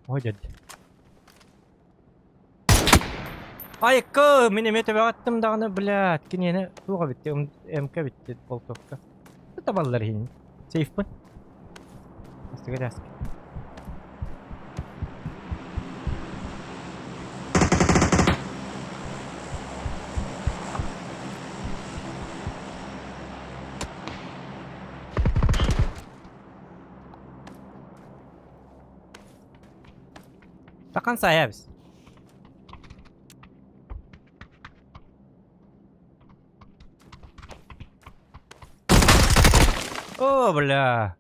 Oh jadi. Ayıkkı minimete attım dağını blad. Kiniyene tuğa bitti. MK bitti. Boltokka. Taballar hin. Safe pun. Astaga das. Takan saya biz. Oh bля.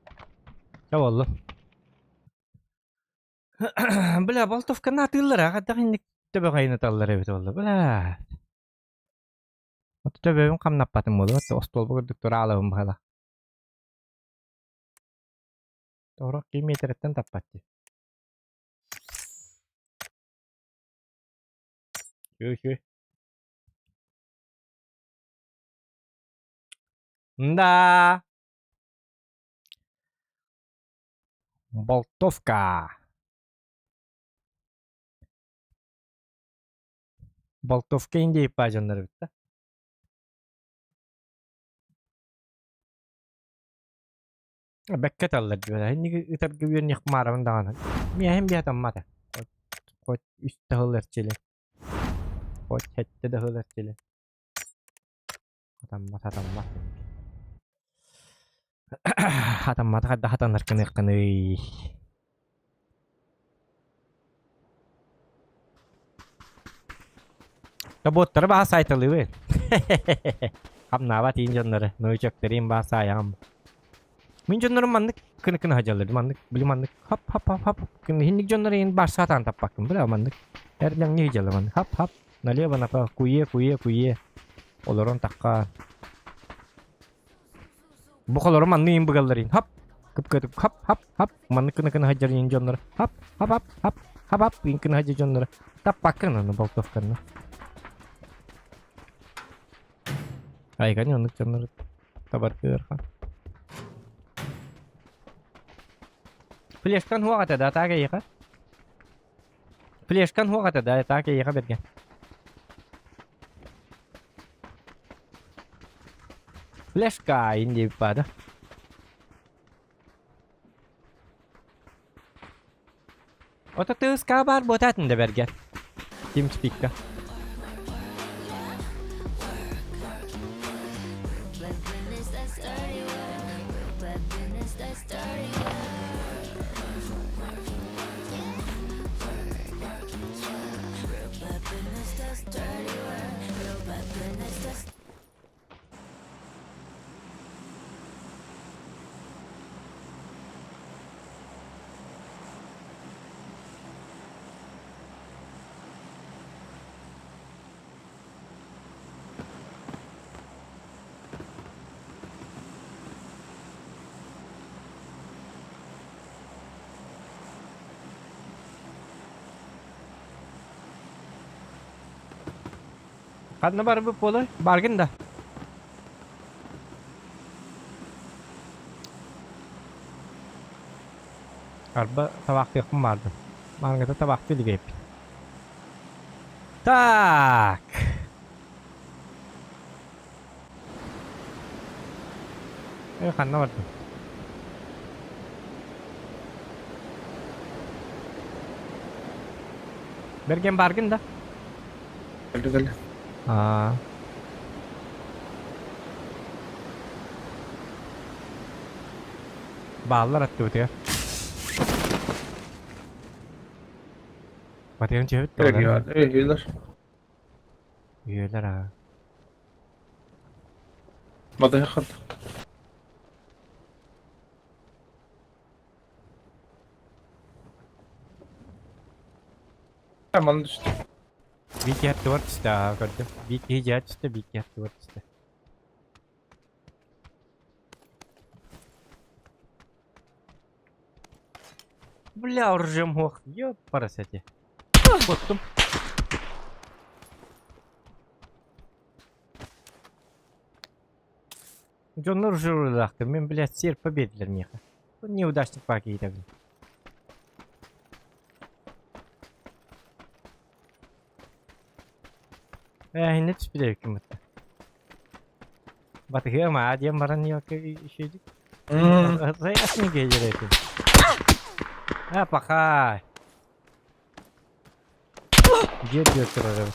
Ya Allah. Bля boltovka natıllar ha. Hatta indik töbe kayını tallar evet valla. Bля. Otu töbebim kam napatım oldu. Hatta ostol bu gördük tora alabım bahala. Doğru kilometretten tapattı. Şu. Да. Болтовка. Болтовка инде ипажандар битти. Bekket alır böyle. Hindi ıtar gibi yak maramın dağına. Hem bir adam mata. Koç üstte hılar çile. Koç hette de hılar çile. Adam mata. Adam mata kadda hatanlar kını. Tabotları bahasa aytalı be. Kam nava tin jonları. Noyacak derim bahasa ayam. Min jonları mandık kını hacaları mandık. Bili mandık. Hap. Kını hindik jonları in bahasa atan tapakkın. Bila mandık. Erden ne hacalı mandık. Hap. Naliye bana pa kuye. Oloron takka. Bu kadar mandık in bıgalların. Hap. Kıp. Hap. Mandık kını hacalı in jonları. Hap. In kını hacalı jonları. Tapakkın onu boltofkanı. Ay kan yanlık canları tabarkıyor kan. Flashkan huwa kata da ta kaya ka. Flashkan huwa kata da ta kaya ka bergen. Flashka indi pada. Ota tığız kabar botatın da bergen. Team speak ka. Kanna bar bu polo bargın da. Arba tabak yakın vardı. Mangada tabak değil hep. Tak. Kanna vardı. Bergen bargın da. Geldi geldi. Aa. Bağlar attı bu ya. Batayım çevit Direkt dolar. geldi. İyi iyiler. Üyeler ha. Bada yakın. Hemen düştü. Вики от творчества, gördüm. Вики hicatçısı, Viki от творчества. Бля, уржем ох, ёп, парасети. Боттум. Джоннор журлахты, мен, блядь, сер победилер меха. Неудачник паки так. Ne tüpüde hükümette. Batı ama adiyem varan yok şeydik. Sayas mı gelir etin? Ha pakay. Gel götür araba.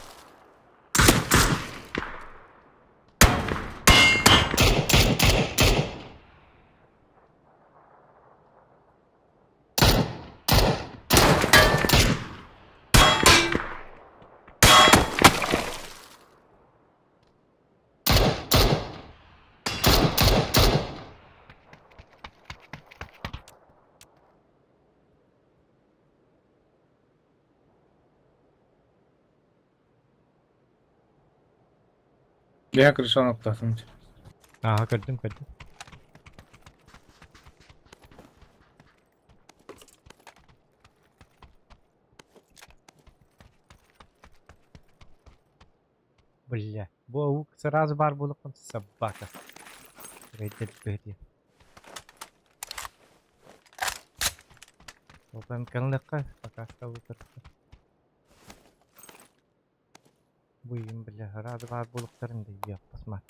Bir kırışan noktasın. Aha gördüm. Бля, bu сразу бар булыкын собака. Reddet. Open kanalda пока что выкрутка. Bu yiyim bile herhalde var bulukların da yiyor basma.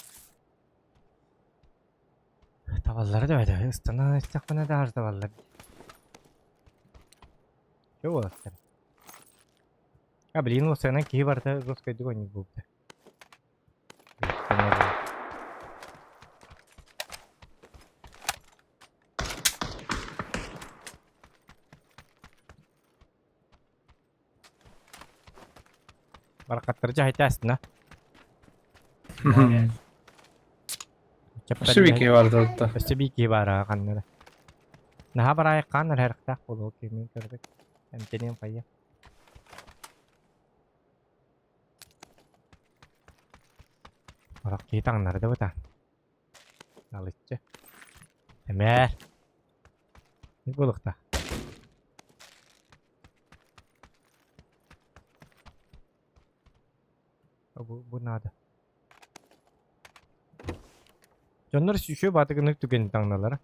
Tavalları da öyle ıstana istakına da arz tavalları. Чего осталось? А блин, у сына киварда жесткой дрони был. Barakatlarca haytasın ha. Şu bir şey vardı orada. Basta bir var ha kanlara. Nah baraya kanar her kata kolo kimi kerdik. Hem teniyam payah. Barak kita nerede bu ta? Nalitçe. Emer. Ne bulduk da? Bu nada. Canlar şişiyor batı günlük tükenin tanrılara.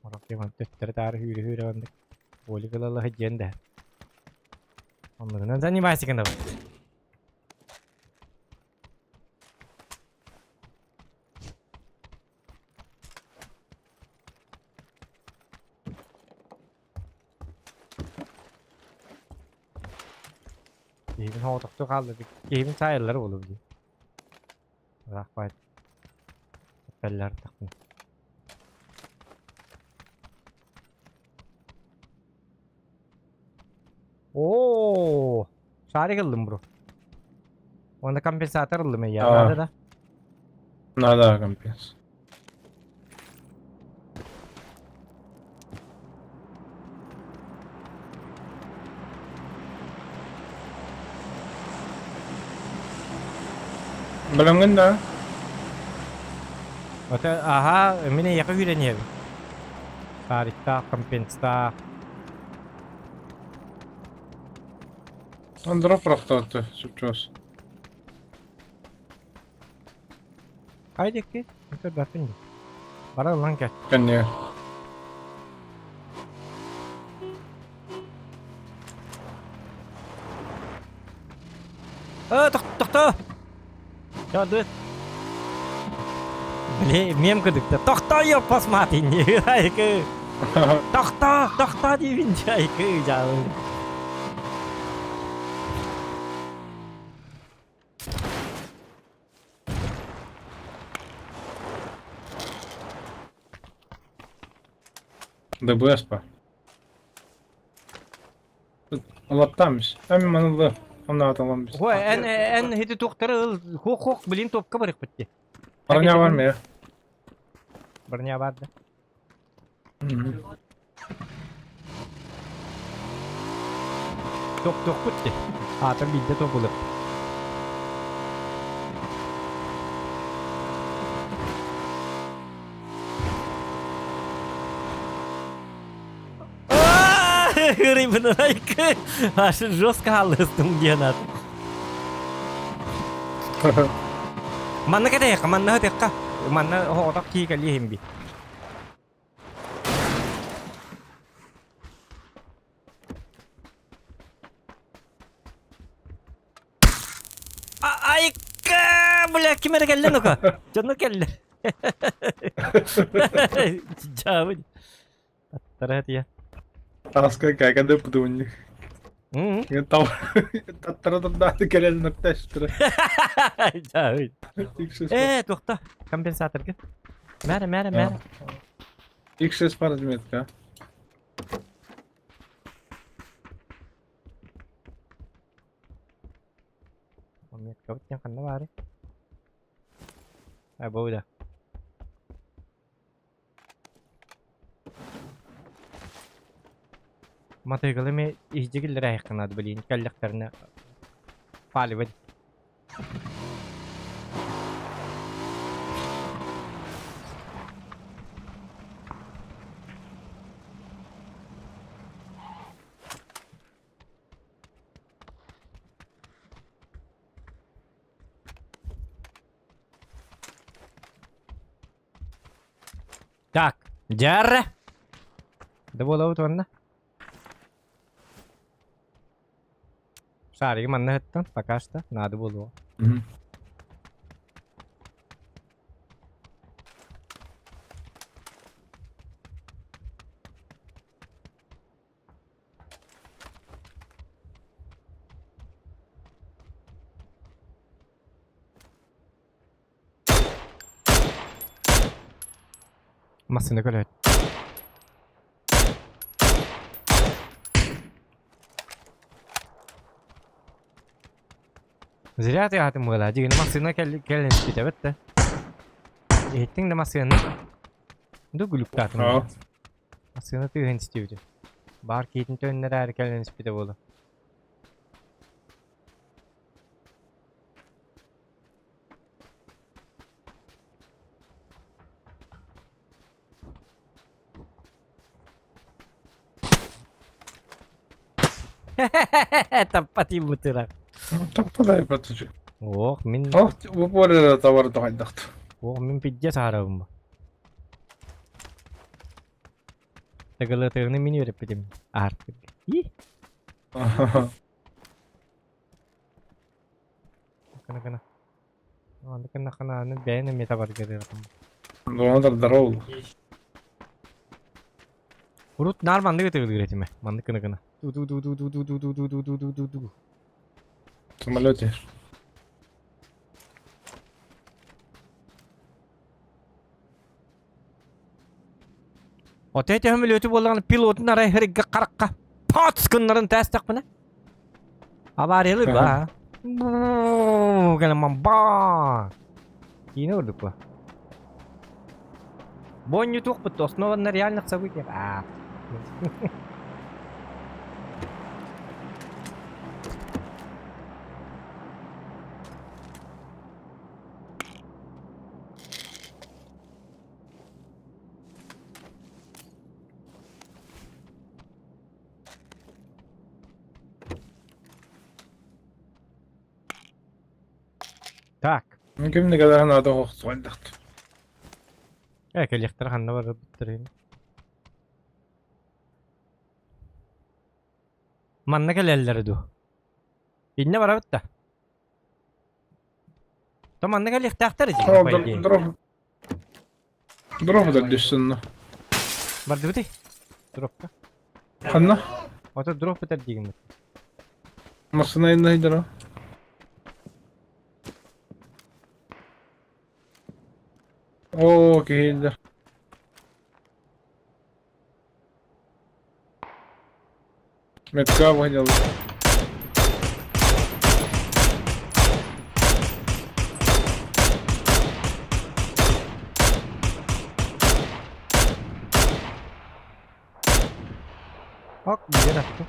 Orak yaman tötleri tarih hüyre bandık. Oli kılalı hıcyen de. Onlarından zanni bahsikinde bu. Keyfin hoğduktu kaldı. Keyfin sayıları olur diye. Bırak baydı. Tepeller takma. Oo, şari kıldım bro. Onda kompensator aldım ya. Aa. Nerede da? Nada campeones. Belum ganda. Ote aha, mine yaka hüren yebi. Tarihta, Компенста. Он дроп рахтатты, süpçüz. Haydi ki. Itu dah tinggi. Bara lan gel. Kenne. To'xta. Ya dur. Mem qildik-da. To'xta yo'q posmating. Hayki. To'xta deyincha hayki javob. ДБС па. Алаттамыз. Әмі манылды. Онда аталам біз. Ой, en hedi to'xtarı. Hoq, bilin topqa barıq bitdi. Броня var mı ya? Bırnya vardı. Top bitti. Hatır bildi top olup. Рыбный райк. Аж жестко халыстым генат. Манна кадайка, манна хатайка. Манна хоотак кийка лихимби. Айка, бля, кимер келді ну-ка. Жону келді. Жабы. Аттара тия. Таска кәкәді бұды өнне. Таттыра келелі нүкті әшіптірі. Жабы. Тоқта. Компенсаторға. Мәре. XS бар әдіметка. Метка бұттен қанды бары. Бұйда. Матыгылы ме издегілдері айқынады білейін. Кәлдіқтеріне пали бәді. Так, жарра. Да бола утванна. Шарик манна хэттан, пока что надо было. Masını gülüyor. Zira ты атым была, дигин масына келен спите бетте. Еттин да масына. Ду гүлүп татым. Масына тыгын стивди. Бар кейтин төннөр ары келен спите болду. Таппати бутырак. Тақтадай батычы. Ох, мен Бұл бөлері товарды қайдақты. пидде сарабым ба. Тыгылы-тыгыны мен өріп бедім. Артық. Кана. Аны кана бәйіні мета бар керер. Доғандар дарау. Урут нар манды тыгылы керетіме. Манды кана. Ду. В самолете. Отеті хөмілөті болған пилотын арай хіріггі қараққа пат скынларын тәстік бұны. Аварелы ба. Кәлеман ба. Кейіні ұрдық ба. Бон ютуқ бұтты, основа на реальных событиях. Так. Kim ne kadar hana da hoqt qoydık. Elektrik hanna var bitireyim. Manna gelelleri du. İnne var bitti. Tamam ne gelek tahtır için. Drop da düşsün. Var dedi. Dropka. Hanna? Ota drop bitir diyeyim. Masına indiydi o. Oo geldi. Metka oynadı. Bak bir yer attı.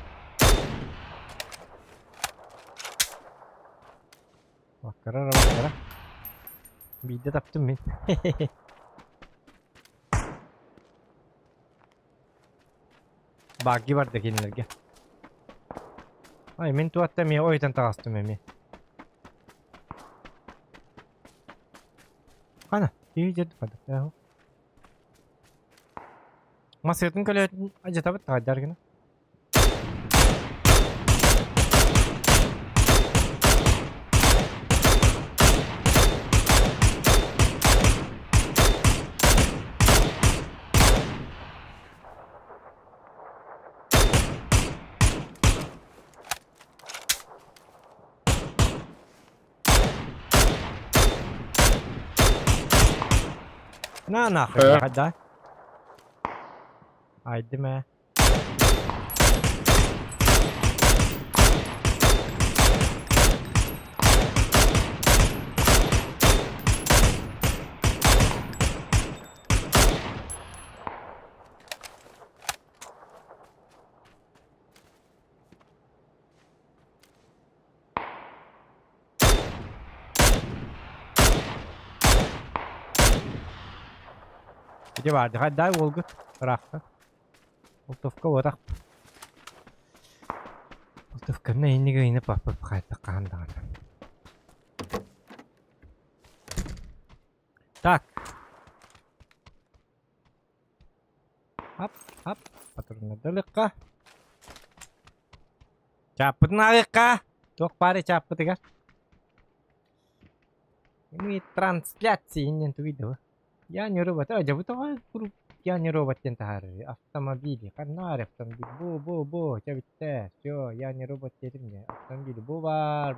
Bakara. Bir de taptım ben. Bagi var da gelirge. Ay men tuatta mi o yüzden tağastım emi. Ana iyi jed pada ya. Masayatın kale aja tabat tajar gina. Nah, hada. Haydi me. Bir vardı. Hadi daha Volga bıraktı. Oltofka varak. Oltofka'nın elini göğünü papıp kaydı kandan. Tak. Hop. Patronu dalıkka. Çapıtın ağıkka. Çok bari çapıtı kan. Ini translasi ini tuh video. Ya nyerobat aja betul grup ya nyerobat yang tahari автомобили kan автомобиль bo cewek tes yo ya nyerobat jadinya автомобиль bubar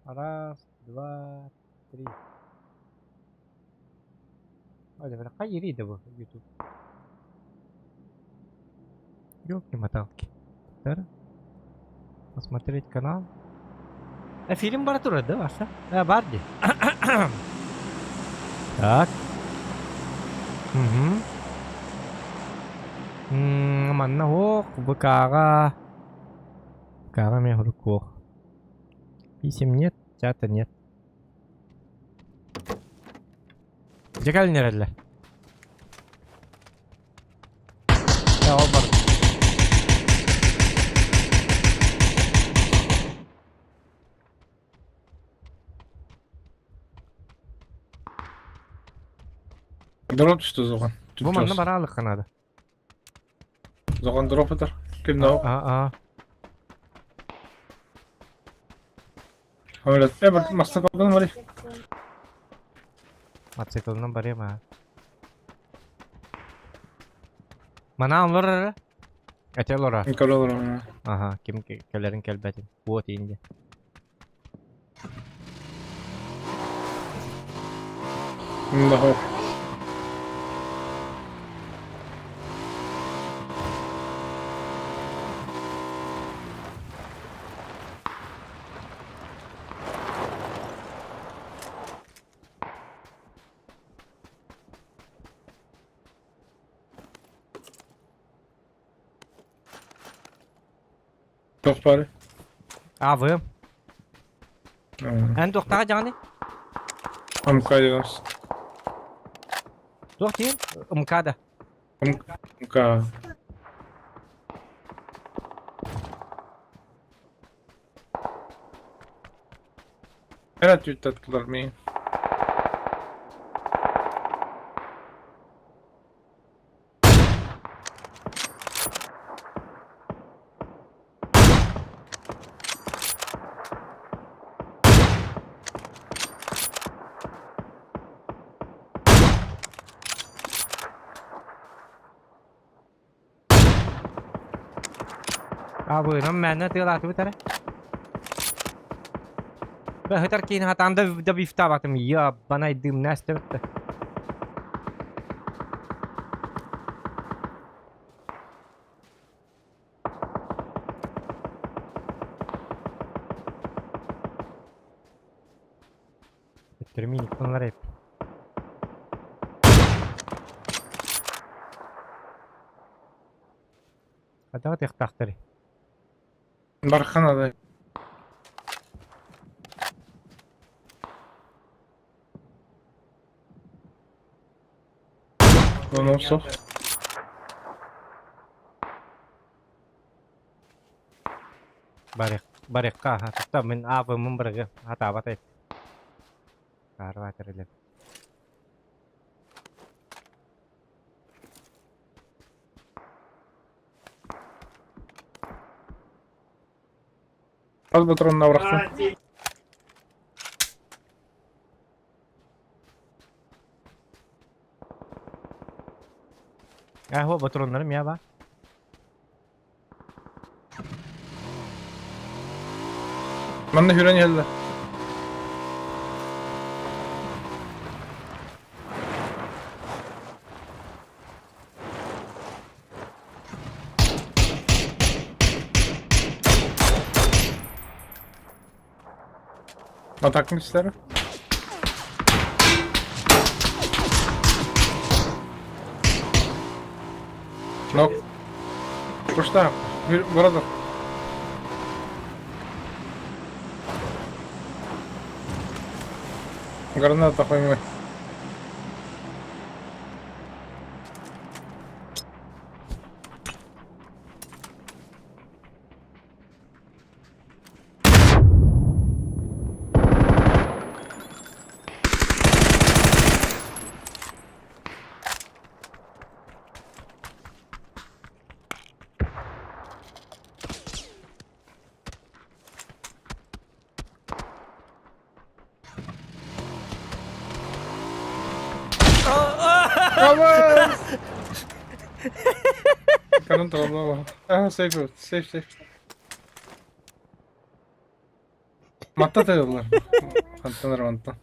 раз два три ada berapa kali itu bu YouTube ёлки моталки посмотреть канал. Фильм Бартура, да, Ваша? Барди. Так. Манна хох, быкара. Быкара мехуркох. Писем нет, чата нет. Где калинереллер? Я обар. Drop düştü Zogan. Bu manna baralık kanadı. Zogan drop eder. Kim ne o? Aa. Öyle. Evet, masna kalkan var. Mototsikldan barayım ha. Mana onlara? Etel ora. Nikol olur ona. Aha, kim kelerin kelbetin. Buat indi. Bunda hop. Çok bari. Avım. En doktora canı. Am kaydediyoruz. Doktor, umkada. Мка. Era tüytettiler mi? Abi nam menne tığlatı bir tane. Ben hıtar ki hatamda da bir ifta baktım. Ya bana iddiğim neste bitti. Bitirmeyin bunları hep. Hadi hadi tahtları. Barxana da. Onu sok. Barik ka hatta min avımın bırgı hata batay. Karva terile. Az patronuna bıraktım. Ho patronlarım ya bak. Ben de hüren geldi. Atakın isterim. Nok. Kuşta. Burada. Granata koymayı. Aman! Karın tarafına bak. Aha safe, safe. Matta tayıldılar. Kantanır matta.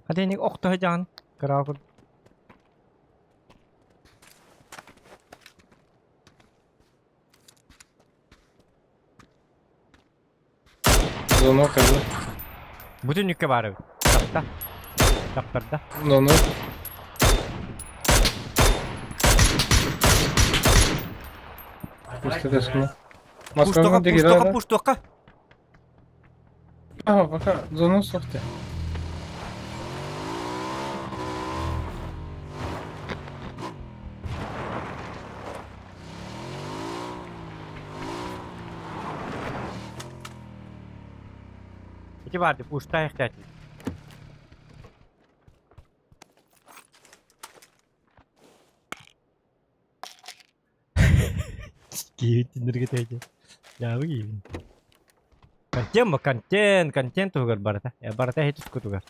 Hadi inik okta can. Kravur. Zono kaldı. Bütün yükü var abi. Tapta. Taptarda. Zono. İşte resmi. Maskarını da girer. Pushtoka. Aha baka zono soktu. İki vardı. Pushta ihtiyaç. Giyit tindir aja. Ya begini. Kancen mah kancen tuh gar barata. Ya barata itu tuh gar.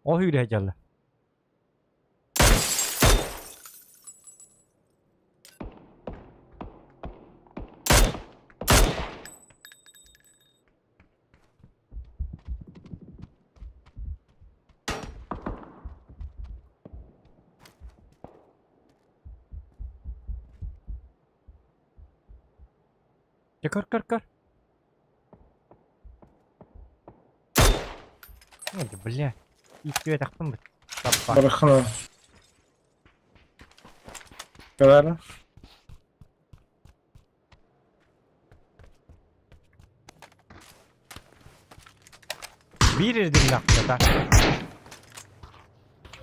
Oh udah jalan. Ya kar. Hadi bля. İstiyor taktım mı? Tappa. Barxana. Kadar. Bir irdim nakta.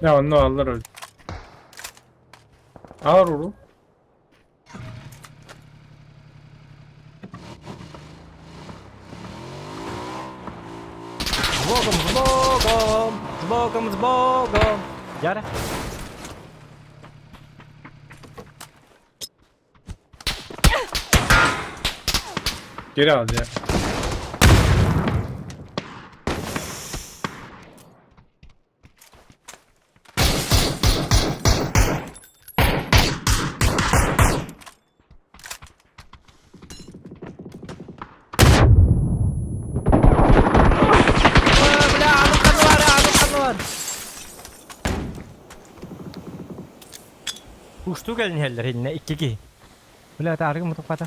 Ya onu alırlar öyle. Ağır oğlum. Zbogom. Gel. Geri al ya. Bля, kanı var. Uçtu gelin heller eline 2-2. Bля, tarık mı topata?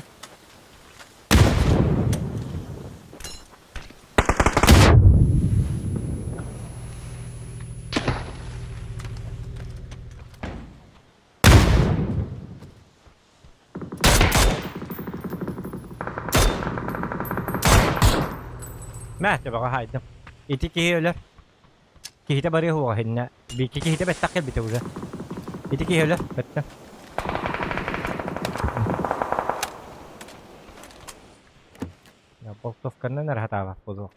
Mehdi baka haydım. İti kihi öler. Kihide bari huwa hinna. Biki kihide bettakil bitawla. İti kihi öler. Betta. Ya boltof kanna nar hatawa bozo.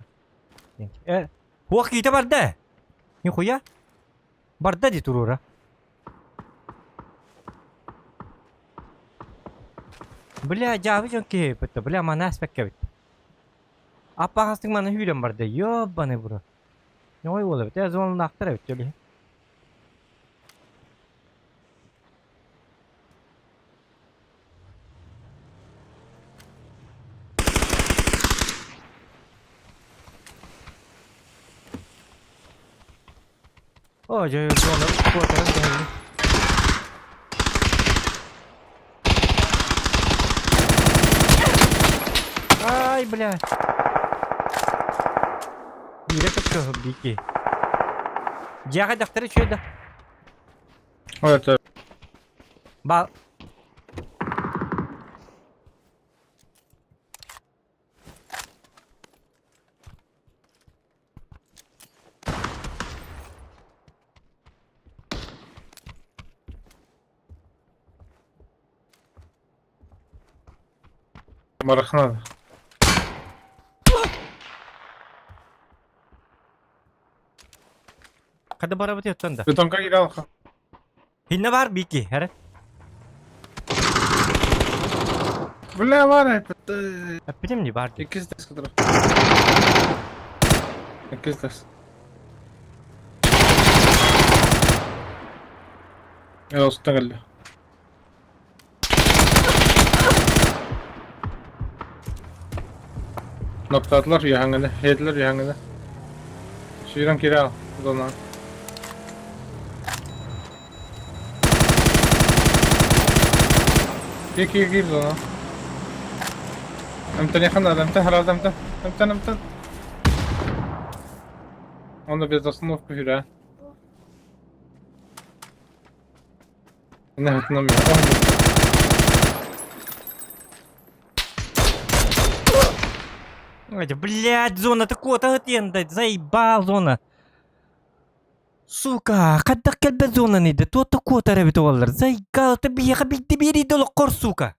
Huwa kihide barda. Ni khuya. Barda di turura. Bля, javi jonki betta. Bля mana aspek bit. Apa hasting mana hüydem barda. Yo bana bura. Ne oy ola bit. Ya zaman naktar bit joli. Oh, jadi zona kuatan geldi. Ay bля. Yine kapıyor Biki. Jaga daktari şöyle. Evet evet. Ba Barakna da. kada bara batıyor tanda. Betonka geri al. Hinne var Biki. Her. Bля var hep. Bilim ni var. İkiz de sıkıdır. İkiz de. Ya usta geldi. Noktalar yahangını, hedler yahangını. Şiran kira al. Zona. Gir zona. Emten yakında, emten herhalde emten. Onda biz aslında of bir hüre. Ne hatırlamıyorum. Ой, блядь, зона такого-то отъезда, заебал зона. Сука, когда кельбе зона не да, то такого-то ребята валар, заебал, ты бияха битти бири долокор, сука.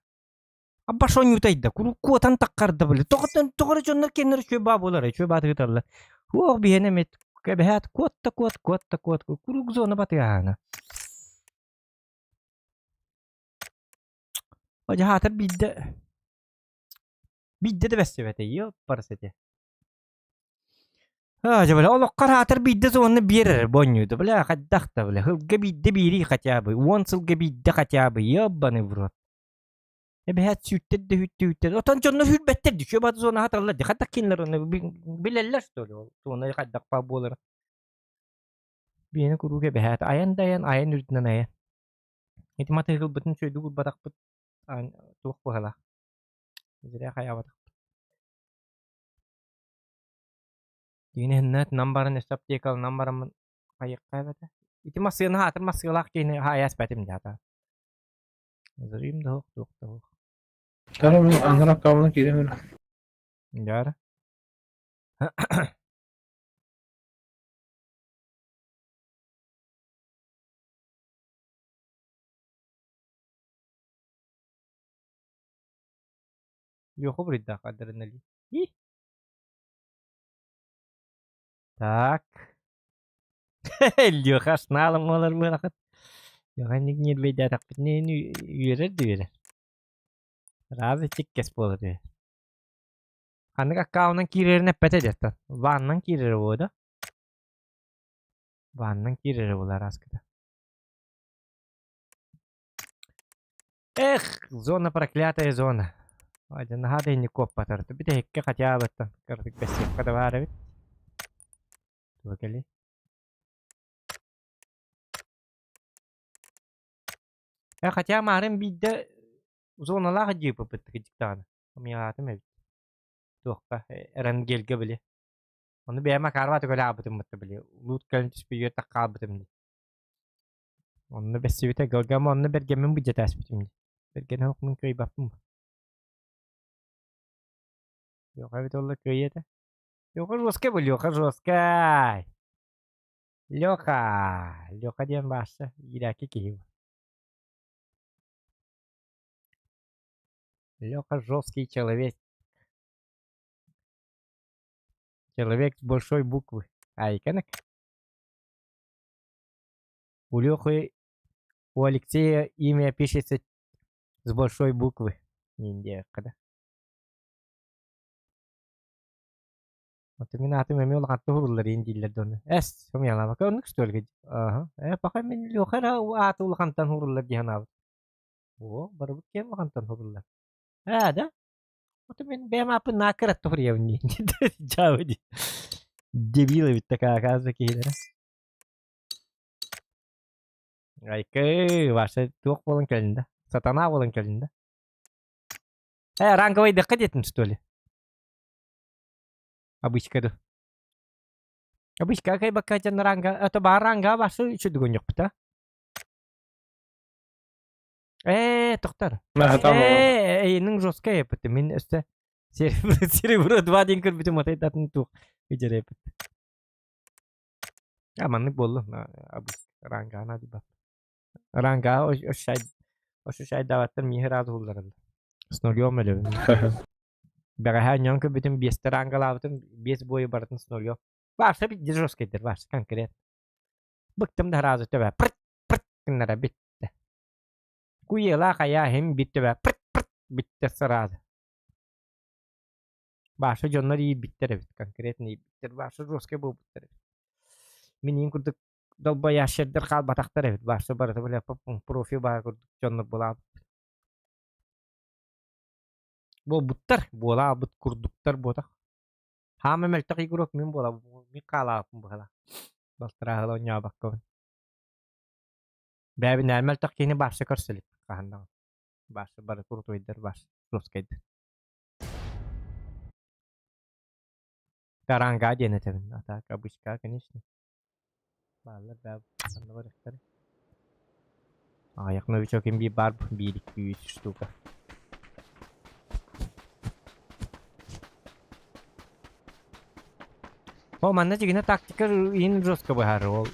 Абба шо нютайда, куру котан таккарда били, тоқыр жоннар кеннер шөй ба болар, шөй ба тыгытарлар. Хуақ бияне мет, кебехат, котта, куру зона батыяхана. Hoca hatır bidde de beslemete yiyor parasete. Hoca böyle olokkar hatır bidde sonunu birer bonyudu. Böyle kadakta böyle hılga bidde biri kaçabı. Wansılga bidde kaçabı. Yabanı vurur. Bir hat sütte de hütte. Otan canına hürbetter düşüyor. Batı sonra hatırladı. Hatta kinler onu bilerler söylüyor. Sonra kadak fa bolar. Bir yeni kuru ke behat. Ayan ürütünden ayan. Itu mata hılbıtın şöyle batak bıt. Tuh pahala. Jadi kayak apa? Ini hendak nambaran stop dia kalau nambaran kayak apa? Itu masih nah masih laki ini hayas betim jata. Zerim dah. Tamam anlar kavunu giremiyorum. Jar. Лёха вроде адреналин. И. Так. Лёха шналым олар быракыт. Лёха не бейда так не үйрер дүйрер. Разы чеккес болар дүйрер. Ханнык аккаунан кирерин эппете деттен. Ваннан кирери болду. Ваннан кирери болар аскыда. Эх, зона проклятая зона. Один надо не коп потарты. Bir de hekke хотя бы там. Кырдык бесек kada var evet. Bakalım. Хотя марым bir zonalar gibi bıtıkıcıktan. Ama yaratım evet. Tuhka. Eren gelge bile. Onu bir ama karvat öyle abıtım mutlu bile. Loot kalıntıs bir yöre kabıtım bile. Onu bir sivite gölgem onu bir gemin bu cetas bitim. Bir gene hukmun köy bakım. Yok evet olur köyye de. Yok roska bu yok roska. Лёха. Лёха diyen başta. İlaki ki. Лёха жесткий человек. Человек с большой буквы. Айканок. У Лёхи, у Алексея имя пишется с большой буквы. Ниндия когда. Вот именно атым эми ол катты хуруллар индилер дону. Эс, кем яла бака онук стөлгө. Ага. Бака мен Лёхара аты ул кантан хуруллар дияна. О, барбык кем кантан хуруллар. Да? Вот мен бем апы накрат тухревни. Джавди. Дебилы ведь такая оказывается кейдер. Айкы, ваша тук болон келинде. Сатана болон келинде. Ранговый дыккат этин что ли? Обычка. Обычка кай бакачан ранга, это баранга ваша üçü dügün yok bita. Тоқтар. Нің жостка епітті. Мен үсті серебро 2 ден көрбітім отайтатын туқ. Үжер епітті. Аманлық болу. Ранга ана дебат. Ранга ошу шай даваттар михер азы ұлдарылды. Снольо мөлі. Бәға hän нен көрбітім 5 ранга лавытым 5 бойы бардын снольо. Varsa bir жесткайдыр. Varsa конкрет. Bıktım da razı töbe. Pırt pırt kınlara bit. Kuyela kaya hem bitti ve pırt pırt bitti sırada. Başka canlar iyi bittir evet. Konkret iyi bittir. Başka roske bu bittir evet. Benim kurduk dalba yaşardır kal bataktar evet. Başka barada böyle profil bağ kurduk canlar bula. Bu bittir. Bula bit kurduktar bu da. Hamı meltek grup min bula. Mi kala bu hala. Bastıra hala onya bakın. Bäbi närmel takkini başa körselik kahandan. Başa bara turtoydur baş. Roskaydı. Karanga denetemin. Ata kabışka конечно. Ballar bäb anlar ekter. Ayakno çok bir barb 1-2-3 штука. O manna jigine taktika in roska bu har ol.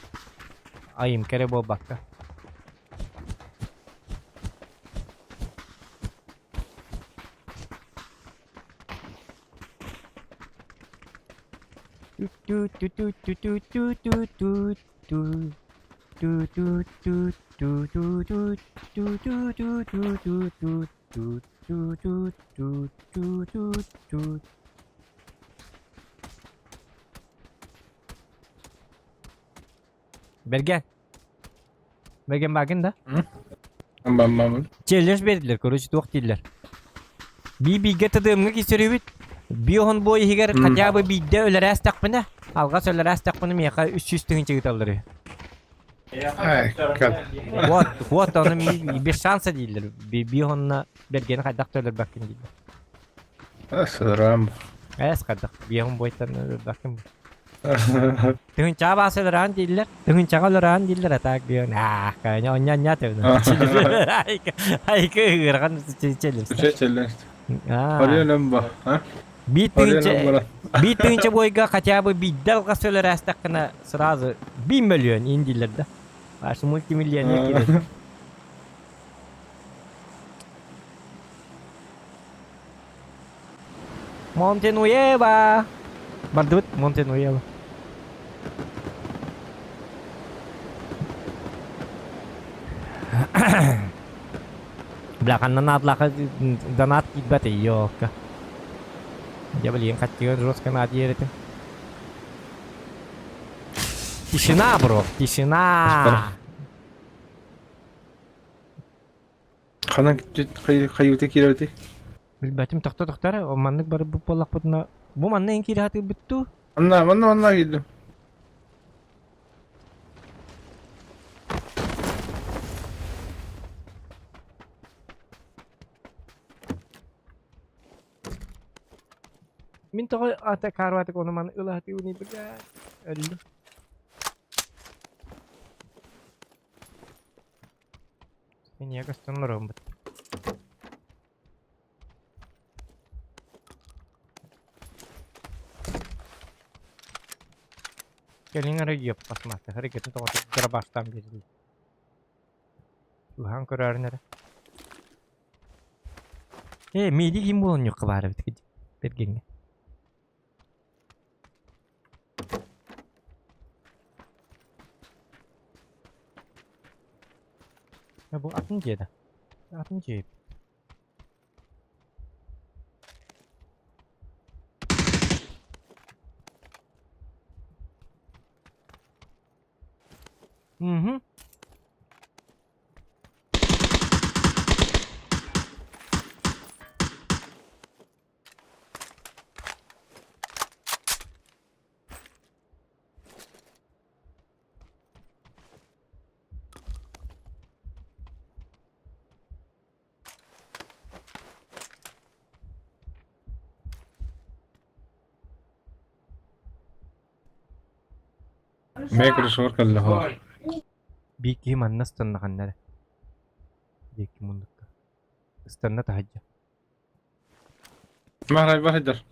Ayım kere bo bakka. Bergen. Bergen bakın da. Ben. Challenge verdiler. Koruyucu tuğuk değiller. Bir bilgi tadığımı geçiriyor. Bir on boyu higar kacabı bir de öyle restak bana. Alga söyle restak bana miyaka 300 tühün çıkıt alır. What onun bir şansı değiller. Bir onunla Bergen'e kadak söyler bakın değiller. Asırım. Kadak. Bir on boyutan bakın. Tühün çağa bahsederan değiller. Tühün çağa olurağın değiller atak diyor. Kayanya onya tühün. Ay kıhırgan çelir. Arıyorum bu. Bir tühünce boyga kaçabı bir dalga söyler astakına sırası 1 milyon indilerde. Başı multimilyoner girer. Montenueva. Bardut Montenueva. Belakangan natlaka danat kidbat yok. Dia beli yang kecil terus kena dia itu. Тишина, bro. Тишина. Xana kayıta kirati. Bilbatim toxtar. O manlık bari bu polak putna. Bu manna en kirati bittu. Anla gittim. Min to ata karwati ko naman ulahati uni baga. Allo. Ini ya kastan rombot. Gelin arayı yap basmazsa hareketin tomatı kara baştan belli. Uhan karar nere? Midi kim bulunuyor kıvara bitkidi. Bergenge. Ya bu atın ceda. Atın ceda. Mhm. Microsoft kan lahore. بيكي ما الناس استنى خنّا بيكي منك استنى تهجى ما بهدر.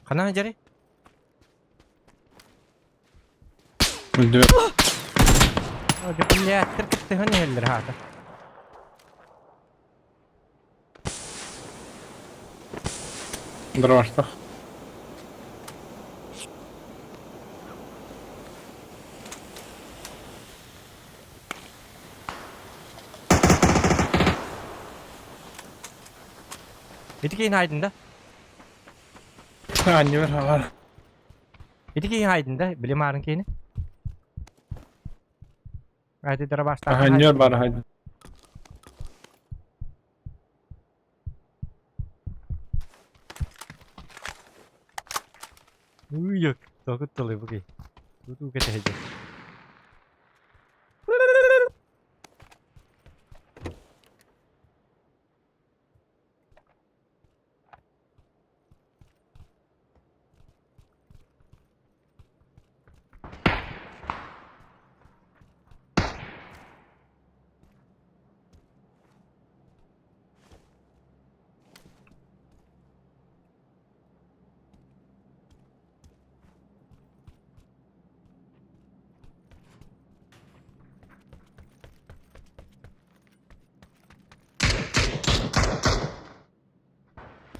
خلّنا نجري Öldü. دي كلّها تركت هني اللي هذا Дрожта. İdiki haydında Anne ver var. İdiki haydında bilim arın kini Haydi dara baştan Anne var hadi. Uyuk Dokut dolu bu ki Tutu kete hece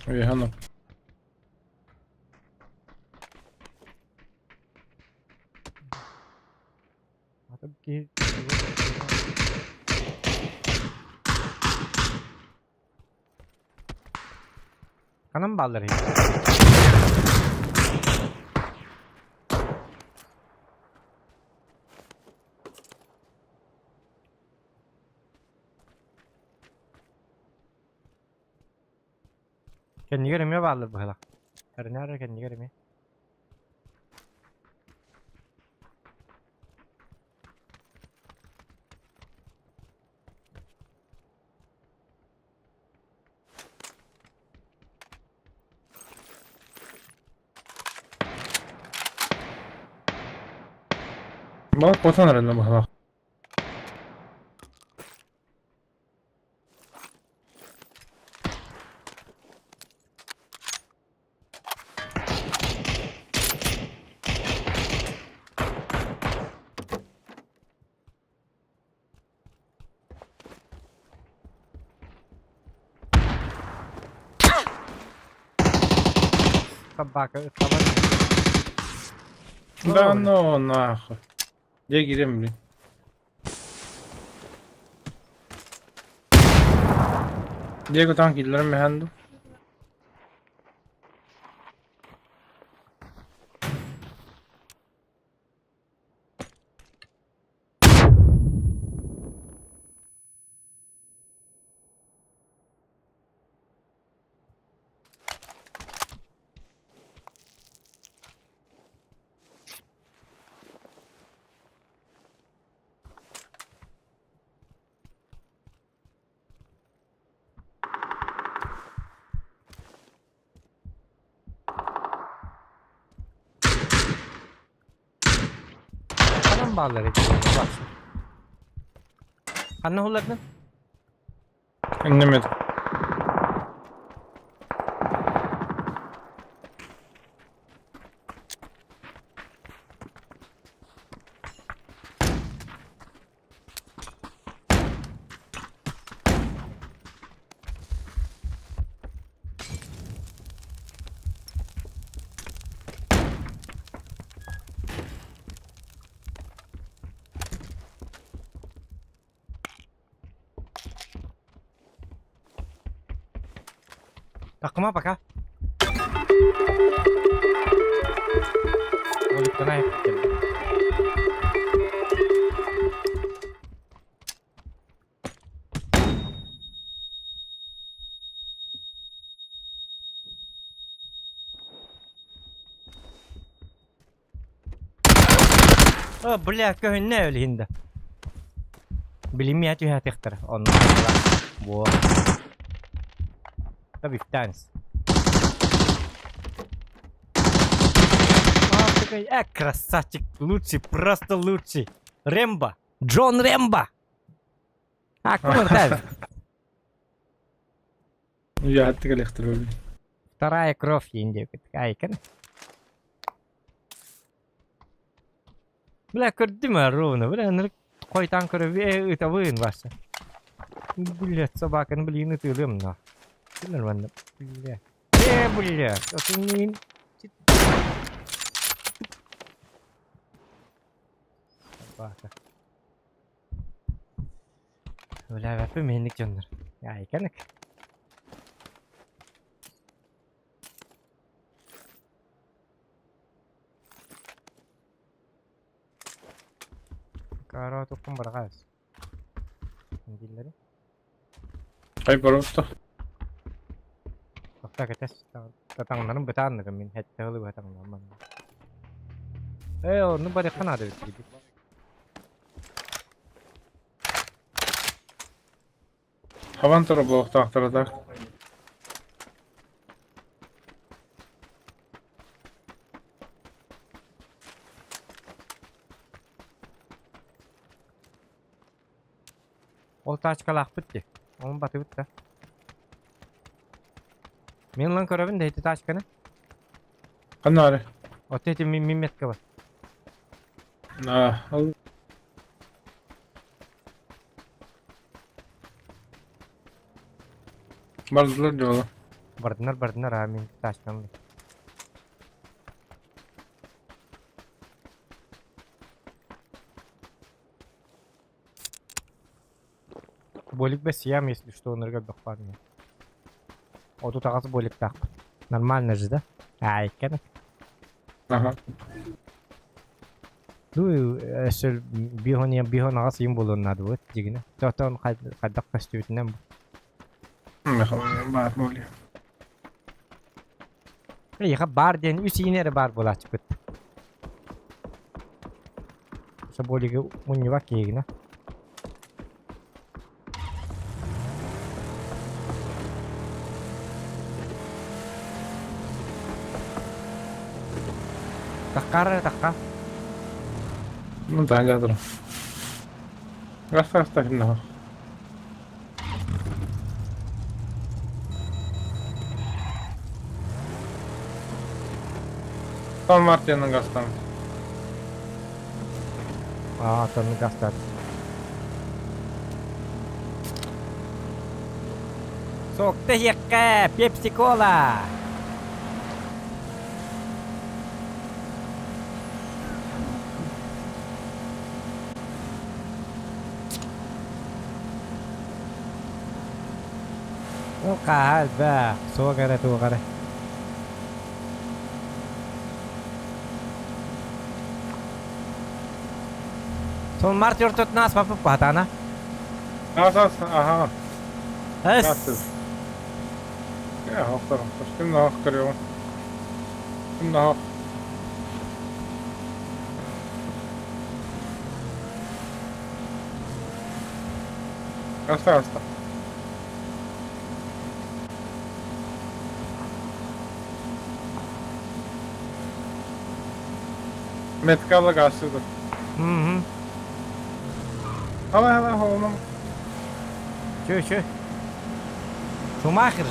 İyi hanım. Atap ki Kanam balları Kendini göremiyor bağlı bu hala. Her nerede kendini göremiyor. Bak botan arasında bak. Kabaka ıslamak. Da no nah. Diye gireyim bir. Diego tank gidilerim beğendim. Kanın bağları. Bak. Kanı hulladın. Dinlemedim. Takıma bak ha. Olduktan ayak geldi. Бля, көхünne öyle hindi. Bilmeyet yühe tektir. Ondan sonra. Bu. Tabii bir tanesi. Красавчик, лучший, просто лучший. Рэмбо. Джон Рэмбо. Аккурат, да. Ya hatta gel ihtirabi. Вторая кровь инди. Айкон. Бля, көрдүмө ровно. Бля, ныр койтан көрөп ытабын башы. Бля, собаканы блин ытылым на. Нормально. Бля. Бля. Это не... Собака. Бля, вапы менlik canlar. Ya ikanak. Karo tokum barakas. Indilleri. Ay barosta. Bakta ketes. Tatanglarım betanlı min hette hılı betanlı. Onu bari kanadı gibi. Havan tarafı bu tahtada. Ол тачкалақ бітті. Onun batı bitti. Men lan körabin de heti taşkanı. Kanare. O teti mimetka var. Ah, al. Bardılar diyorlar. Bardınar amin taşkanlı. Болик без ям, если что, он рыгал парня. Вот тут агасы болик так. Нормально же, да? Ай, кена. Aha. Ну, эсэл бихон агас юм болон надо вот, дигне. Тотон кайдак кастютнем. Bakalım, bağırma oluyor. Яха бар ден үсинер бар болач бит. Со болиге муньва кегне. Takar. Ну да, я думаю. Оставь нахуй. Son Martin'in gastan. Aa, tanrı gastar. Soktu yakka, Pepsi Cola. O kalbe, soğukara soğukara. Son Mart yurtut nas papıp batana. Aha. Hıs. Nasıl? Ya hafta. Şimdi hafta kırıyorum. Şimdi hafta. Hasta. Metkalla karşıdır. Hı. Hala oğlum. Şu. Schumacher.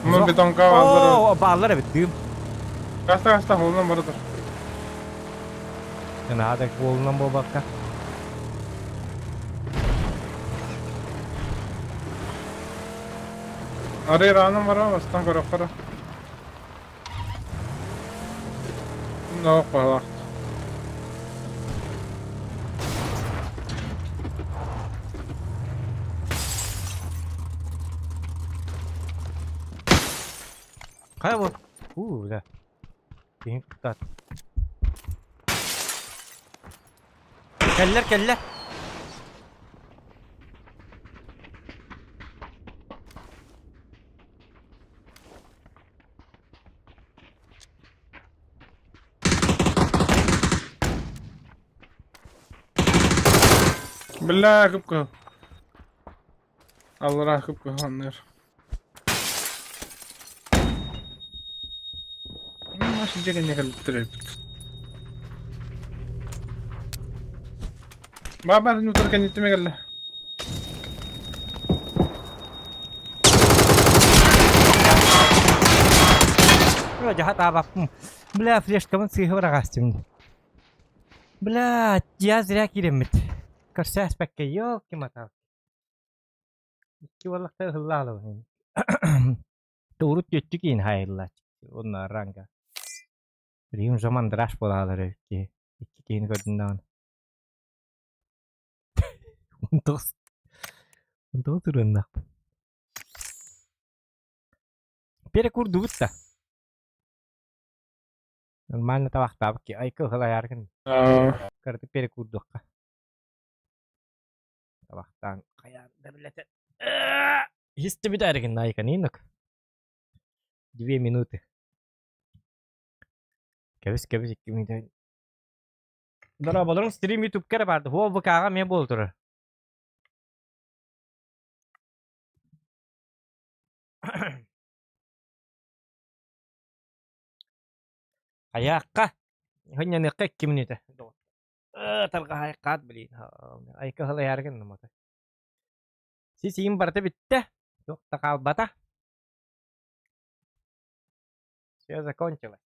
Bunun beton kavalları. Oo, bağları bittim. Hasta oğlum vardır. Yani hadi oğlundan bu bakka. Araya ranım var ama stan kara. No, para. Kaybol. Da. Benim tutar. Keller. Billah kıpkı. Allah kıpkı anlar. Masih jaga nyekal trip. Baba nutur kan itu megal. Yo jahat apa? Bla flash kaman sih beragastım. Bla cihaz direkt giremit. Kerses pakai yok ki mata. Ki wallah teh hallalo. Turut geçtik in hayırlar. Onlar ranga. Bir zaman draş bolaları ki. İki kini gördüğünden. Untuk turun dah. Pere kurdu da. Mana tawak tabak ki ay ko halayar kan. Kartu pere kurdu ka. Tawaktan kaya dablete. Histi bir dergin ay kaninok. 2 minuti. Kebis 2 minuti. Dara balon stream YouTube kere vardı. Ho bu kaga me boldur. Ayakka. Hanya ne 2 minuti. Talga hayakat bilin. Ay ko halayar kan namata. Sisim parte bitti. Yok takal bata. Все закончилось.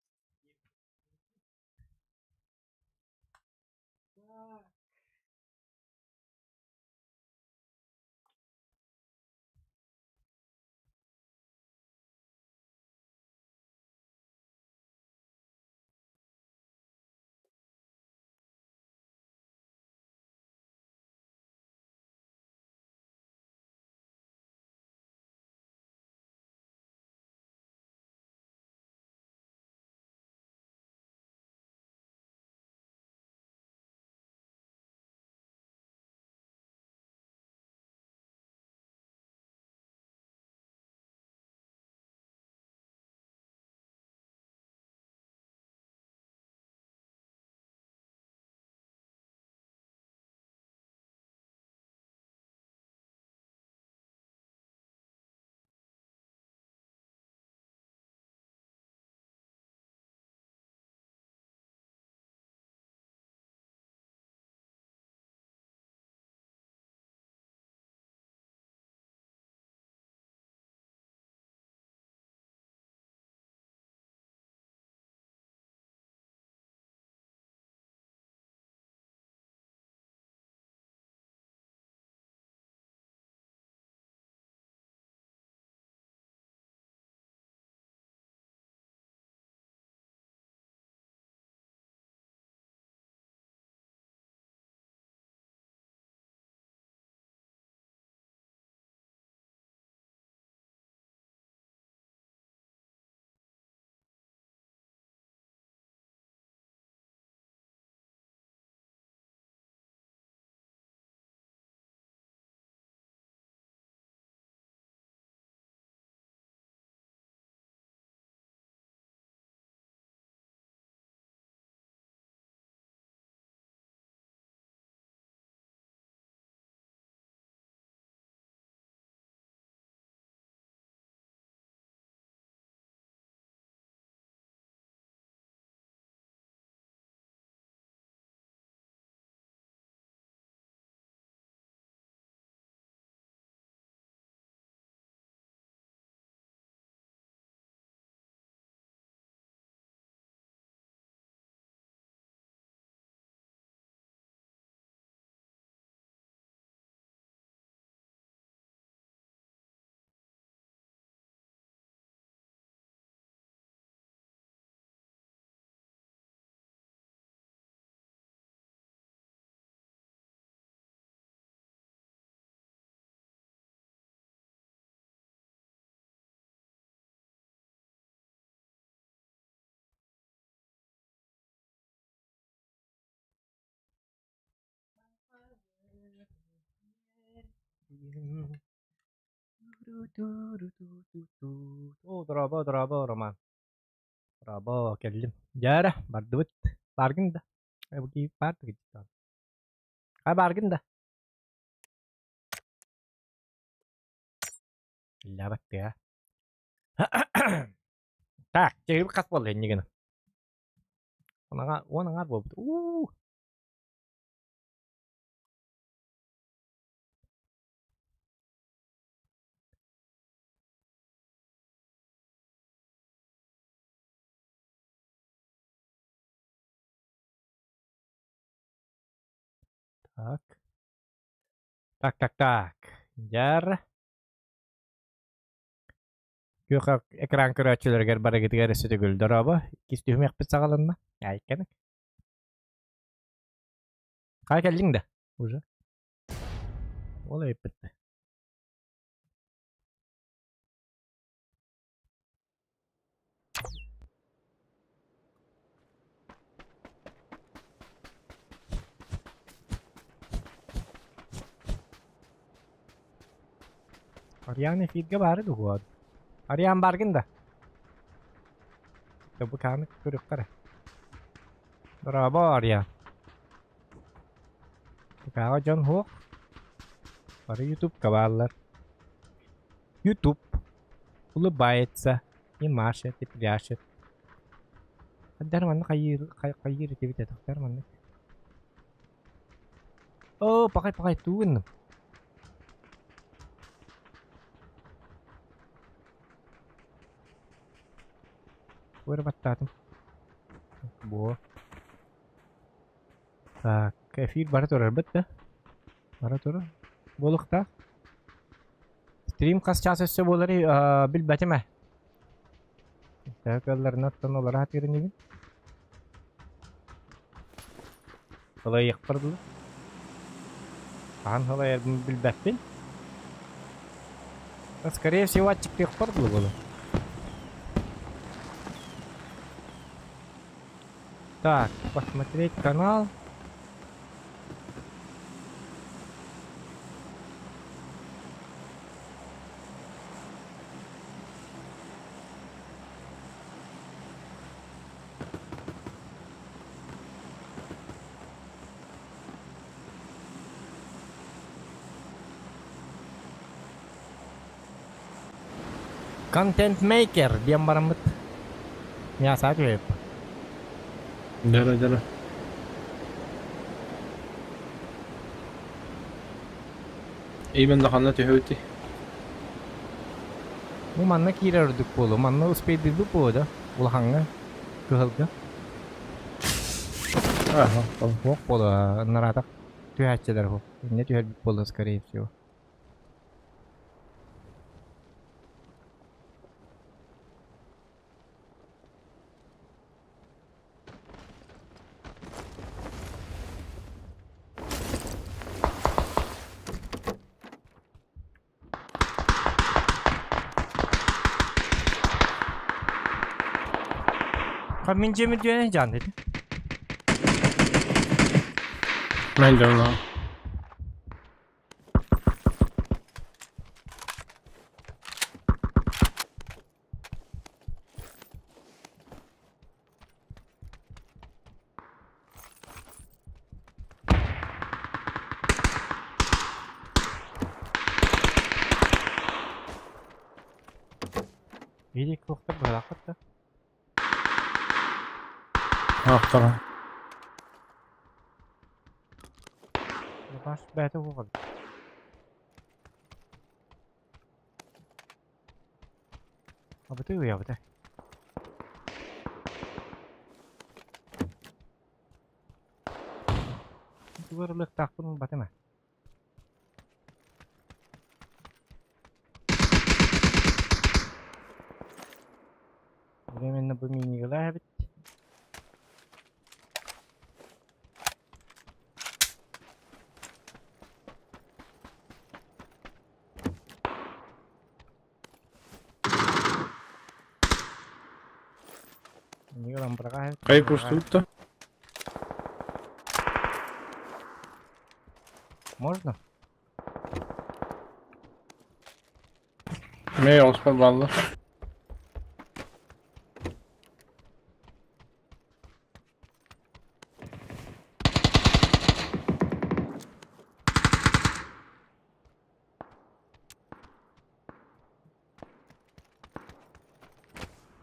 Дрова, Роман. Bravo, geldim. Jara, bardut. Bargın da. Bu ki part gitti. Ha bargın da. İlla bak ya. Tak, jadi bekas boleh ini kan. Ona ngar bu. Tak. Tak. Jara. Yok ekran kırıçılır gel bara git gel sütü gül daraba. İstihum yakpıt sağalınma. Ya ikkenek. Kay geldin de. Uza. Ola yapıttı. Aryan feed'e bari de huad. Aryan bargın da. Bu kanı kırık kare. Bravo Aryan. Kau John Hook. Para YouTube kabarlar. YouTube. Улыбается. И машет, и пляшет. Дарман кайыр тебе это дарман. О, пакай тун. Ora battata. Boa. Так, эфир баратор албетте. Баратор. Болукта. Стрим кас час өсө болары билбетиме. Тәкәлләрне аттан алар хатырын иде. Алай якпырды. Ан алай билбеттин. Скорее всего, ачык якпырды болу. Так, посмотреть канал. Content maker diam barang bet. Biasa aja ya. Jala. İyi دخلنا تهوتي. Bu manna kira ruduk polo, manna uspay didu poda. Ulahanga. Kehalga. Hok pola naratak. Tühәтчеләр hok. Ne tühәт pola скорее всего. Min Cemil diyor ne can dedi. Ben de ona. Biri kokta bıraktı. Tamam. Baş bete vurdu. Abi tuh ya betul. Itu baru letak pun bete mah. Временно помини лавит. Кай пустует-то? Можно? Me Osman ballı.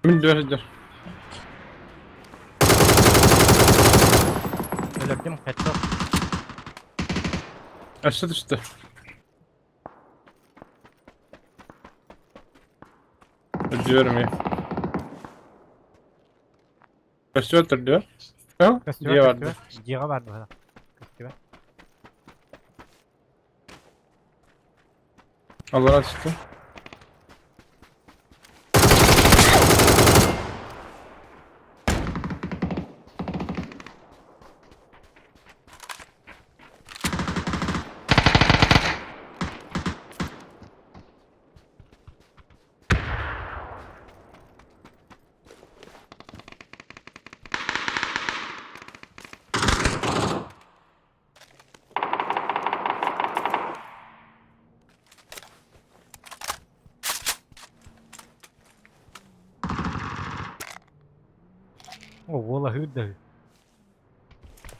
Min dördür. Öldüm kaçtı. Aşağı düştü. Diyorum ya. Kaçtı öldürdü. Ha? Festival Diye vardı. Giga vardı hala. Festival. Allah'a düştü. Oh vallahi hüdde.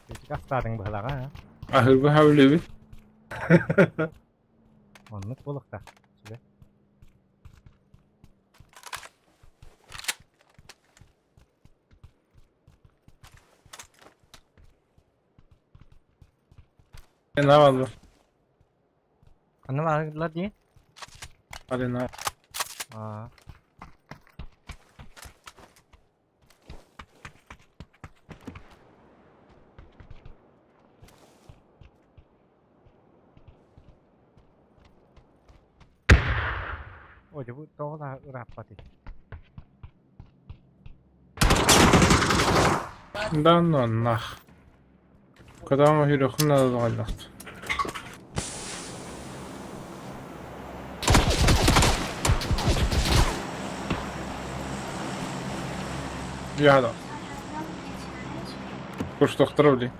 Hiç kastadın bıhlağa ha. Ahır bu havlu bir. Anlık bulukta. Şöyle. Ne var? Anı varlar diye. Hadi ne? Aa. Oye bu doğala rapati. Dan nah. Kadar mı hürokun da doğacaktı. Ya da. Kuş doktora olayım.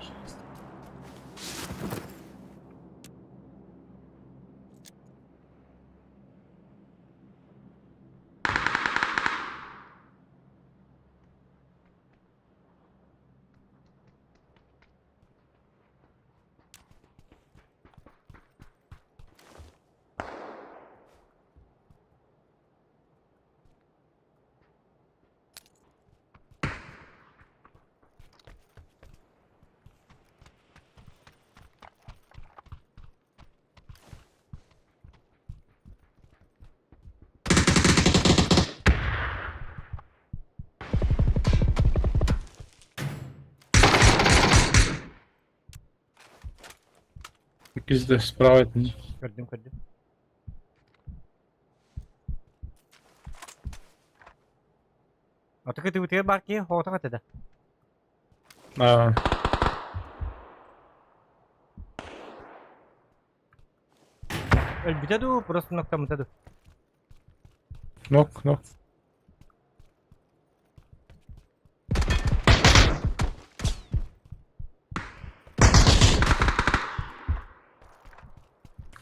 Gizli sprawa etmiş. Gördüm. Atık ötüye bak ki hotak atıda. Ha. Bitadu burası nokta mıtadı. Nok.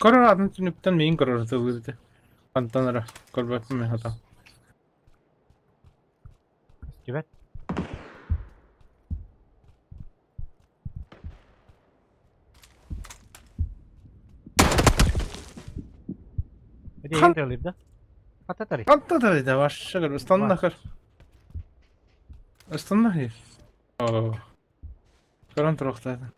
Karar adın tünüpten meyin karar atıldı. Kantanlara. Kalbaklı mı hata? Evet. Hadi Kan- yayın da Atatari. Kantanlara da var. Şakar. Istanbul nakar. Istanbul hayır. Oo. Karan taraftaydı.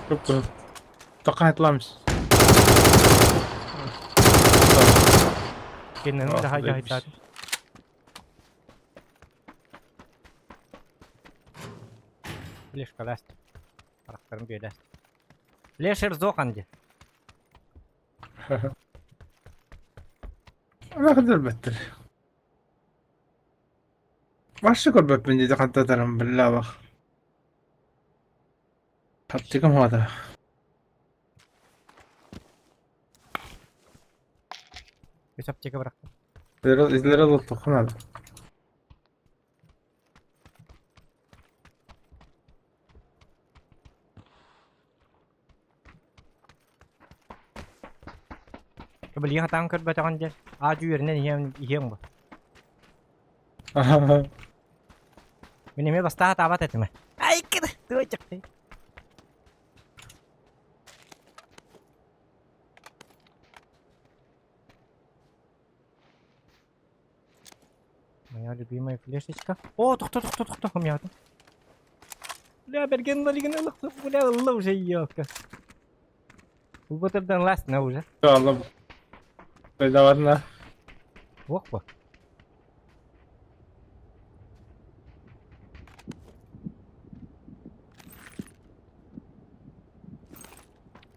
Çok güzel. Takan etlamış. Kendini Ah, daha neymiş. cahit zaten. Лишь колест. Karakterim böyle. Leşer zokandı. Ne kadar beter. Başka kalbak bence de kantanlarım billah bak. Taptikam hada. Hesap çeke bıraktım. İzlere de tokunmadı. Biliyor hatan kır batakan gel. Acı yerinden yiyen bu. Benim ya basta hata bat etme. Ay kır. Dur çıktı. Я любимая флешечка. О, тух. У меня там. Бля, берген налиган лықты. Бля, Allah уже ёпка. Bu batırdan last ne уже? Allah. Bedavadan Ох bu.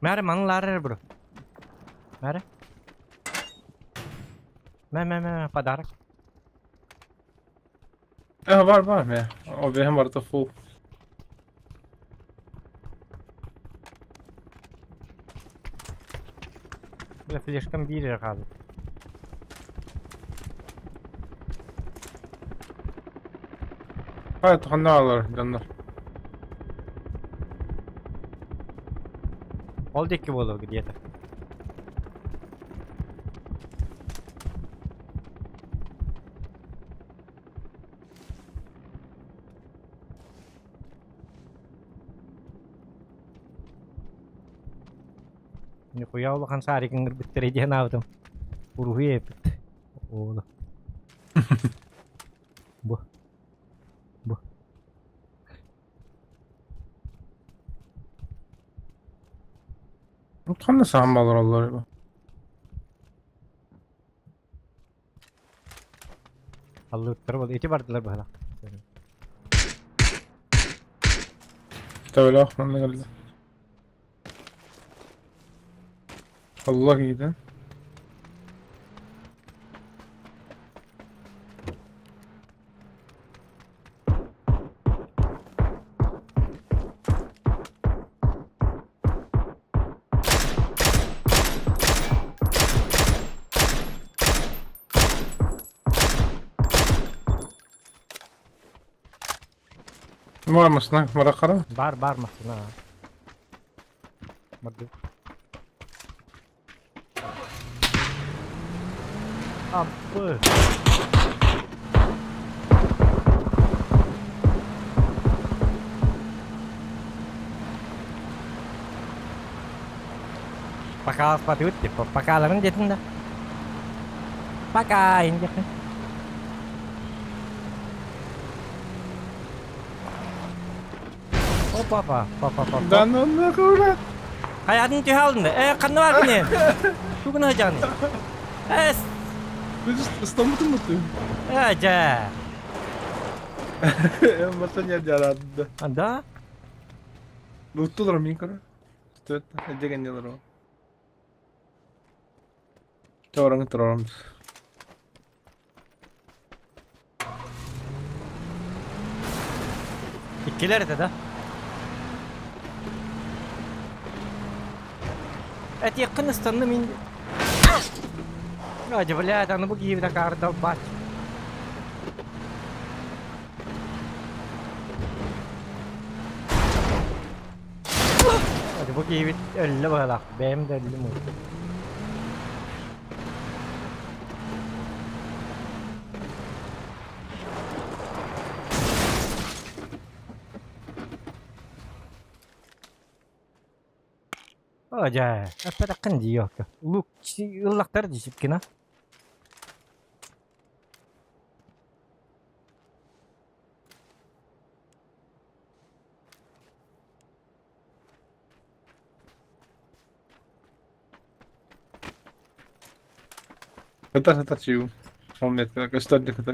Mare manlar bro. Mare. Me padarak. Ja, var med. Och vi har varit att få. Bля, флешкам bir kaldı. Hayır, tıkanlarlar canlar. Oldu ki bolu где-то. Нихуя улахан сарикин биттереден авдым. Ургу епит. Оğlu. Bu. Tıkanlı sağmalar onlar. Allıkları bol. Eti bardılar bana. Tövbe aklına geldi. Allah iyiydi. Var mısın lan? Marakara? Bağırmasın ha. Bakın. Abi. Pakal sepatu itu, pakalan jadi ndak. Pakain jadi. Papa. Ben onunla kavga. Hayatını tühaldın da. Kanı var benim. Şu gün hacani. Biz İstanbul'da mutluyum. Aja. En başta yer yaradı. Anda? Mutlular mı yukarı? Tutuyor. Edegen yalar o. Çoğranı тұрармыз. İkiler de da. Et yakın ıstandım indi. Acaba блядь, bu gibi de karda bak. Hadi bu gibi öyle bak. Benim de öldüm oldu. Aja, apa tak kan dia ke? Lu si ulak tar di sip kena. Kata ciu. Omnet ka stad de kata.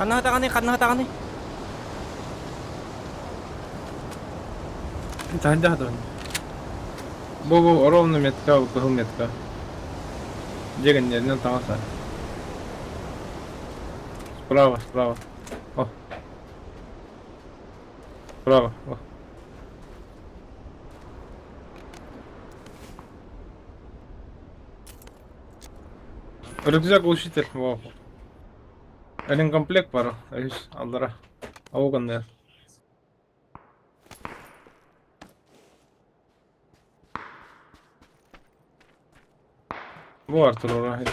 Kanna hataqani. انت عندي هذا بو اروم متكا وكهم متكا جيجن جنن تماسا سبراوا اوه سبراوا اوه ركزاك وشيت واو الانكمبليت برا ايش الله او كان Bu artır orayı.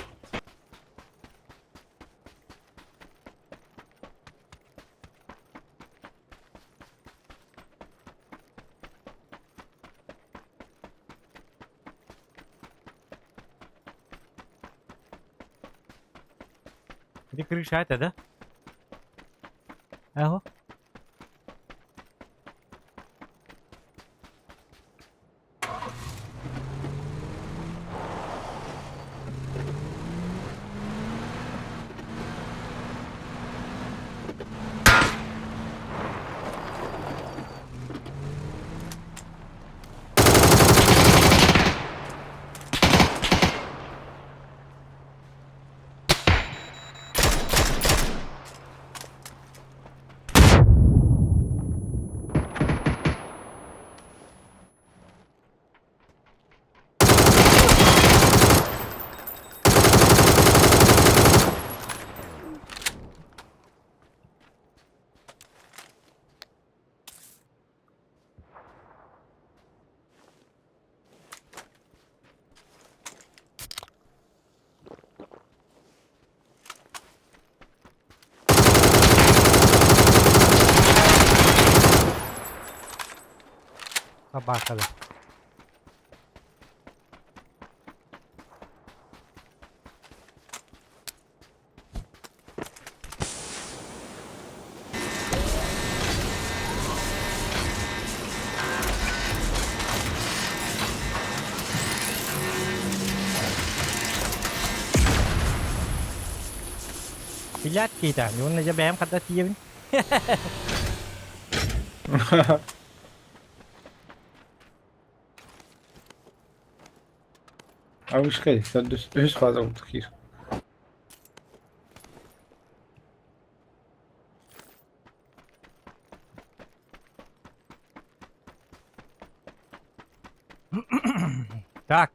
دي كريشات ده اهو. صباح الخير. Pilat kita, yun na jabem kata tiya. Ama مش خير سدس ايش هذا التخير Tak.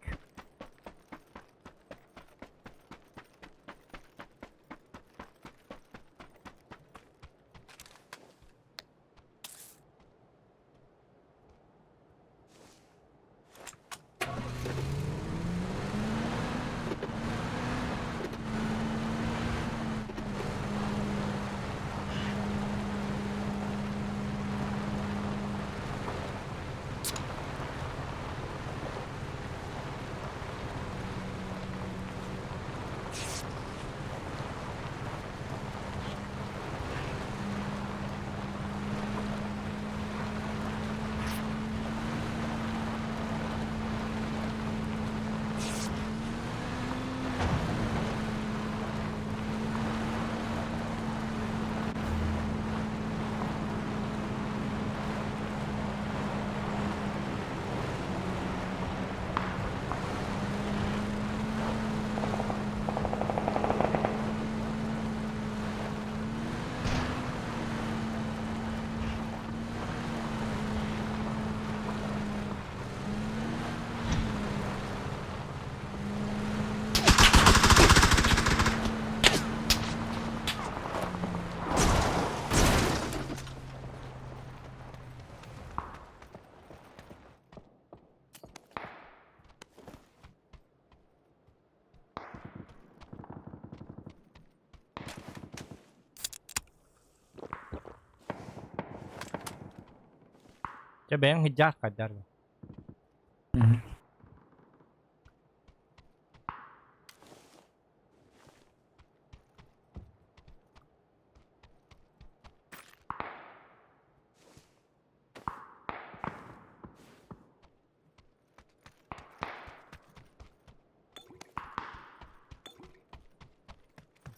Jabem hijak kadar.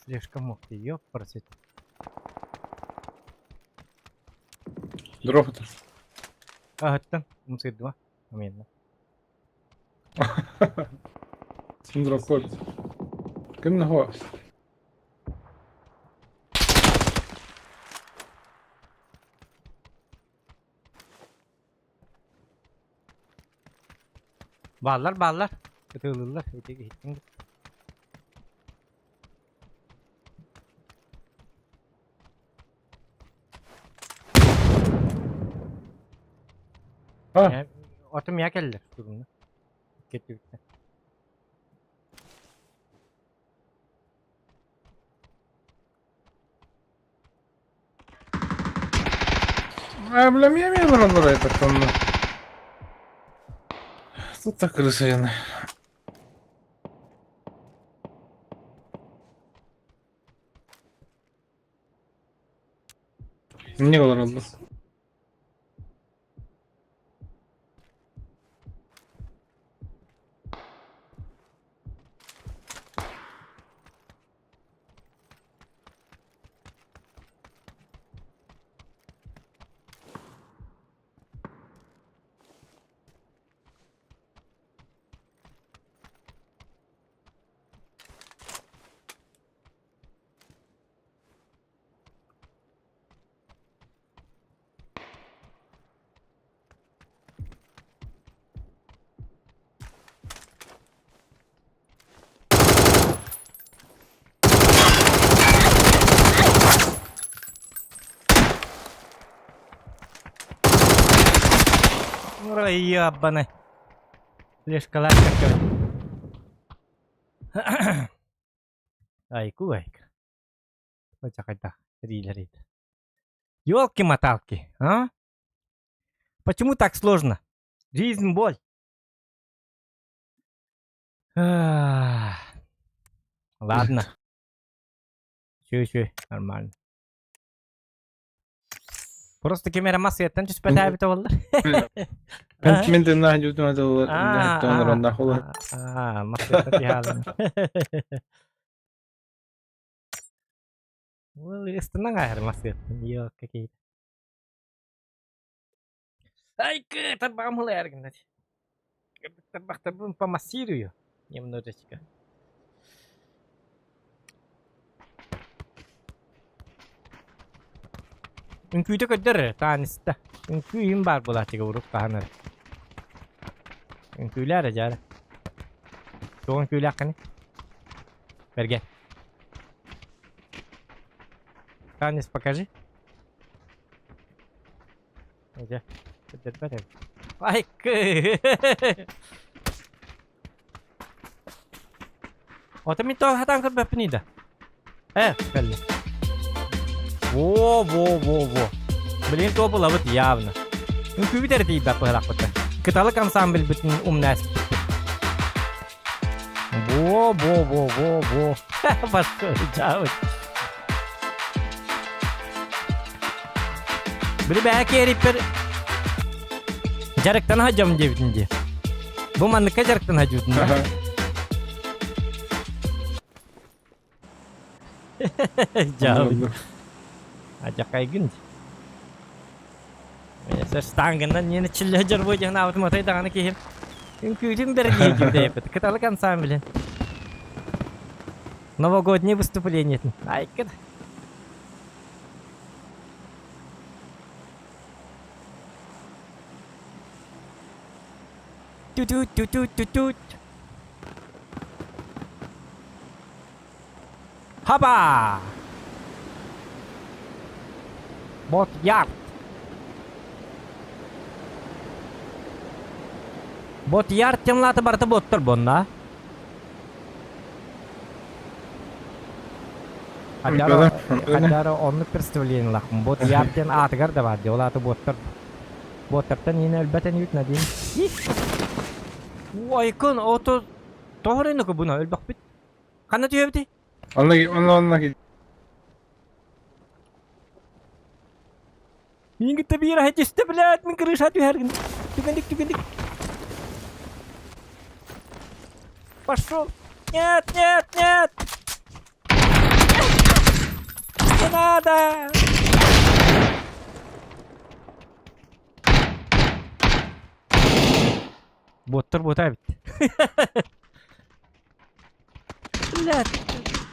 Слишком мог ты, ёпрсить. Дроп это. Ahıttın. Mısırdı mı? Amin. Дроп код. Кем на хо? Bağlar. Kıtılırlar. Öteki hittin. Ha. Yani, otum ya geldiler. Durumda. Gitti bitti. Блям, я имею право это там. Тут так крысыны. Не было. Ой, ябаны. Флешкалар такой. Айку. Вот это рилерит. Ёлки-моталки, а? Почему так сложно? Жизнь боль. Ладно. Все, нормально. Просто камера массы это чуть подавит والله. من ضمن حاجات ما تقول نحول массы это реально. Well, tenang aja masih. Iya, какие-то. Ай, terbang mulai kan tadi. Terbang по массирую немножечко. Ünküyde kadar tanıştı. Ünküyüm var bu laçıga vurup kahanır. Ünküyler acara. Şu ünküyle hakkını. Ver gel. Танец покажи. Gel. Dur. Ay Oto minto hatang ka ba pinida? Пелли. Во. Блин, то было вот явно. Ну, кубитер ты да похлопота. Каталог ансамбль бит умнас. Во. Пошел, чао. Biri belki herifler Jaraktan hacam cebince. Bu manlıka jaraktan hacudun. Jauh. Ajak kayak gini. Ya stangandan yine çille hajar bu jangan awat matay dangana kihim. Инкюдим дорогие девы, каталог ансамбля. Новогоднее выступление. Ай, кад. Tut. Haba. Bot yard. Bot yard темлаты барты боттыр бонда. Хадара онлық представление лақым. Бот ярдтен атығар да бар. Олаты боттыр. Боттыртан yine elbeten yüknedin. Айкын, ото тоғырыны кі бұна өлбақ біт. Қана түйе біті? Онна Мен күтті бір әтесті біләд, мен кіріш ату әргін. Түгендік. Пошел. Нет. Не надо. Botlar bota bitti. Ulan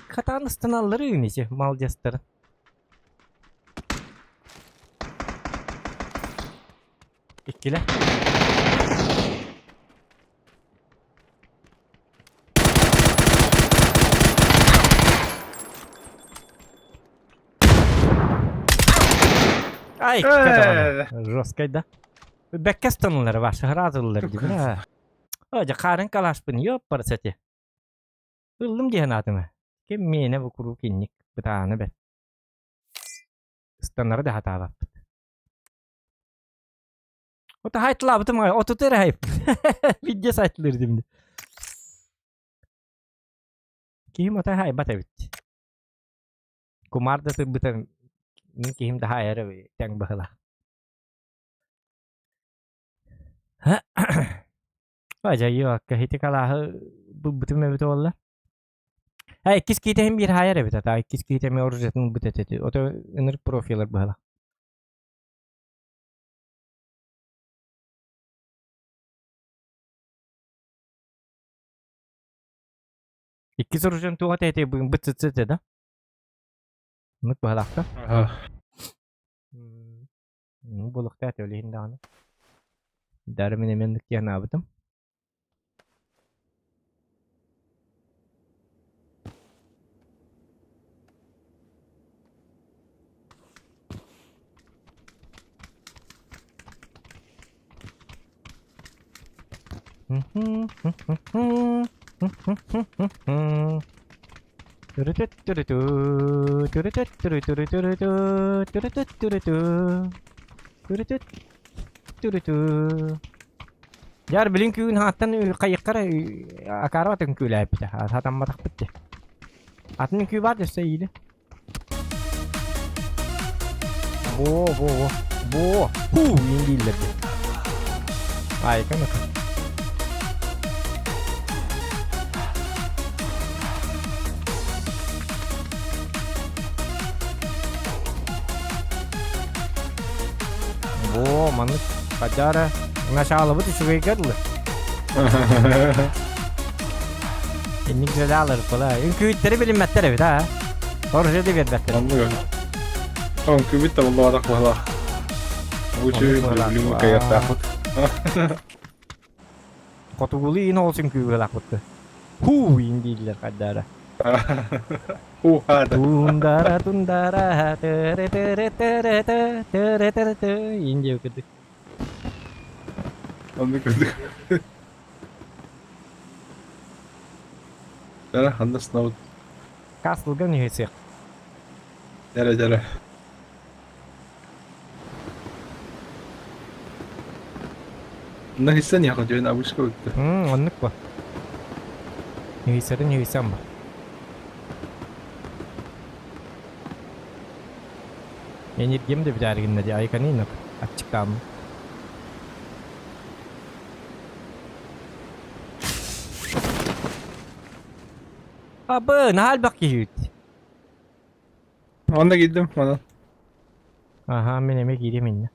katanıstan alları yöneci malcasların. İkile. Ay kadar. Roskayda. Bekkes tanıları var. Şahrazılılar gibi. Ha. Hoca karın kalaşpın yok paraseti. Ildım diyen adımı. Kim mene bu kuru kinlik bıtağını bet. Istanları da hata bap. O da haytla bıtım ay. O tutar hayıp. Video saytları şimdi. Kim o da hayıp bata bit. Kumar da bıtım. Kim daha yere ve teng bahla. Acayip kahiti kalah bu bıtım evet valla. Ha ikis kita hem bir hayır evet ata ikis kita me orijinal bıtete. O da inir profiler bahla. İkis orijinal tuğa tete bu bıtete da. Mut bahla ka. Ah. Buluk tete öyle hindana. Darmin emenlik ya ne yaptım? Yar bilin ki hatan kayıklara akara batın küyle bitti. Hatan batak bitti. Atın kü var dese iyiydi. Bo. İngilizce. Ay kan. Bo manlık kacara. Nasıl bu tuşu geldi. İnnik güzel alır falan. Çünkü itleri bilinmezler evet ha. Orada da vermezler. Anlıyorum. Tamam kübit de vallahi adak valla. Bu şey bilim kayak takut. Kotugulu yine olsun kübel akıttı. İngilizler kadara. Hada. Tundara tere İnce okudu. Anlık. Jara handa snow. Kasılgan nühesi. Jara. Nahisan ya kadar abis ko ito. Anlık var. Nühesi ama. Yeni game de bir derginde diye ayıkanı inak. Açık kalma. Abi ne hal bakıyor? Onda gittim bana. Aha ben emek yedim inne.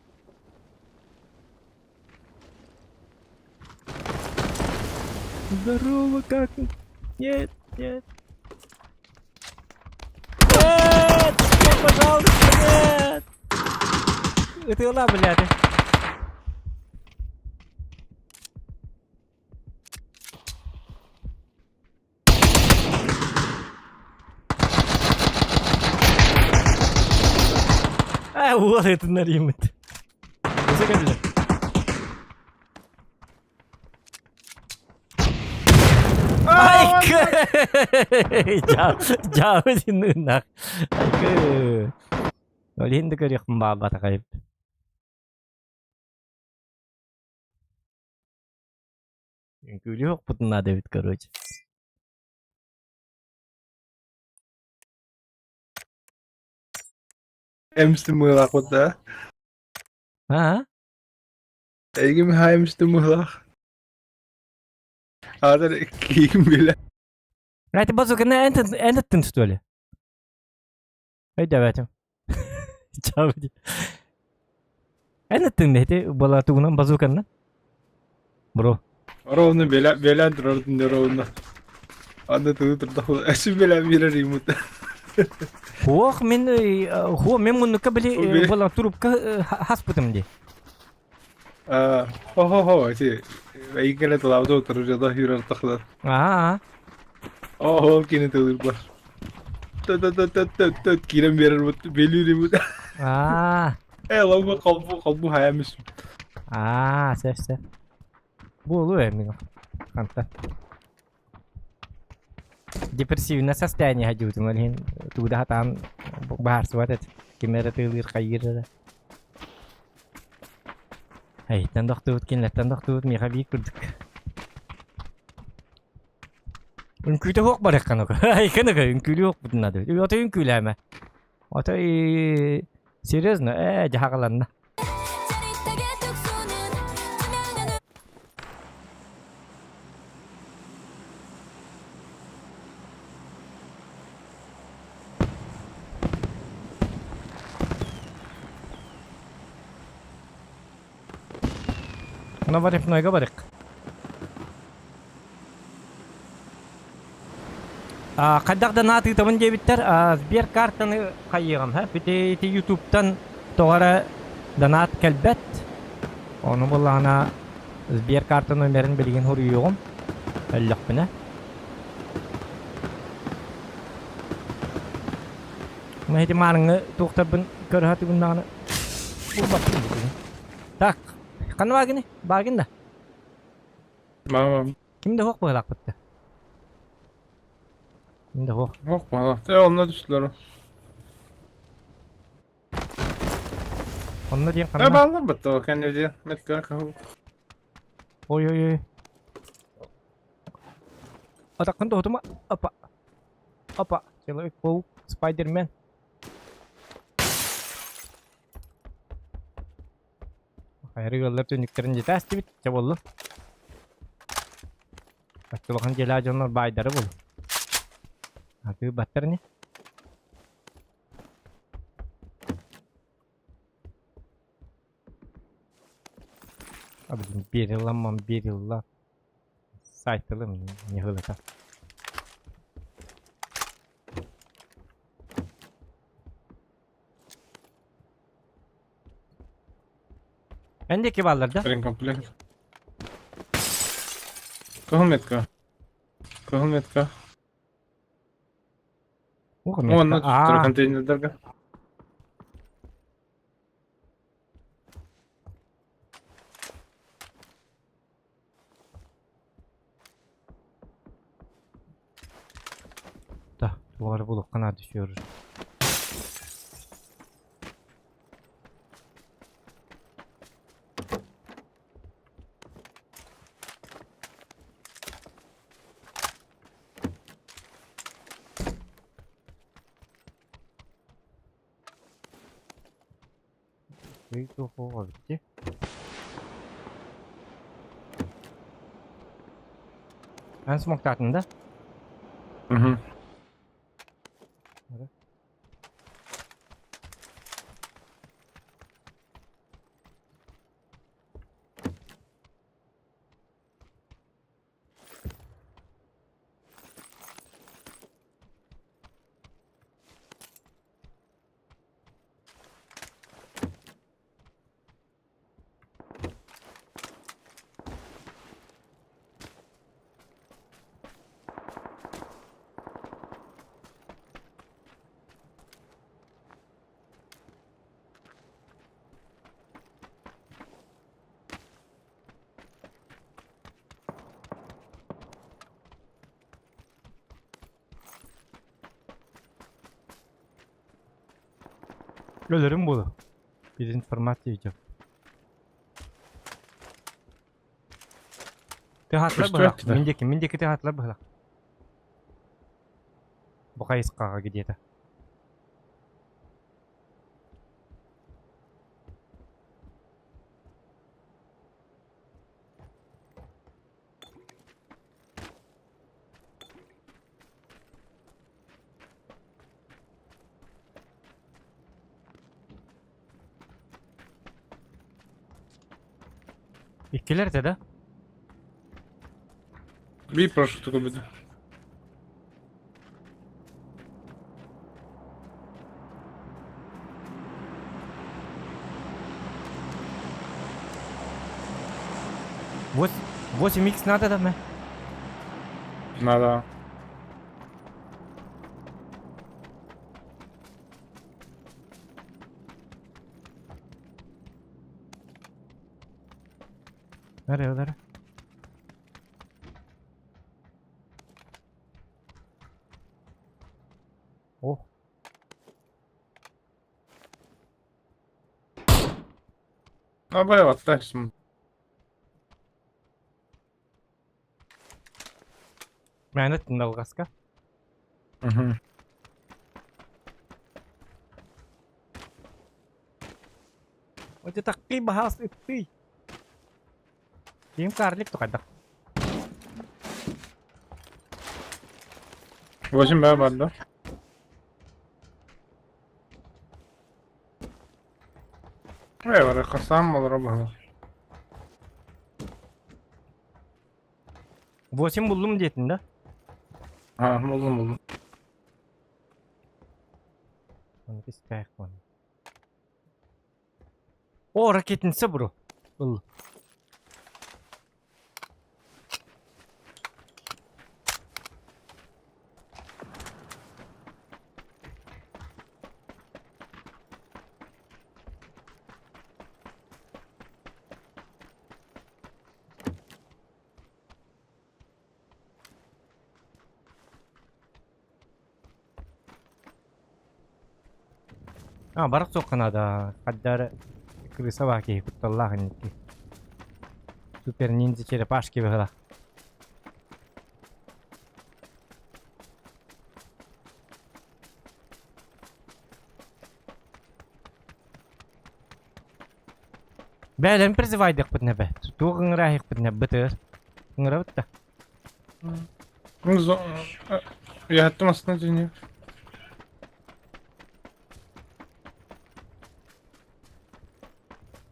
Здорово, как? Нет. Нет, пожалуйста, нет! Это она, блядь. Вот это наримет. Загадали. Ay jauh sih nunak. Ay Walihin da kari kumbaba ta kayıp. Çünkü yok bunlar David короче. Emstimulak wat da. Ha? Egim ha emstimulak. Ada kim bile. Right bazooka ne entettin öyle. Hey David'im. Çavdi. Entettin neydi? Bala tuğunan bazookanın. Bro. Ровно беля durardın ровно. Anda turda. Eşim bela bir remote. Хуох мен ху мен мунука О, били бе. бола турупка хаспытым ди. Ho, sí. Ahí que le tolaba otro, ya da girar takla. Аа. Kine tudur var. Kirem verir mut, belli remote. Аа. Lan kalbu hayamış. Сэ. Болу эми. Канта. Депрессивное состояние хадютым алин туда хатан бахар сватет кемера тылыр кайыр. Эй, тандактут мехабик курдук. Үнкүйдө хок бар эккан ок. Ай, канага үнкүлү хок бутунады. Ото үнкүләме. Ото серьезно, жахагаланна. Она барик нойга барик. Каддакда наты табын дебиттер, Сбер картаны кайыгам, бите ютубтан тоғара донат келбет. Оны болағына Сбер карта номерін білген хұрыйығым. Әлліқ біні. Мәйді марыңы тоқтабын көрі бұндағыны. Так, қаны багыны? Багын да. Mama. Kimde hok bağlaq bitti? Kimde hok? Yok valla. Onunla düştüler o. Onlar diyen Ne kanına. bağlar bitti o kendi diye. Metka kahu. Oy. Atakın da otuma. Apa. Человек паук. Spider-Man. Hayırı yollar dönüklerin jetesti bit. Çabollu. Açılıkan celacanlar baydarı bol. Hadi battır ne? Abi bir yıllanmam bir yılla. Saytılım ne hılata. Bendeki ballarda. Один комплект. Kahu metka. Kahu metka. Onunla düştüler konteynerlerge. Da duvarı bulup kana düşüyoruz. Büyük var bitti. Ben smoke tartında. Hı. Ölürüm bunu. Bir informasiya yiyeceğim. Tıhatlar Üstü bırak. öttüler. Mindeki tıhatlar bırak. Bu kayıs kağa gidiyor da. İkiler de. Бей прошу только буду. Вот 8х надо да ме? Надо. Nereye nereye? Oh. Arabaya bak da şimdi. Menet dalgaska. Hı hı. Oje takki bahas itu. Kim karlik to kada. Başım ben vardı. Ne var? Kasam mı olur araba? 8 buldum diyetin de. Ha, buldum. Onu biz kayak onu. O raketinse bro. Bul. Barak sokan ada. Kadar kırısa baki kuttallah niki. Süper ninja черепашки gibi hala. Belen призывайдык бит небе. Тугын рахик бит небе битер. Ngırabıt da. Я yattım aslında dinliyor.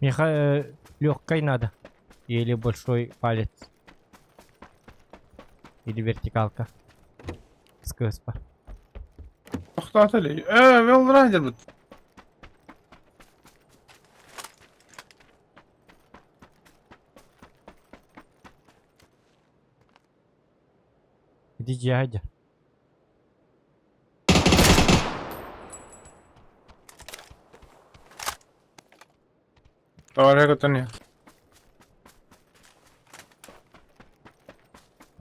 Меха легкой надо. Или большой палец. Или вертикалка. Скыспа. Toxtat elə. Well Rider bu. Иди дядя. Tavara götürüyor.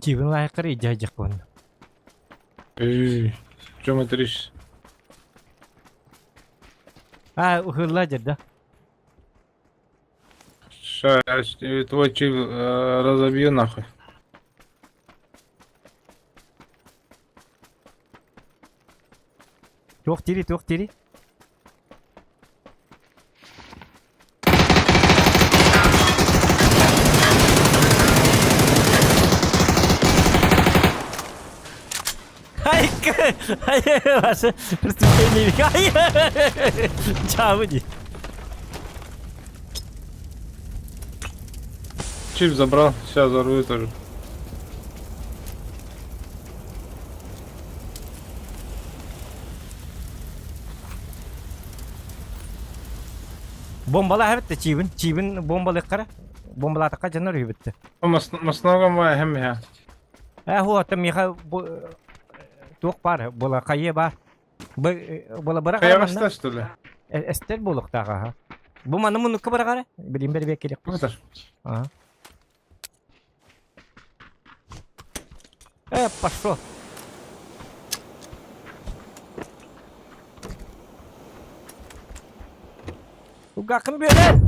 Чивын лайкыры дядя кон. Geometriş. Ухылладер да. Сейчас твой чип разобью нахуй. Çok diri. Hayır, ваше преступление. Hayır. Çavudi. Чип забрал, сейчас взорву тоже. Bombala evet de çivin bombalı kara. Bombala taka canlar bitti. Masnaga mı hem ya? Huwa tam yaha tuq bar bola qaye bar. Bola bara Kaya qara. kaçtı öyle. Estel boluq taqa ha. Bu mana bunu kabara qara. Bilim bir beklik. Bu kadar. Aha. Пошло. Ugakın böyle.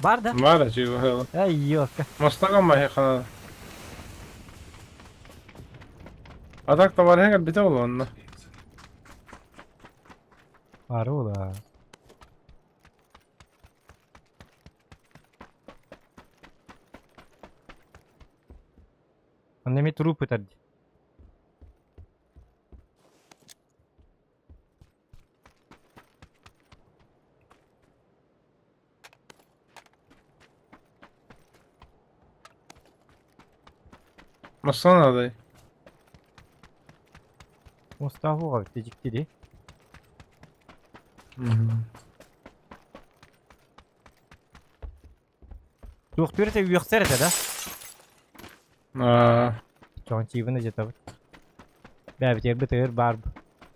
Var da. Var ya çip. Ay yok. Masnaga mı ya kanal? Atak da var ya bir de olur onda. Var ola. Annemi трупы tad. Masana aday. Mustafa var tecik dedi. Doktor te yokser da. John Chiven aja tahu. Betul betul barb.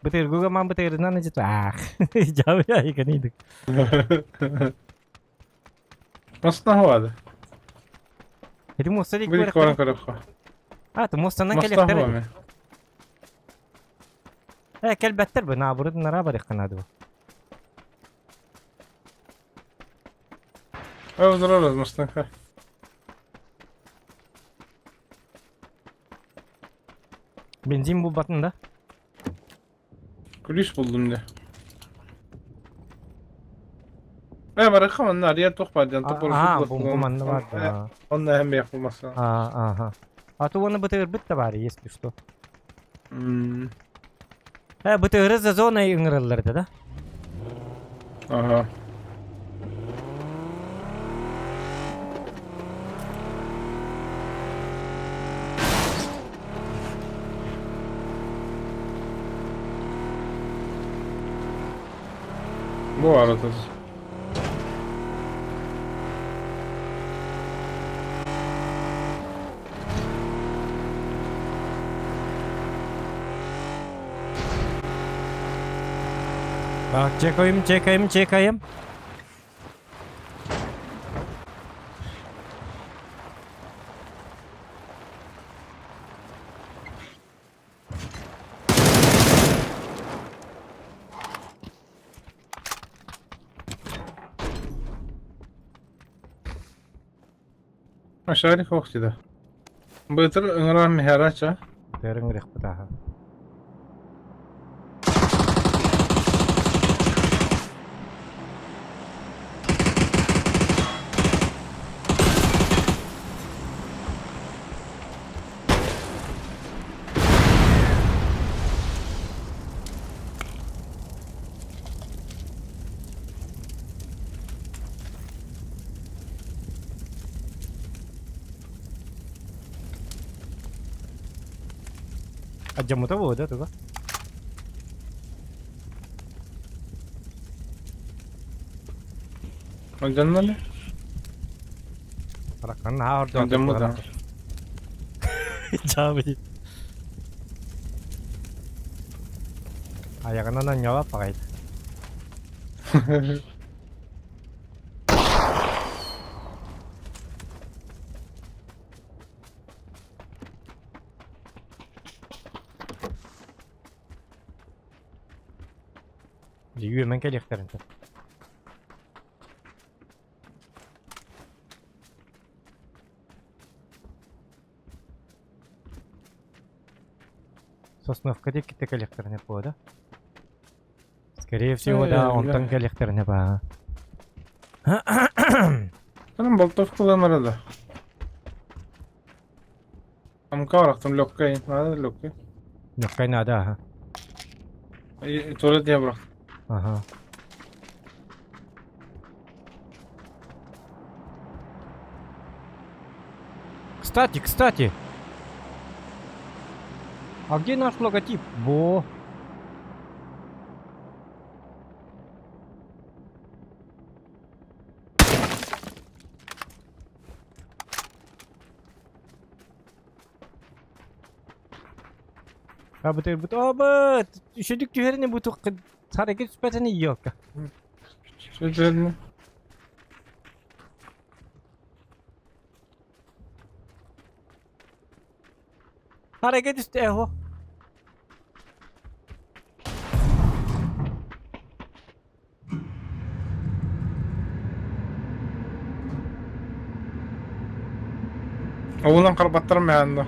Betul gua mah betul nana aja tuh. Jauh ya ikan itu. Masana hava. Itu musta di Bir koran karafa. tuh mustandan Masana kelekter. hava mı? Kel better bu naburut nara barikan adı. Öldürürüz Masana. Benzin bu batında. Kulis buldum de. Bırak ama nar yer tok badyan Bu mandı var da. Onunla hem yapılması. Aha. Atı onu betul bitti bari yes düştü. Betul hızlı zona ingırırlardı da. Aha. Bu arada. Bak çekayım. Aşağı kokçuda. Bıtır ıngıran miharaça. Tereng rek petaha. Aja muta boda tuh. Canına ne? Rakan ha orada. Canım da. Cabi. Ayakana nanya apa kayak? Jadi emang kayak lekterin tuh. Сосновка какие-то коллекторные пода. Скорее всего, да, он там коллекторные по. Benim boltof kullanmalı da. Am kavraktım lokkayı. Nerede lokkayı? Ну, какая надо, ага. Tuvalet diye bırak. Ага. Кстати. А где наш логотип? Во. Betul. Üşüdük düğerini bu tuk hareket süpetini yok. Sözlerini. Hareket üstü eho. Oğlan karbatlarım yanında.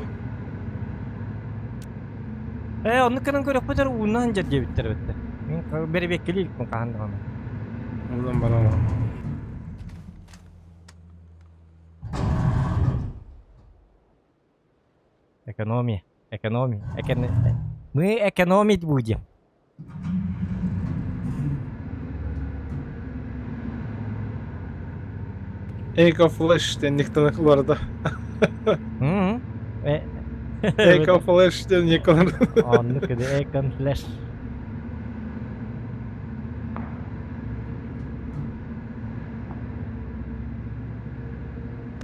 Onu kırın körük biter uğundan jadiye bitter bitti. Beri beklilik mi kahandı ama. Oğlan bana bak. Экономия. Мы экономить будем. Eko flash dendik tanıklarda. Hı. Eko flash diyen yakalanır. Anlık dedi ekran flash.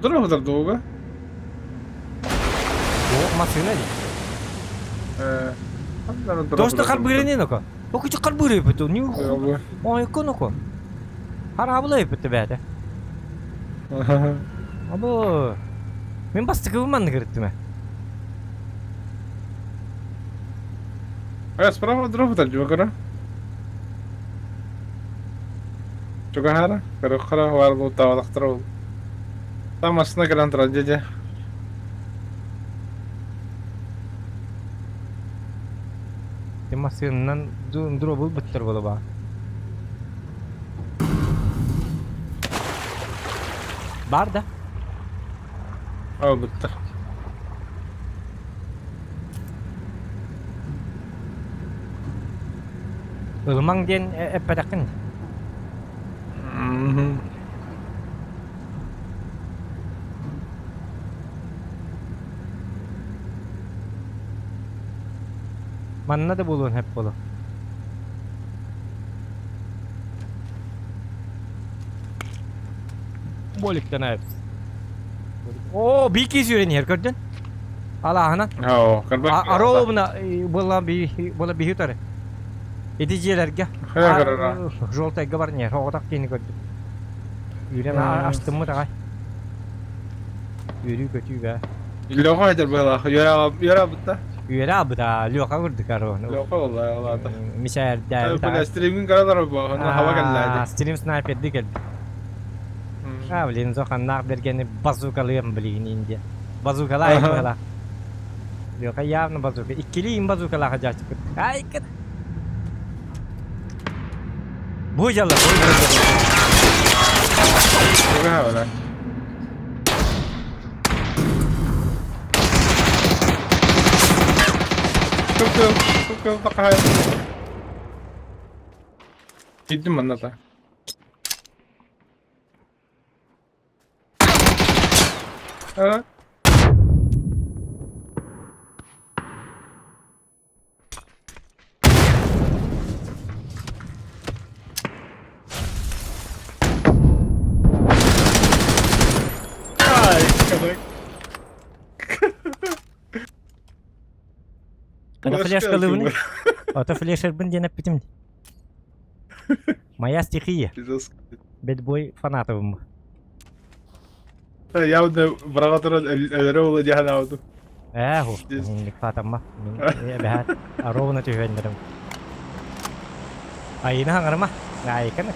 Dur o kadar doğuga. O masına değil. Dosta kalbüre ne ko? O küçük kalbüre yapıyor. Niye? O yakın o ko. Harabla yapıyor be. Abo. Men bastık mı kırıttım. А справа дрофта джокера. Джокера, корохара var bu tavalaktır ol. Tam aslında gelen trajedi. Masından durabul bitter bola ba. Barda. Al bitti. Ilmang diyen epedakin. Manna da bulun hep bolu. Bolikten hepsi. Oo bir kez yürüyen yer gördün. Allah hanan. Ha, kan bak. Aro buna bola bir yutar. Edicilerge. Haya karara. Жолтайга бар не, хоғдақ кені көрдім. Үйрен аштым мı da Yürü kötü be. Loka hajar bala. Yara bitti. Yürü abi da loka vurduk aro. Loka vallahi vallahi. Misal Tabii da. bu streaming karalar bu. Hava geldi. Stream sniper de geldi. Ha bilin zokanlar bergeni bazukalıyım bilin ince. Bazukalar ayıkmalar. Loka yavna bazuka. İkiliyim bazukalar hacar çıkıp. Ayıkın. Bu jalla bu. Loka valla. Çok bak hayır. Gittim ben de. Evet. Ay, kadar. Когда флеш колывны, это флешер бендена питим. Моя стихия. Бедбой фанатовым. Ya da bırakatır elleri olacağını aldım. Эху, не фатама. Я бехат. Ровно тювендерим. Айна хангарма. Айкана.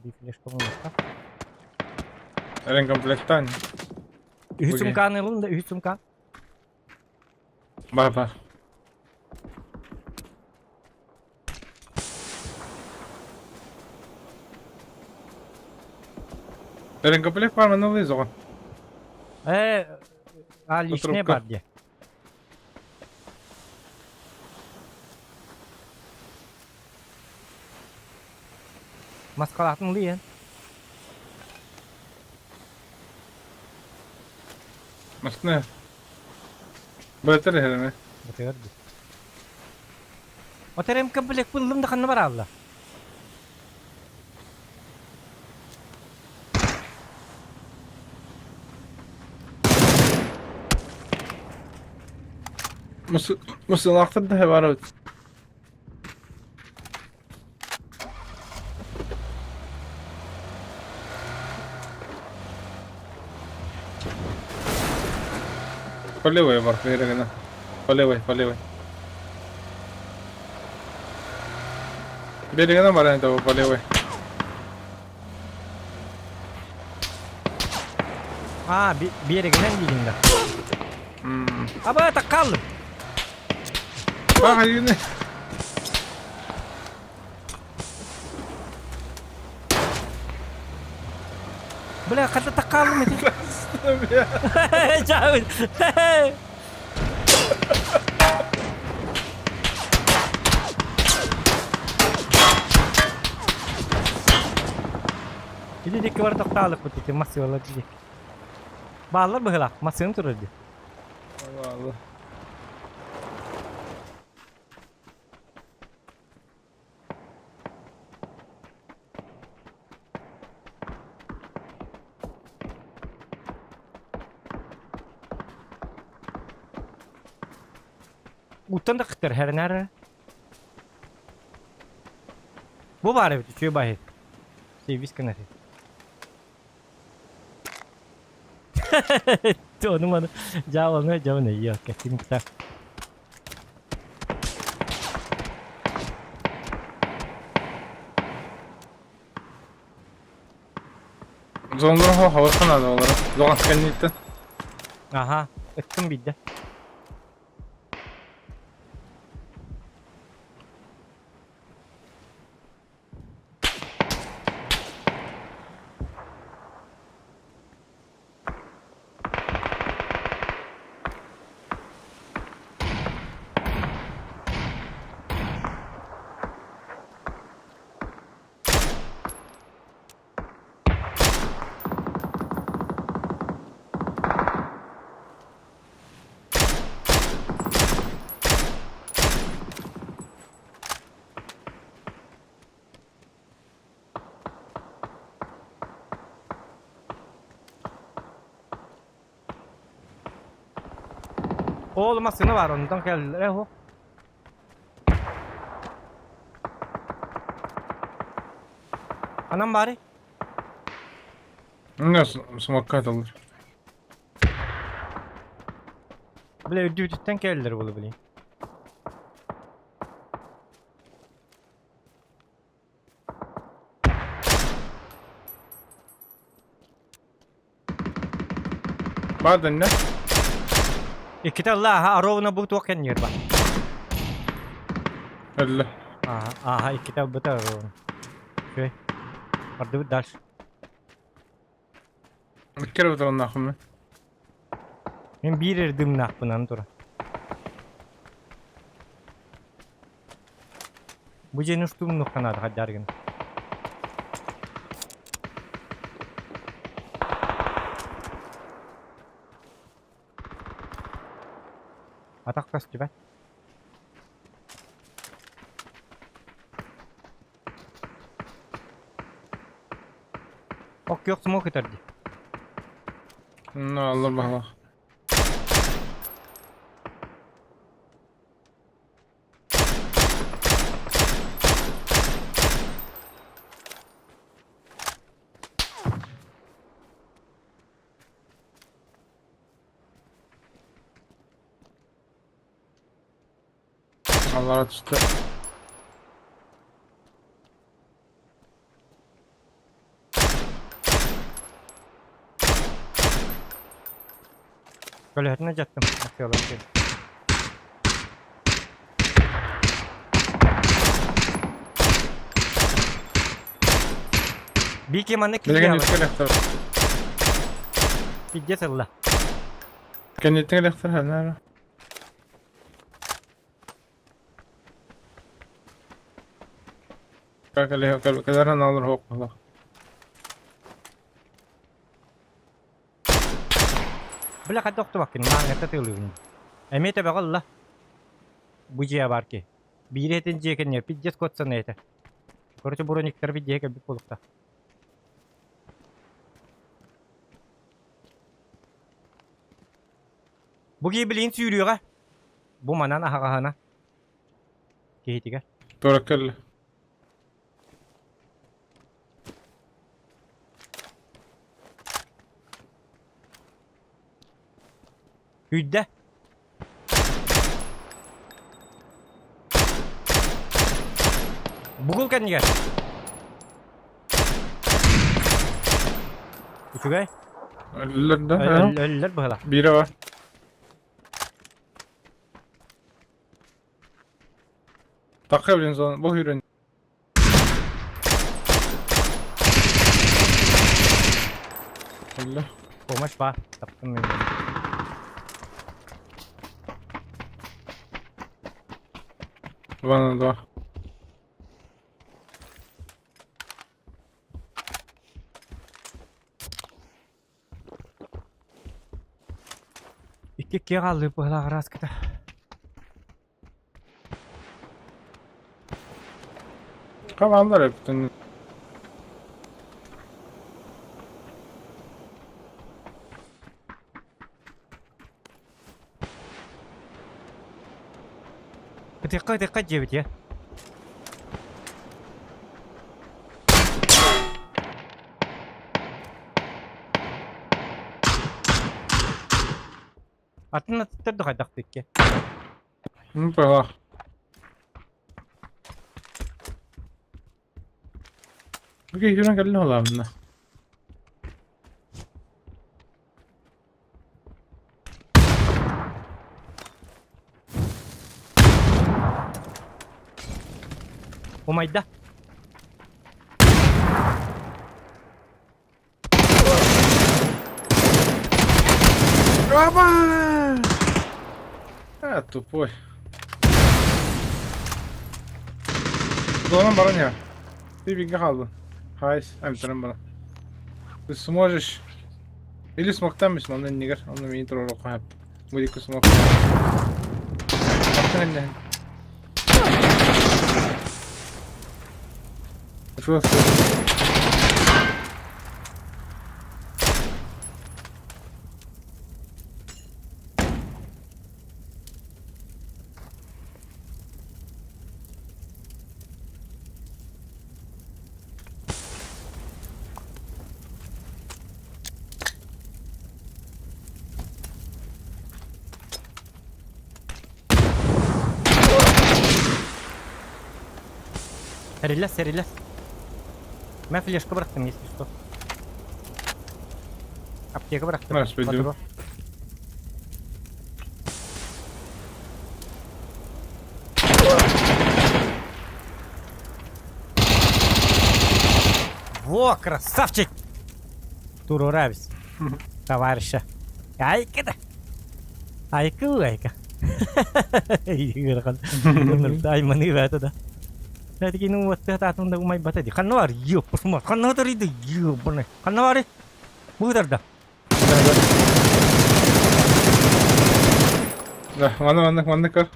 Di flash ko muna. Eren kompletten. Ühüsüm kan elinde, ühüsüm kan. Bak. Eren komplekt var mı? Ne oluyor zaman? Лишнее Трубка. бардия. Маскалатын лиен. Nasıl ne? Bırakır herhalde. Beterdi. Oterem komplek buldum da kanı var Allah. Mısır aktır da var o. Полевой var yerine. Полевой. Bir yerine var yani o полевой. Ha bir yere gelen değilim de. Aba takal. Bak yine. Bula kada takalım edi. Cavit. Idi dik var taktalık bu titi masy wala dik. Bağlar mı hılak? Masyn tururdu. Allah Allah. Utan da kıtır her nere. Bu var evet üçüyor bahit. Sevis kanarı. Onun bana cevap olmuyor cevap ne yok kesinlikle. Zonların havası nerede olarak? Zon askerliğinden. Aha ıttım bir de. Olmasını var ondan geldiler. Eho. Anam bari. Ne smoke atılır. Bile ödüdükten geldiler bunu bileyim. Baden ne? Kita Allah ha arovna bu token yer bak. Öyle. Aha kita betul arovna. Okey. Ardı dash. Bir kere batalım nakımı. Ben bir erdim nak bunan tura. Bu jenis tum nuk kana da dargın. Atak kas gibi. Ok yok smoke eterdi. Ne Allah bak. Allah atıştı. Böyle hatına jattım. Bakıyorlar ki. Bir kemane Bir de kiliya. kendisi elektör. Pidye salla. Kendisi elektör her nere? Kalkale kadar ne olur hop Allah. Bila ka doktor bakin mangat tatulun. Emete bakalla. Bujiya barki. Biretin jeken ya pidye skotsan ete. Korçu buronikler pidye ka bir polukta. Bu gibi bilin sürüyor ha. Bu manan ahakahana. Kihitiga. Doğru kelle. Hüdde. Bugul kan ya. Itu gay. Öldüler de. Öller bahala. Biri var. Takabilin sonra. Bu hürün. Öyle. Kumaş var. Taptım ben. Bana da. İki kaldı bu hala raskıda. Kafamda hep bütün. Dikkat cebit ya. Atına tutturduk adaktık ki. Ну, пора. Okey, şuna gelin ola bunda. Umayda. Опа! Тупой. Долан бара не. Ты беги калдın. Hayır, emtiren bana. Ты сможешь. Или смоктамmış ondan nigar. Ondan beni troll koyup. Bu dik smok. Bakın ne. Şurası. Релес, релес. Ben flaşka bıraktım если что. Apteka bıraktım. Nasıl biliyor? Patron. Во, красавчик! Туру Равис. Товарища. Айка-да. Айка. Айманы в это, да. Я такие, ну вот это там да умай батади. Ханвар, ёп, посмотри. Ханвар иди, ёбаный. Ханвар. Будет да. Да, ванна кар.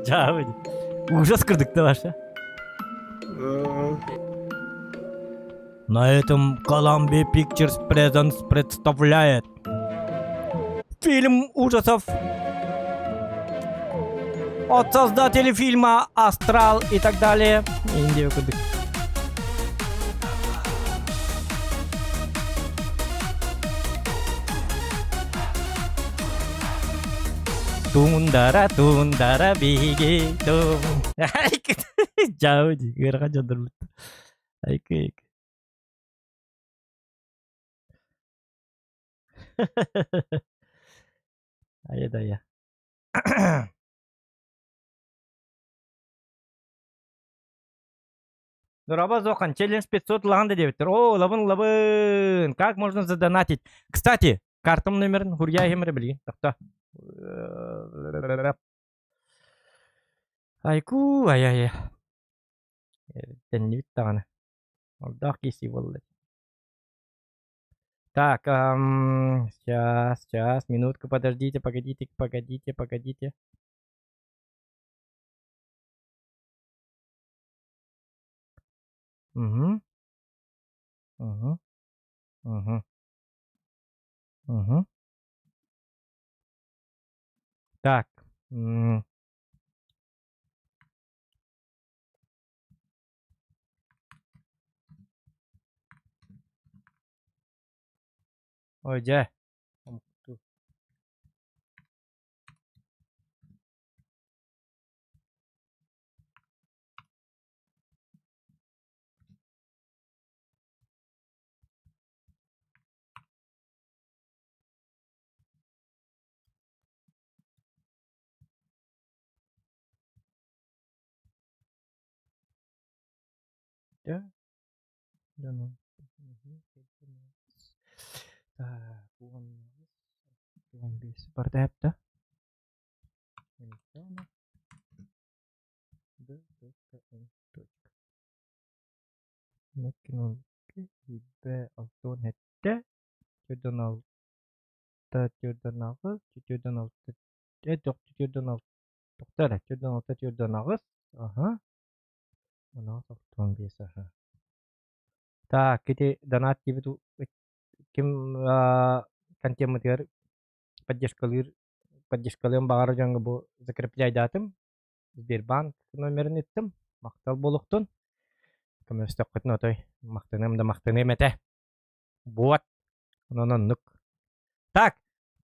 Чавы. Ужас кырдык да ваша. На этом Columbia Pictures Presents представляет фильм ужасов от создателей фильма «Астрал» и так далее. Индия кудык. Тундара биги тум. Jauh sih, gara jadul betul. Aik. Ayo dah ya. Дураба Зохан, челлендж 500 ланда девятер. О, лабын. Как можно задонатить? Кстати, картам номер Хурья Хемре, блин. Так-то. Айку, ай. Теннит таганы. Алдах киси воллы. Так, сейчас, минутку, подождите. Угу. Так. Ой, дя. Да. Да ну. Так, 15 seperti apa? Mungkin ibe altın hette. Çöden altta çöden ağız. Çöden altta. Yok çöden altta. Doktor çöden altta çöden ağız. Aha. Ona altın biasa. Так, эти донат gibi tu kim kan тема тигер поддержкалыым багар жаңгы бу закрепляйдатым. Сбербанк номерин иттим. Мактал болуктун. Көмөстөк көтүн отой. Мактаным да мактаным эте. Вот. Нук. Так,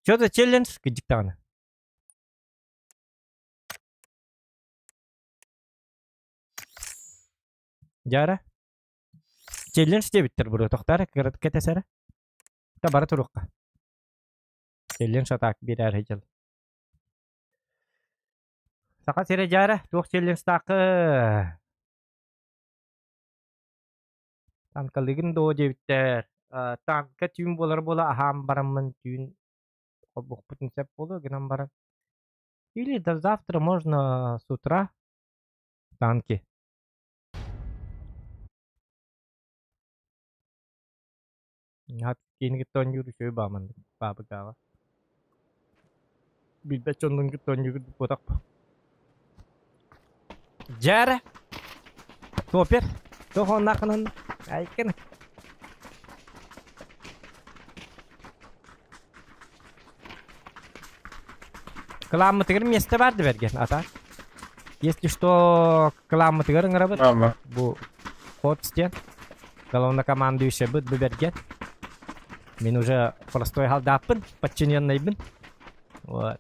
что за челлендж? Гыдиктаны. Жара. Челлендж де биттер буру. Токтар кетесере. Та бара турукка. Челлендж атак бирер хежел. Сака сере жара. Тук челлендж такы. Танкалыгын до жебиттер. Танка түйін бола ахам барамын түйін обухпутын сеп болу генам барам. Или до завтра можно с утра танки. Hadi yeni git ton yürüyüşü bağmandı. Babı gava. Bir de çondun git ton yürüyüşü potak. Jara. Topir. Tohon nakının. Ayken. Каламатыгыр место барды берген ата. Если что, каламатыгыр ыңырабыт. Ама. Бу код стен. Главнокомандующий быт берген. Мен уже простой халдаппын, подчиненныйбын. Вот.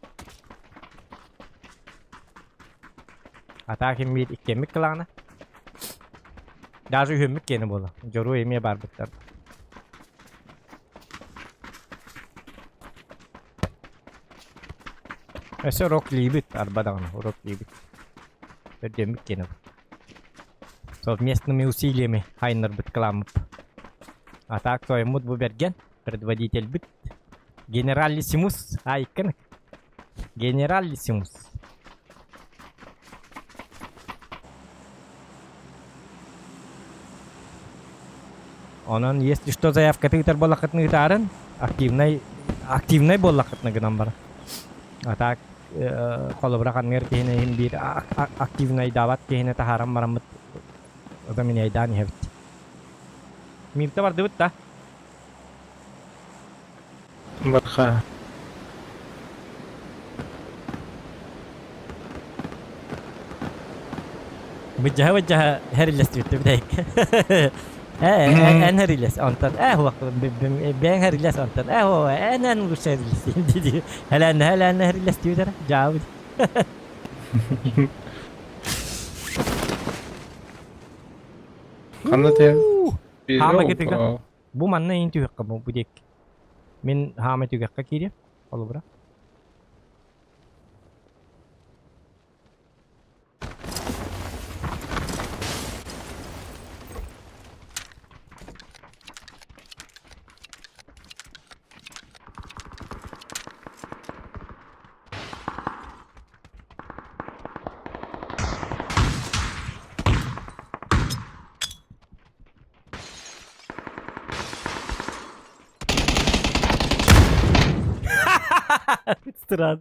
Ата кем бир икемик кылана. Даже хүммик кені болу. Жору эме бар быттар. Эсэ рок либит арбадагына, рок либит. Өдемик кені. Совместными усилиями хайнер бит кыламып. А так то ему бу берген предводитель бит. Генералиссимус айкын. Генералиссимус. Onun если что заявка тыгтар боллакытны тарын активный боллакытны гынан бар. А так колобракан мер кене хим бир активный дават кене тахарам марамыт. Ода мен айдан хевт. Мирте бар дебит та. Барха. وجهها هرلس بدايك انا هرلس انت هو بين هرلس انت هو انا نقول هرلس هلا هرلس تقدر جاوب Kanat ya. Hama ketika bu mana yang tu kamu budik min hama tu kakak kiri kalau berapa Strad.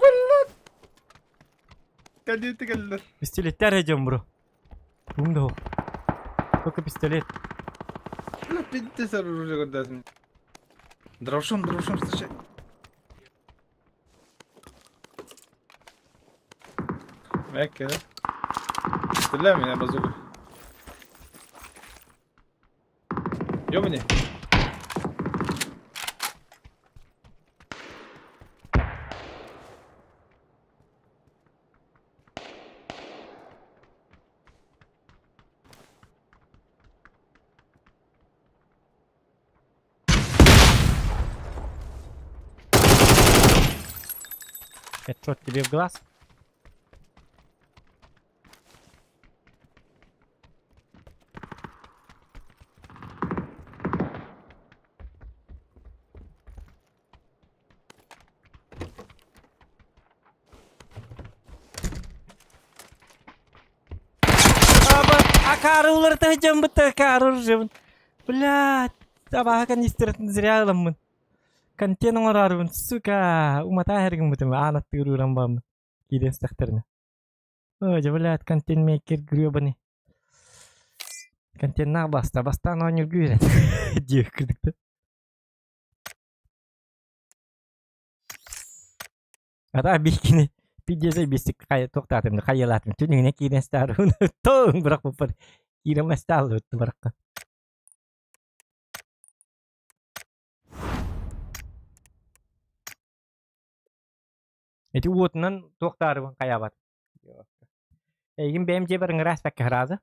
Bulut. Kadi tegeller. Pistoletler hocam bro. Bunda o. Bakın pistolet. Bitti sarılacak odasın. Dravşam sıçı. Bekle. Stella mi ne bazooka? Yok mu ne? Headshot gibi bir glass. Карулар тахчан быта карур жевын. Блядь, sabah kan istirahat zirya lamın. Kantin orang suka umata hergin mutum anak tiru rambam. Kiden stakterna. Oh, jabalat kantin maker guru bani. Kantin nak basta nonyur guru. Jauh kerdik tu. Ada bikini. Pijak saya bisik kayak tok tatem kayak latem. Tu ni kiden starun. Tong berak apa? Kira mas tahu tu berak. Itu uotnan toktar bang kayak apa? Egin BMJ bareng ngeras pakai haraza.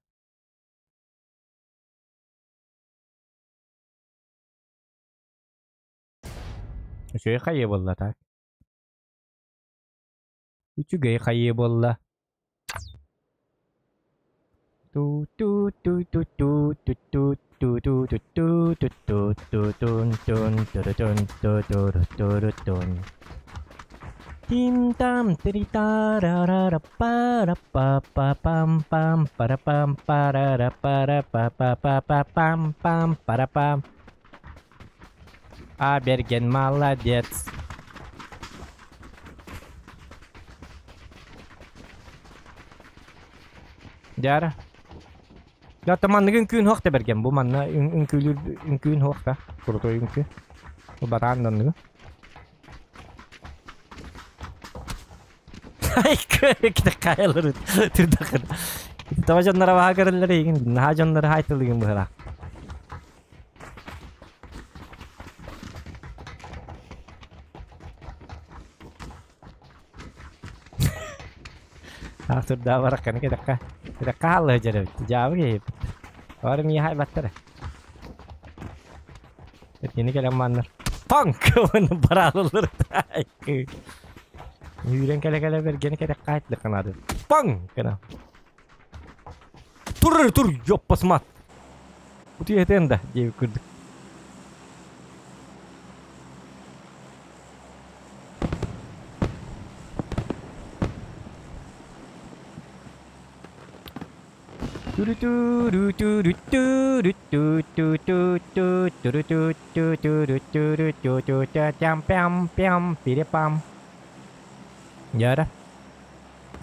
Şöyle kayak bolla tak. Üçü gay kayak bolla. Tu tu tu tu tu tu tu tu tu tu tu tu tu tu tun tun tun tun tun tun. Tim tam terita ra ra ra pa ra pa pa pam pam para pam para ra para pa pa pa pa pam pam para pam. Bergen молодец. Jara. Ya teman gün hokta bergen bu manna gün hokta. Kurto ünkü. Bu batandan ne? Kita kayalar tırdakan. Tavajanlara bahagarları yiyin. Hajanları haytılıyım bu hara. Sudah barakan kita kalah aja jauh gitu. Orang mihai bater. Ini kadang mana? Punk mana baralar tak. Yürüyen kale bergeni kadar kayıt dekan adı. Punk kena. Tur yappas mat. Bu diye tenda diye kurduk. Ya dah.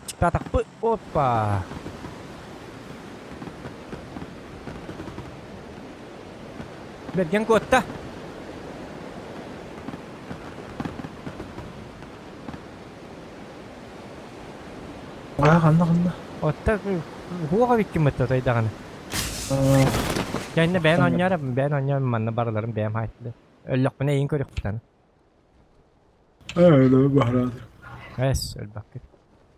Kita takut. Opa. Bergen kota. 간다. Otta huwa bitti mi tatay da kana. Yani ben oynarım manna baralarım benim hayatlı. Öllük bana iyi körük tutan. Öyle bahradı. Es öl bakit.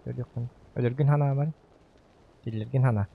Öllük bana. Ölürgün hana var. Dillergin hana.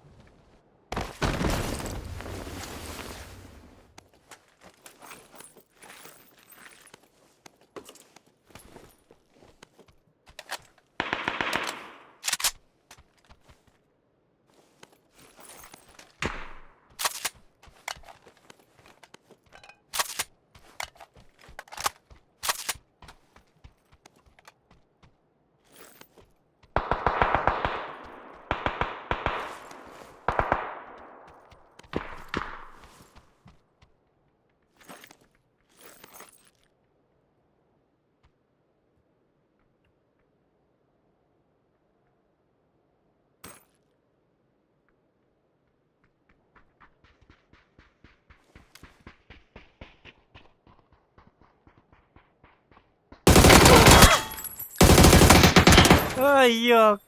Ay yok,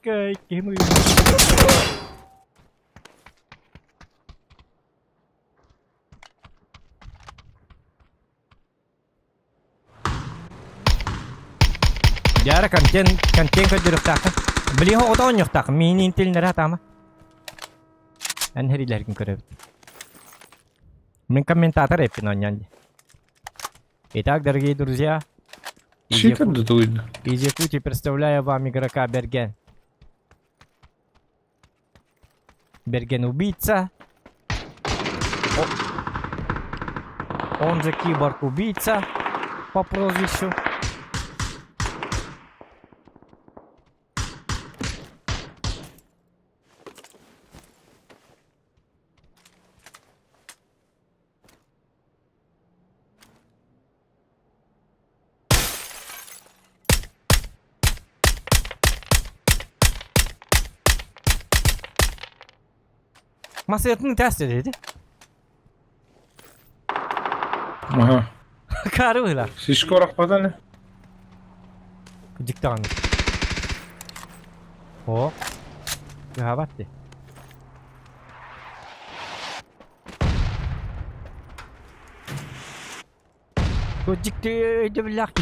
kim uyuyor? Jara kantin ka diruk takah. Beli ho oto nyok tak mini intil nara tama. An hari lagi kerep. Min комментатор эпиноньян. Итак, дорогие друзья, Читер да дойду. Easy Putty представляю вам игрока Берген. Берген убийца. Он же киборг убийца по прозвищу. Masayatını test edildi. Ага. Karı öyle. Всичко разпадане. Diktanı. O. Ya battı. Kocikti öyle bir lak.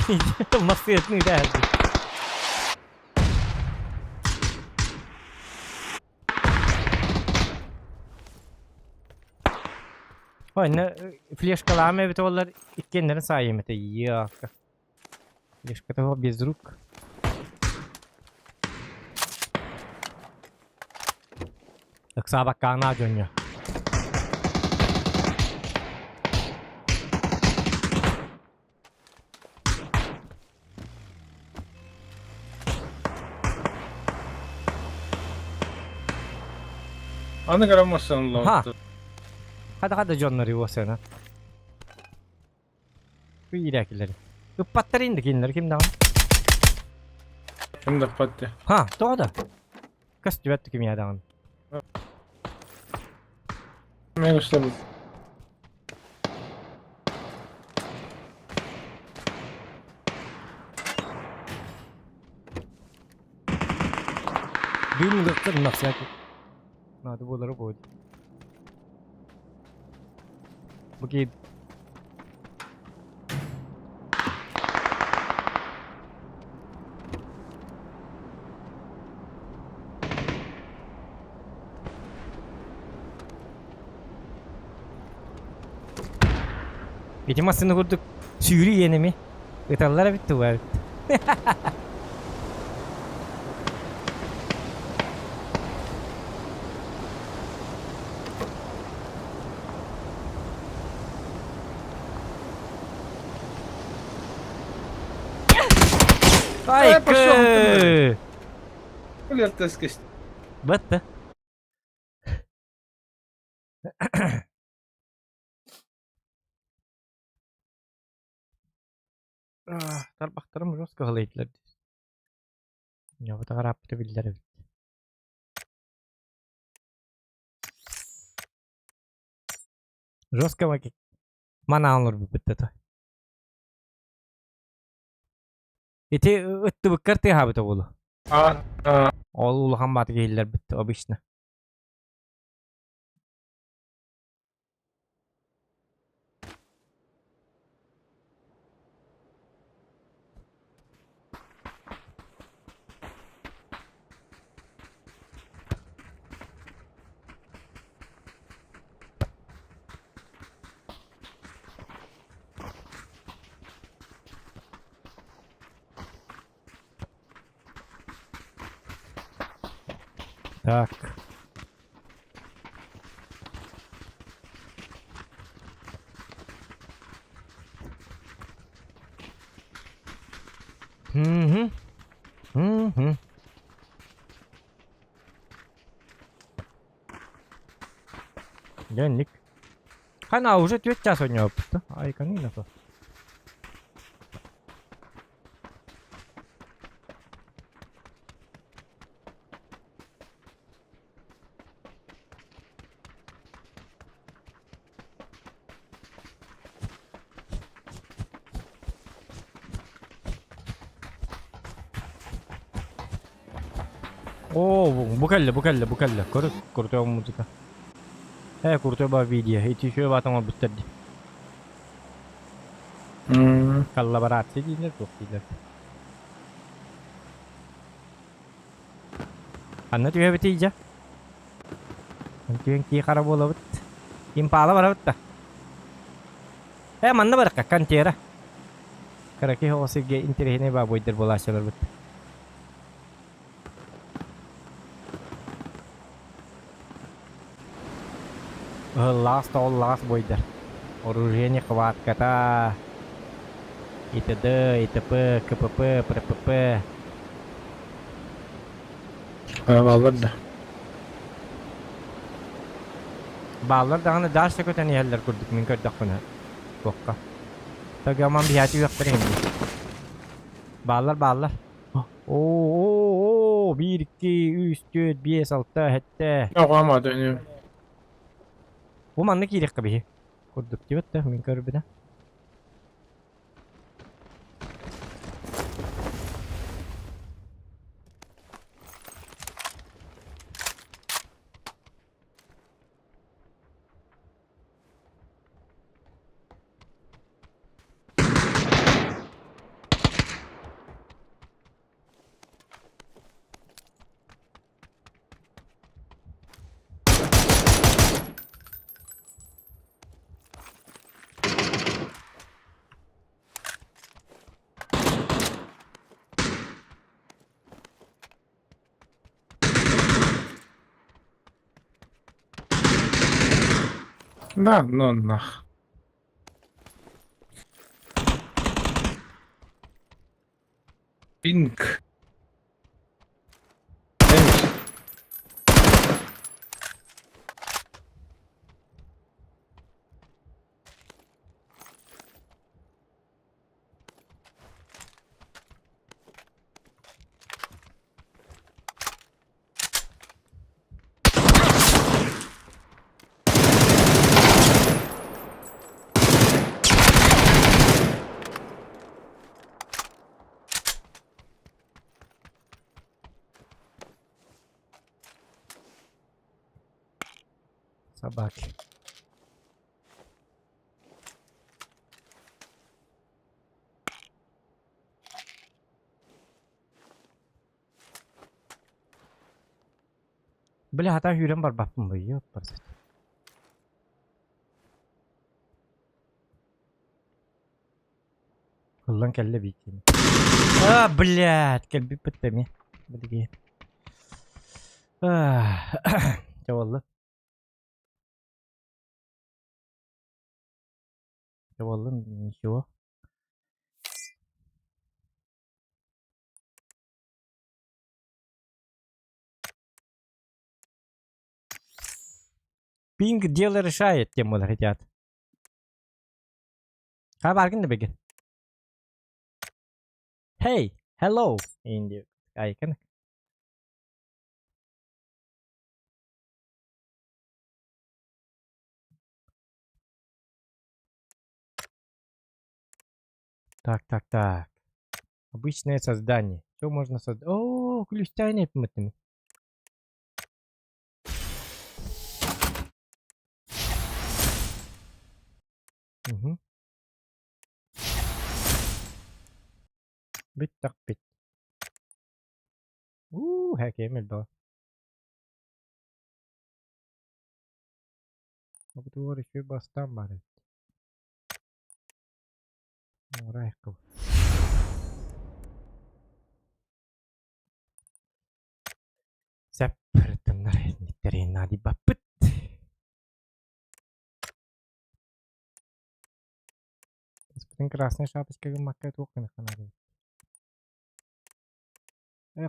Masayatını derdi. Oyna fleşkalarımı evet onlar ikkenlerin sayemete yok. Fleşkada o bezruk. Aksa bak kana dönüyor. Аны граммасын Ha. Hadi canları o sana. Bu iyilerkileri. Ippatları indik inler kimden? Ким да патти. Ha doğru. Kas düvetti kim yerden? Мен устав. Düğün gıktır nasıl? Hadi bunları boydu. Bu ki Geçen aslında kurduk sürü yeni mi? Itallara bitti bu evet. Ay пошёл ты, kı. Лертескест. Battı. Tarbaklarım roz kahalaydılar. Ya bu da raptı bildiler. Roz kavaki. Mana olur bu bitti to. İti ıttı bıkkırtı ha bitti bulu. Ol ulu batı geyiller bitti o bişne. Так. Угу. Угу. Денник. Хана уже 9 час у него. Ай, канина то. О, букалля. Крутой музыка. Крутой ба видео. Эти еще батон обустарди. Коллаборация дейдер, жоқ дейдер. Анна түйе бітейді. Түйен кей қара бола бұт. Импала бара бұтта. Манна барыққа, кантера. Karaki ho sige interehine ba boyder bulaşalar bit. Last all last boyder. Оружие хват kata. ИТД, ИТП, КПП, ПРПП. Vallahi da. Bağlar dağını ders köteni yerler kurduk min kördük bunu. Bokka. Tabii aman bir hayatı yoktur şimdi. Bağlar. Oo, 1, 2, 3, 4, 5, 6, hatta. Yok ama dönüyor. Bu manlık iyilik kabihi. Kurduk diyor da min körbüne. Da, no, nah. Pink. Neymiş? Собаки. Bile hata hürem var bakın bu yok basit. Kullan kelle bikini. Блядь, кельби пытами. Блин. Ya والله. Ya والله ничего. Пинг дело решает, тему ребят. Баргын да бегин. Hey, hello. Инди. Айкан. Так. Обычное создание. Что можно создать? О, ключтайные пмытами. Угу. Бит так бит. Häkemel då. Och då var det ju bara stammare. Räcker. Separatan terena di bapet. Господин красная шапочка макает окна на канале.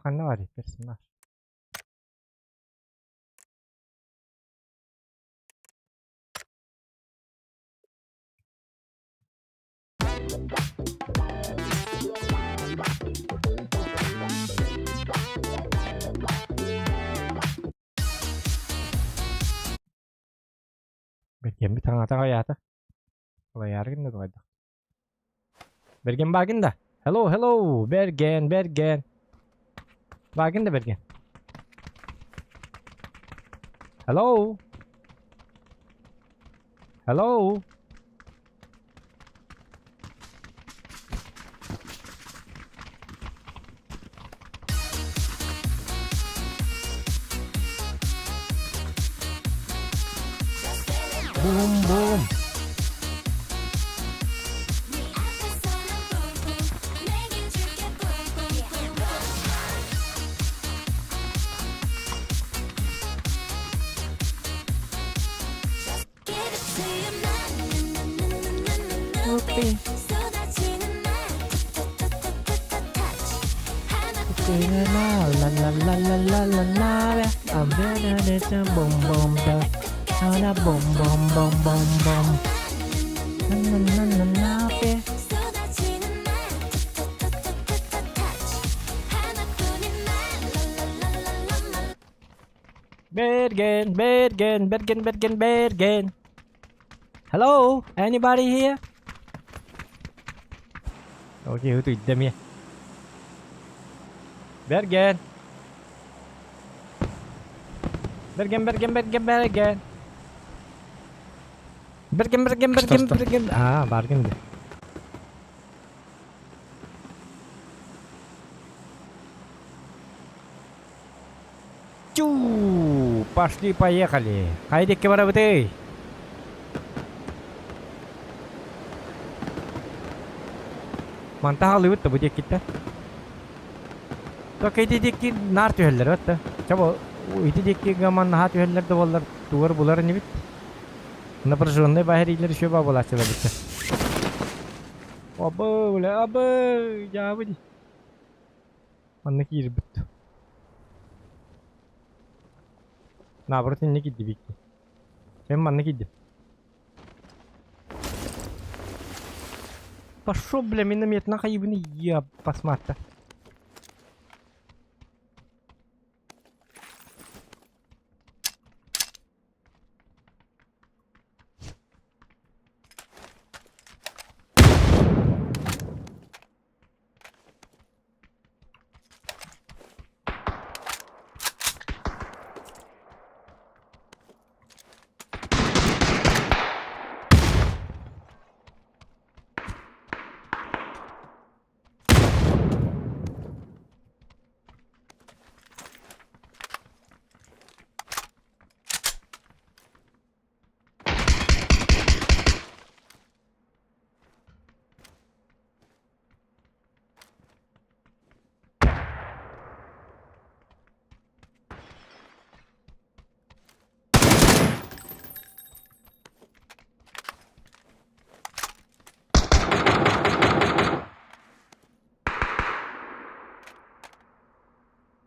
Канале персонаж. Bergen bir tane ata hayata. Olay yargın da doydu. Bergen bagın da. Hello. Bergen. Bagın da Bergen. Hello. Boom. Bergen. Hello, anybody here? Okay, itu idem ya. Bergen. Bergen. Ah, Bergen. Пошли, поехали. Хайдеке барабыты. Mantığa alıp da bu dikitte. То кайди дикки нар түйеллер бат. Чаба иди дикки гаман нахат түйеллер да боллар тугар булар не бит. Напряженный бахирилер еще ба болачылар бит. Оба, уля, оба, я выди. Анна кир бит. Наоборот, не киди бикки. Чем манна киди. Пошел, бля, миномет нахуй ебаный, я посмотрю.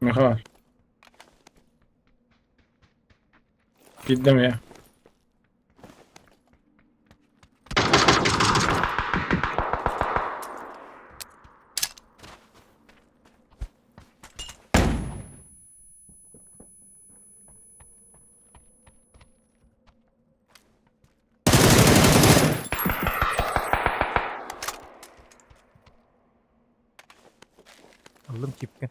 Mihal. Gittim ya. Aldım çipken.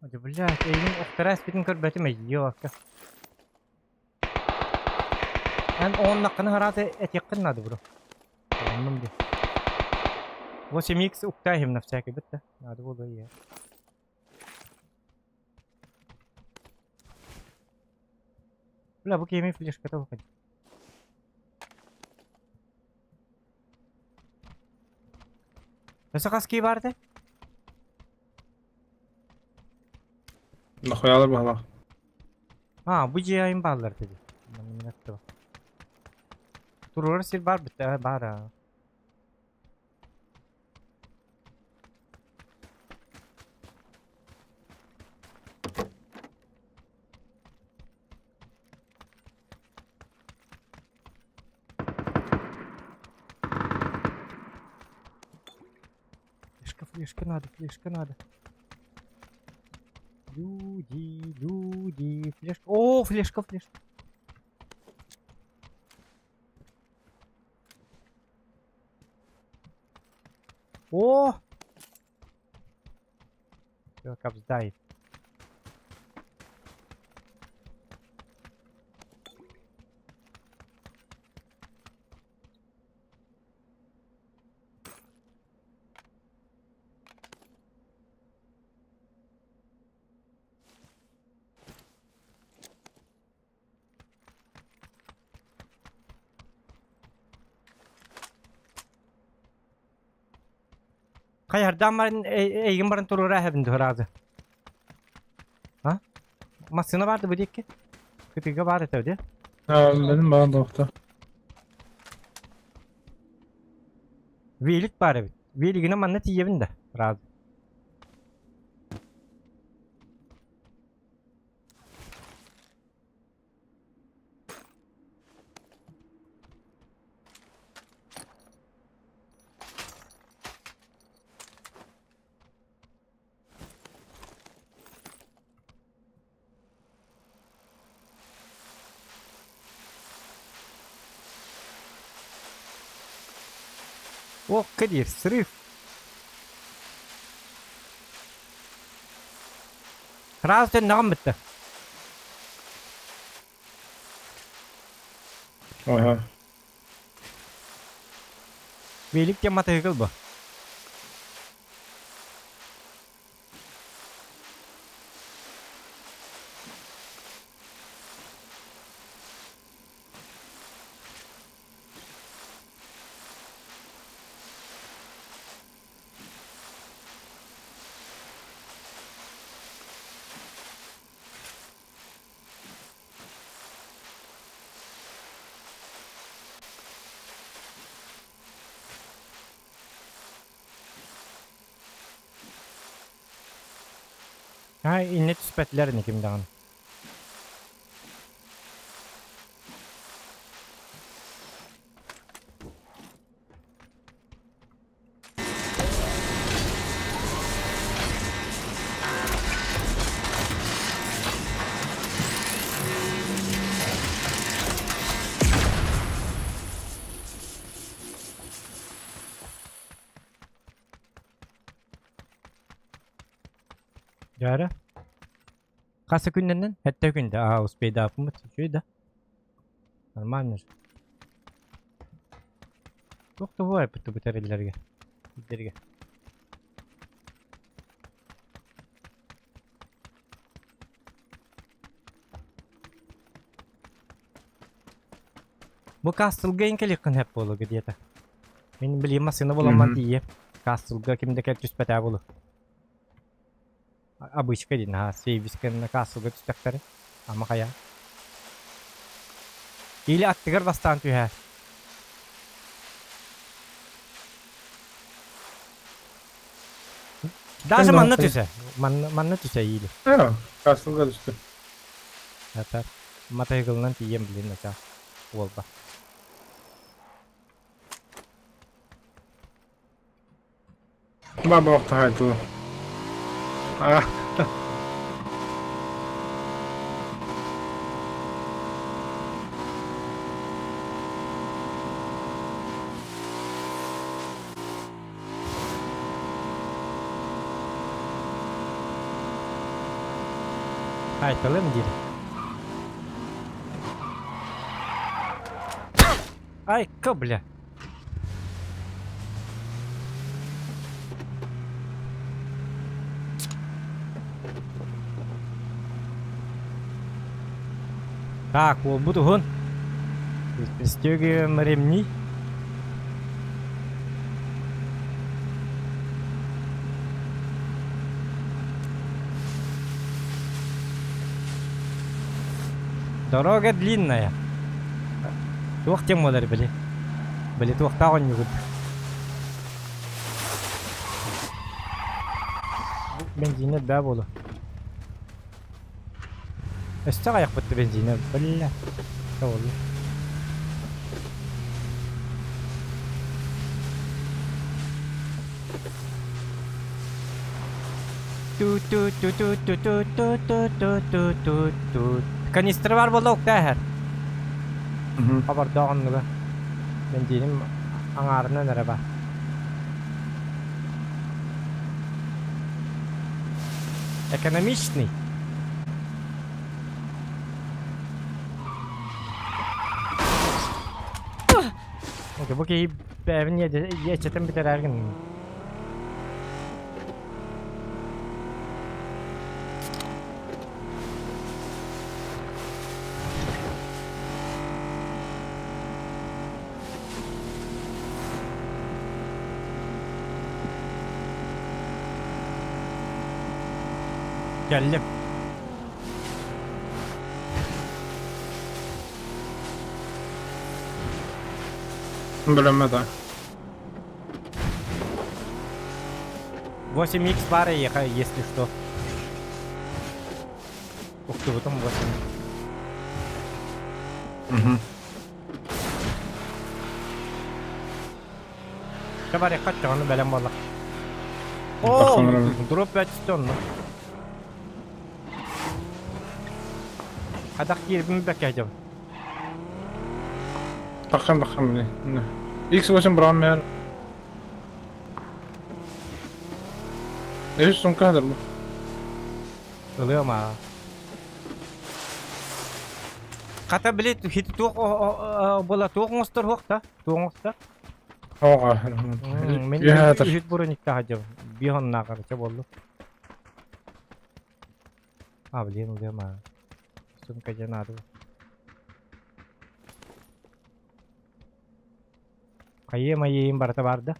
Hadi блядь, eğilim oktaras bitin körbeti meyliyor akka. Ben 10 dakikını herhalde et yakınladı bro. Anladım diye. 8x уктаем на всякий бит. Надо было я. Бля, bu kemiği flashkata bakın. Nasıl kaskı vardı? Nahoi alır bak. Ha, bu cihayın bağlar dedi. Minnet bak. Durur sil var bitti var ha. Флешка надо. Люди, флешка. О, флешка. О! Всё, капсдай. Kayardan var eğim barın turu rahibinde herhalde. Ha? Masına vardı bu dikki. Kıtıga vardı tabii. Ha, benim bana doktor. Vilik bari bit. Viligine manna tiyebin de. Razı. Oh Kadir sırf. Razı sen ne bitti? Aha. Vilik de mata hıkıl bu. Ha innet süpetlerini kimden? Yara. Kasa günden hatta günde uspeyda yapımı tutuyor da. Normaldir. Çok da bu yapıttı bu terillerge. İllerge. Bu Castle'ga inkelikkin hep bolu gidiyete. Benim bileyim masını bulamam diye. Castle'ga kimde kelçüs peta bolu. Обычка din ha. Sevgisken Castle'ga tüstekleri. Ama kaya. İli attıgar bastan tühe. Даже manna tüse. Manna tüse iyili. Ha. Castle'ga düştü. Hatta mata yıkılınan tiyem bilin mesela. Olba. Baba vakti hayatı. Ah. Haytalı mı diyelim? Ay kabla. Так, вот буду гон. Пристегиваем ремни. Дорога длинная. Тух тем модар били. Били тух тагон югут. Бензине да болу. Өстө аяк бутты бензине. Бля. Oldu. Kanistr var burada ok her. Haber dağınlığı. Benzinim anarına nere var? Ekonomistni. Okey, bu ki evin yeçetim biter her gün. Geldim. Bilemedi. 8X бар, если что. Ух ты, вот он 8. Угу. Kabar yakkaç canı belen valla. Bakalım. Drop batistonu. Kadak 20 bakacağım. Bakın ne. X başın Brown meğer. Ne son kadar bu? Oluyor mu ha? Kata bile hit tuğ bola tuğ monster hokta. Tuğ monster. Hava. Men Ya tar. hit burun ikta hacım. Bir hon nakarça bollu. Abi liye oluyor mu ha? Sun kacan adı. Ayım barata vardı.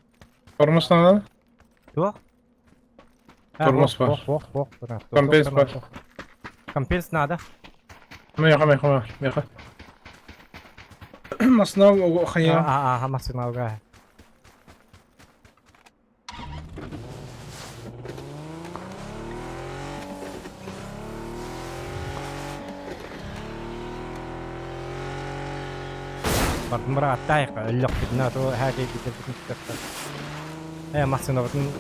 Forması ne? Tuğ. Tormos var. Компенс var. Компенс надо. Меха. Masna o khaya. Hamasın avga. Bak mura tayq illaq bidna to hadi bitirdik. Masın avın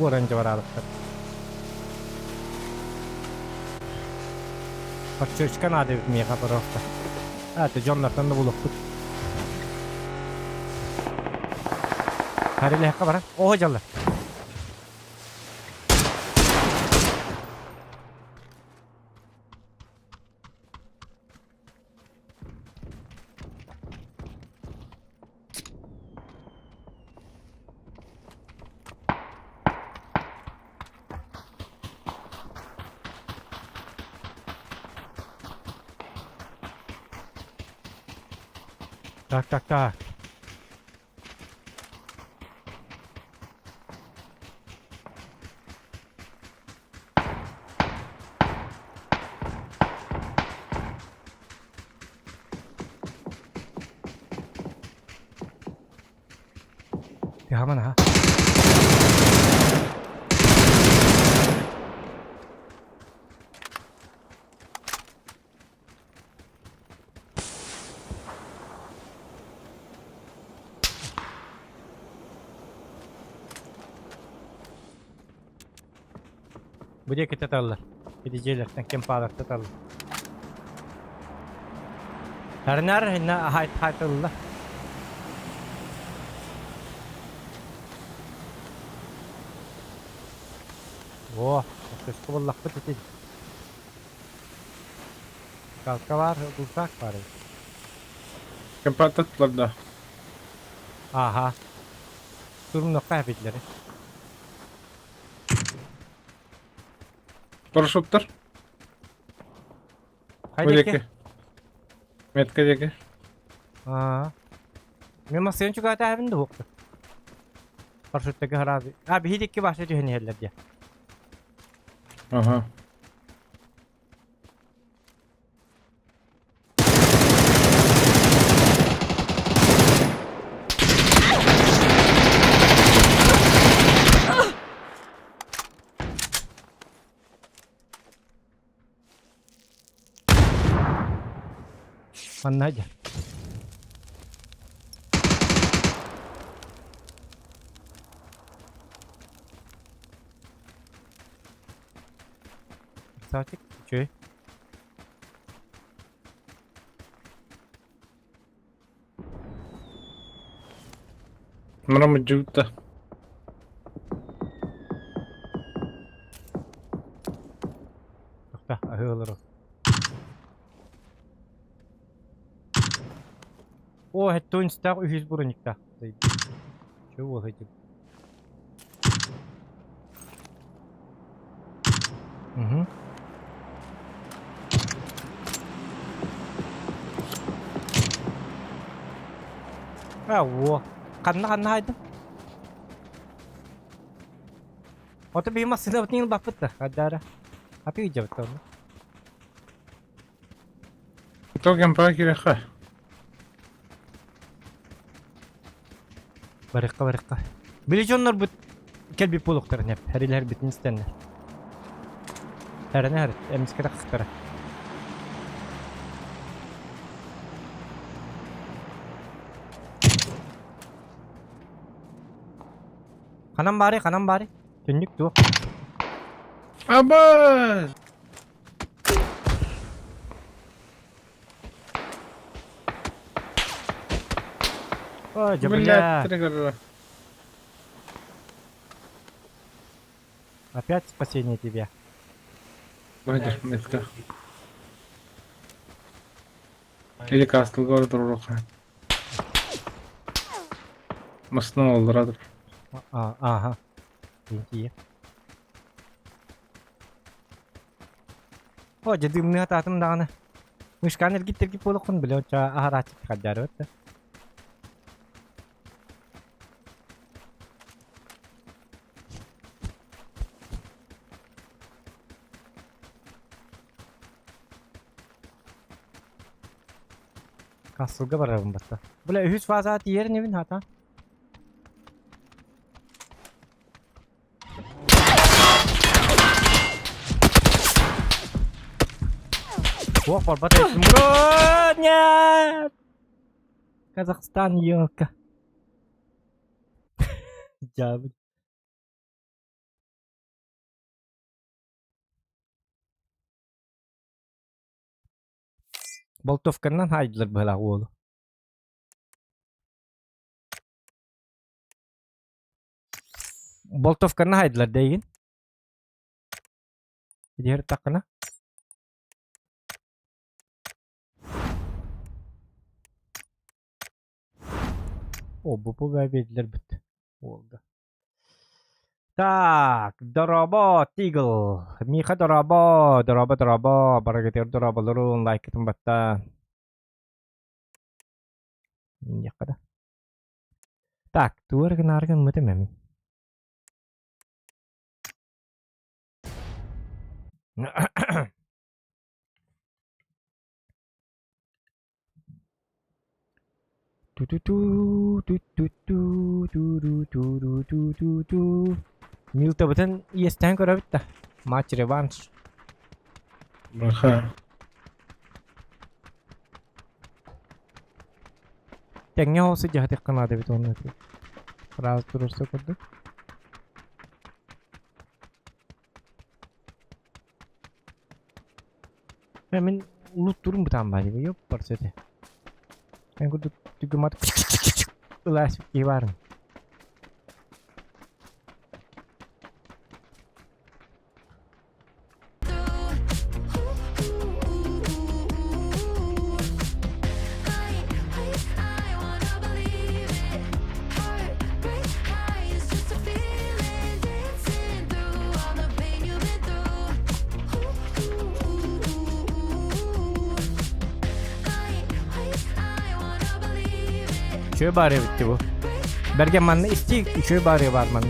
orange var alıp. Bak çıkan adı mi kapar ofta. Hadi jonlardan da bulup. Harile hakka bara. Oh jalla. Tak. Ya mana ha? Buraya kita tarlar. Gideceğler. Kim pahalıkta tarlar. Her hinne hayt tarlar. Oh, keşke vallahi dedi. Kalka var, dursak var. Kempatatlar da. Aha. Durum nokta yapıcıları. Paraşütler. Haydi ki. Metka deki. Aa. Memang sen juga ada evinde hoktu. Paraşütteki harazi. Abi hidikki başlayıcı hani yerler diye. Aha. Mana aja. Saatlik cuy. Mana mevcut da. Dah, ahıyorlar o. O hatta instak 100 burunikta. Şu hacı. Mhm. Wow, kanna haydi. O tabi masih tinggal bapet dah, ada. Tapi ijab tu. To kempa kire kha. Barika. Bilici onlar bu Kel bir poluktarın hep. Her bitin istenler. Her ne her. Emskede kıhtara. Kanan bari. Dönlük dur. Aman! Oh, Millet jabla. trigger. Опять спасение тебе. Пойдешь, метка. Или кастл город руха. Масна олдурадыр. Ага. Iyi. Oh, jadi melihat atom dana. Muskaner gitter ki polokun bile ocha ahara çık kadar öte. Kasılga bararım batta. Bula hüs fazat yerin evin hata. О, порбатывай, бро! Нет! Казахстан, ёлка. Дявол. Boltovkandan haydiler böyle oğlu. Boltovkandan haydiler deyin. Diğer takına. O bu verdiler bitti. Oldu. Так, дорого, Тигл. Миха дорого. Барагатер дорого, лайк этим батта. Не када. Так, туарган мытымем. Milta button yes tank or bitta. Match revanche. Браха. Tengnya olsa jahat yakın adı bit onu. Raz durursa kurdu. Hemen loot durum bu tam bari. Yok parsete. Ben kurdu tügümat. Ulas bir var mı? Şöyle bari bitti bu. Bergen manlı isti şöyle bari var manlı.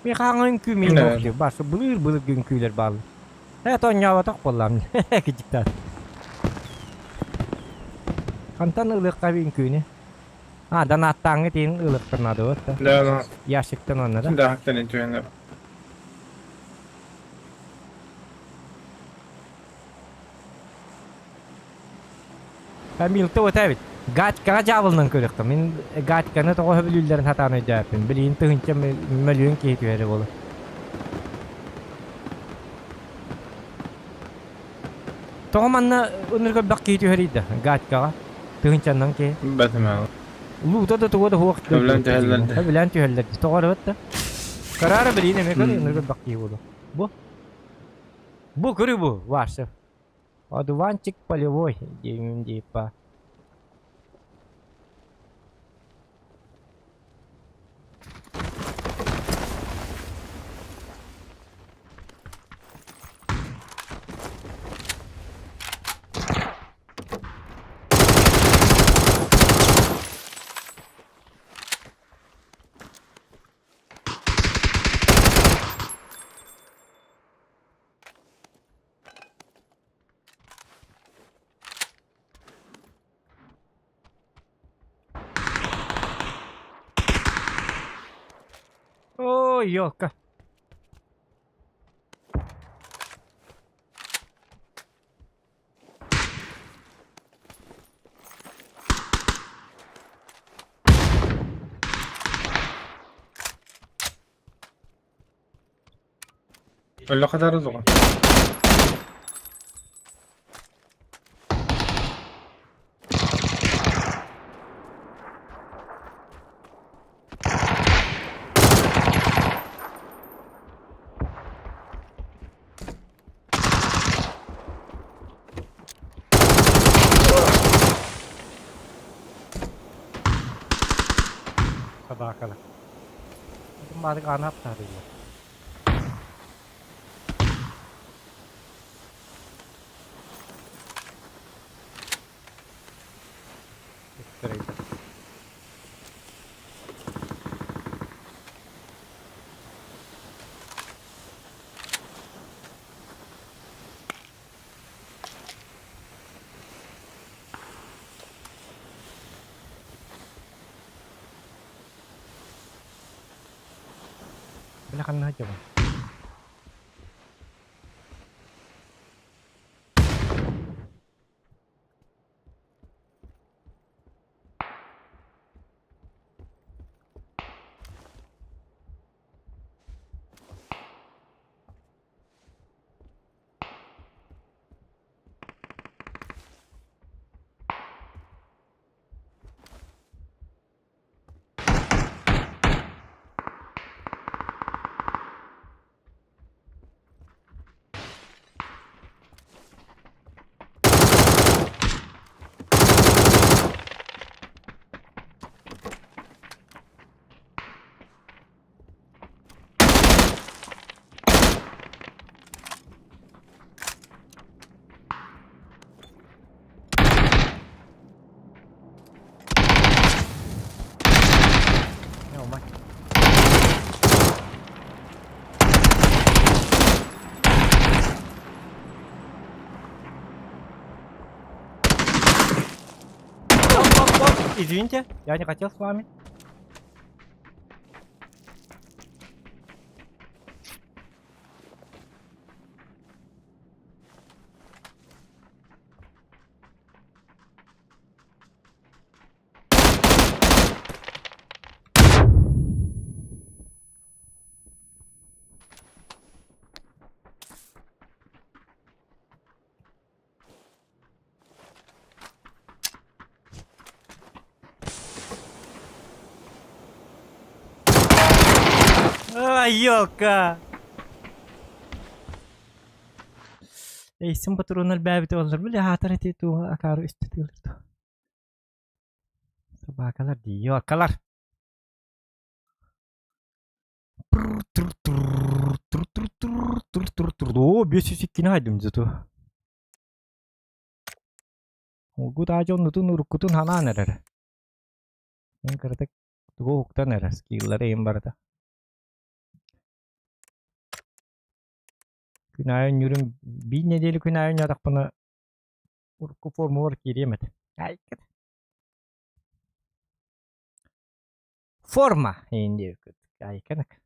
Bir kanın kümeği Evet. yok. Başka bılır gün küyler bağlı. Evet on yava tak bollam. Küçükler. Kantan ılık kabin küyünü. Ha danattan gidin ılık tırnadı orta. لا Yaşıktan onlara. لا حتى الانتوين Ben milte o tabi. Gaçkana javılnan körüktü. Men gaçkana toğu höbülüllerin hatana japın. Bilin tığınca milyon keyfi veri bolu. Toğu manna onurga bak keyfi veriydi. Gaçkana. Tığıncandan ki. باتمان Luta da toğu da huwaq. Höbülen tühellerdi. Höbülen tühellerdi. Toğu da bitti. Kararı bilin eme körü onurga bak keyfi bolu. Bu. Bu körü bu. Varsa. Одуванчик полевой. Типа. Ой, ёлка. Öyle kadar o zaman. Sadakalar. Kembali ke anak tadi ya. Straight. Silakan aja, Bang. Ya, Mas. Оп. Извините, я не хотел с вами. Ай, ёлка. Isim keturunan babi itu olur. Böyle hatırlat itu akar istiyor. Sabah kalar diyor kalar. Oo, 502 haydım zatu. Gue aja nutu nurukutun hana nerer. Yang kertek gue hukta nerer skill'ları yang barata. Günaydın yürüm. Bir nedeli günaydın yatak bana urku formu var ki diyemedi. Ay kıt. Forma indi kıt. Ay kanak.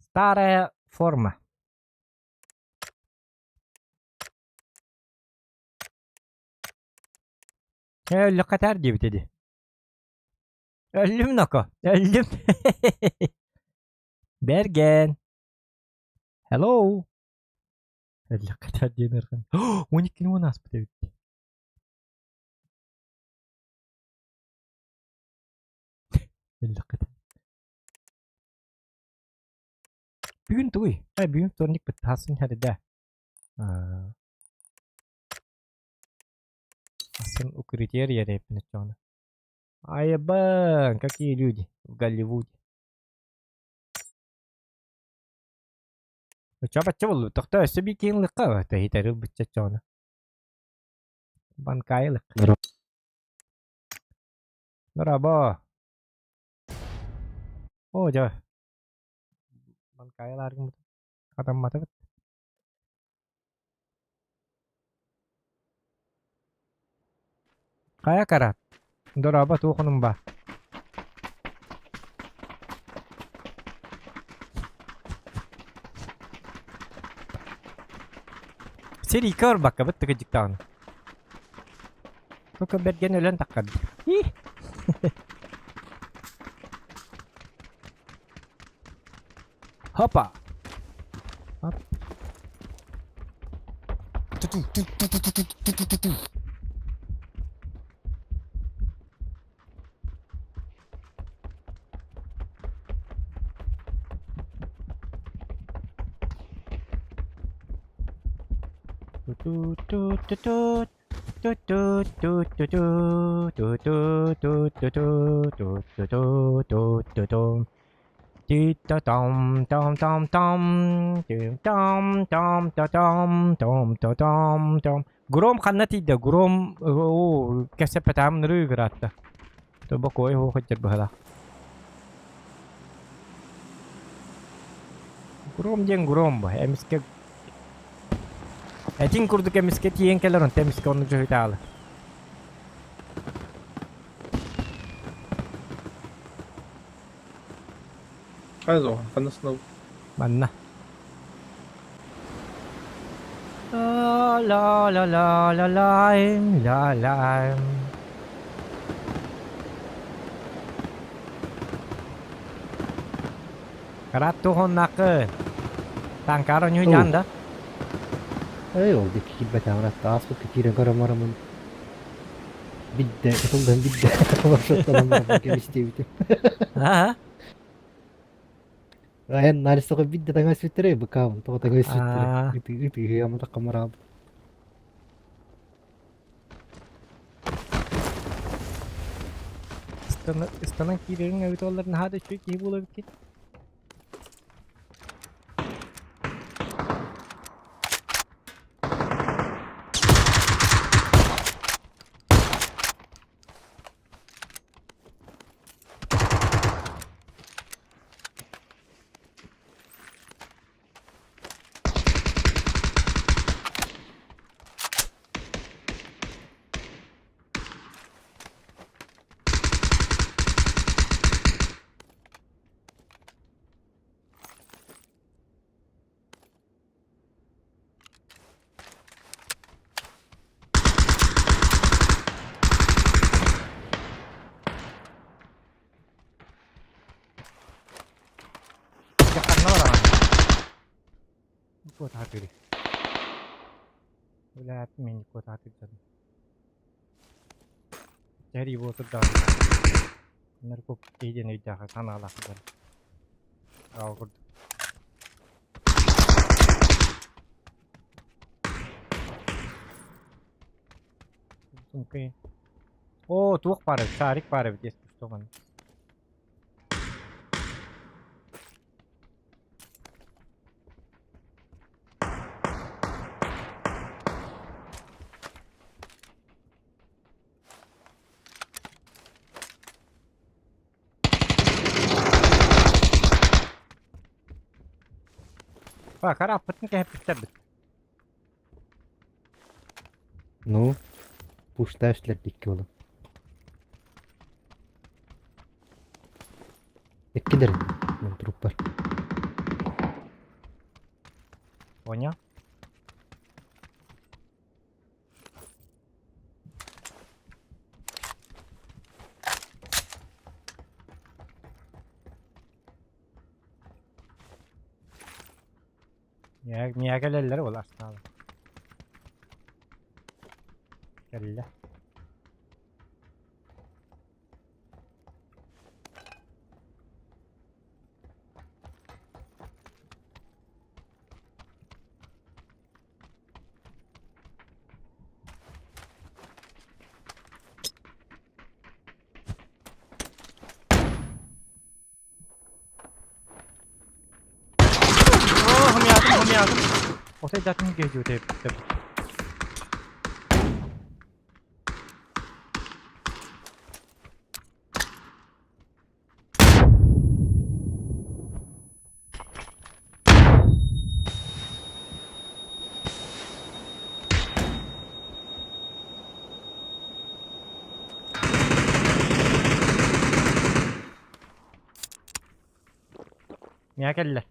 Старая форма. Öyle kadar diyor dedi. Öldüm nako. Öldüm. Bergen. Hello. Öyle kadar diyor Bergen. 12 numara nasıl bitti? Öyle kadar. Bugün tuh. Bugün tonik betasin hadi de. Asal kriteria deh penecona. Ayo bang, какие люди в Голливуде? Coba coba dokter sebikin leka teh taruh becacona. Ban kaya lek. Naraba. Oh jah. Ban kaya lari kata mata. Kaya karat. Naraba tuh konum ba. Seri kör bakka bit tıkıcık tağını. Toka bergen ölen takkadı. Hih. Hoppa. Hop. Grom kannatida Grom oo kasepet am nrugeratta. To bakoy ho khajjar bahala. Grom jeng Grom ba emiske. Etin kurduk emiske tiyen keleron temiske onu joytala. Hadi Zohan, خلصنا. Manna. La la la la la la la. Karattu honnakı. Tankaro nyujanda. ايوه بدك تجيب بتعملات تعصب كتير قرا من بدأ كتبهم بدأ مرة أنا مرة كم استويته Ha? غير نار السوق بدأ تنقص في التري بكام تو تنقص في Ah. التري itu هي مرة مرة İstanan kilerin evitolarının hada şu ki bulabilir. Yakarna var ama. Ikut hati deh. Udah main ikut hati tadi. Jadi वो तो डाल मेरे को केजे नहीं जा खाना ला कर आओ कर Oke. Oh, tuh parah, tarik parah biasa tuh kan. Pak, karena apa nih kayak pecah bet. ну пуштаешь для дикола كده من تروبر Pokoknya. Niye gelirler ola aslında. Gelirler. हम याद उसे जाते हैं जो थे Niye geldiler?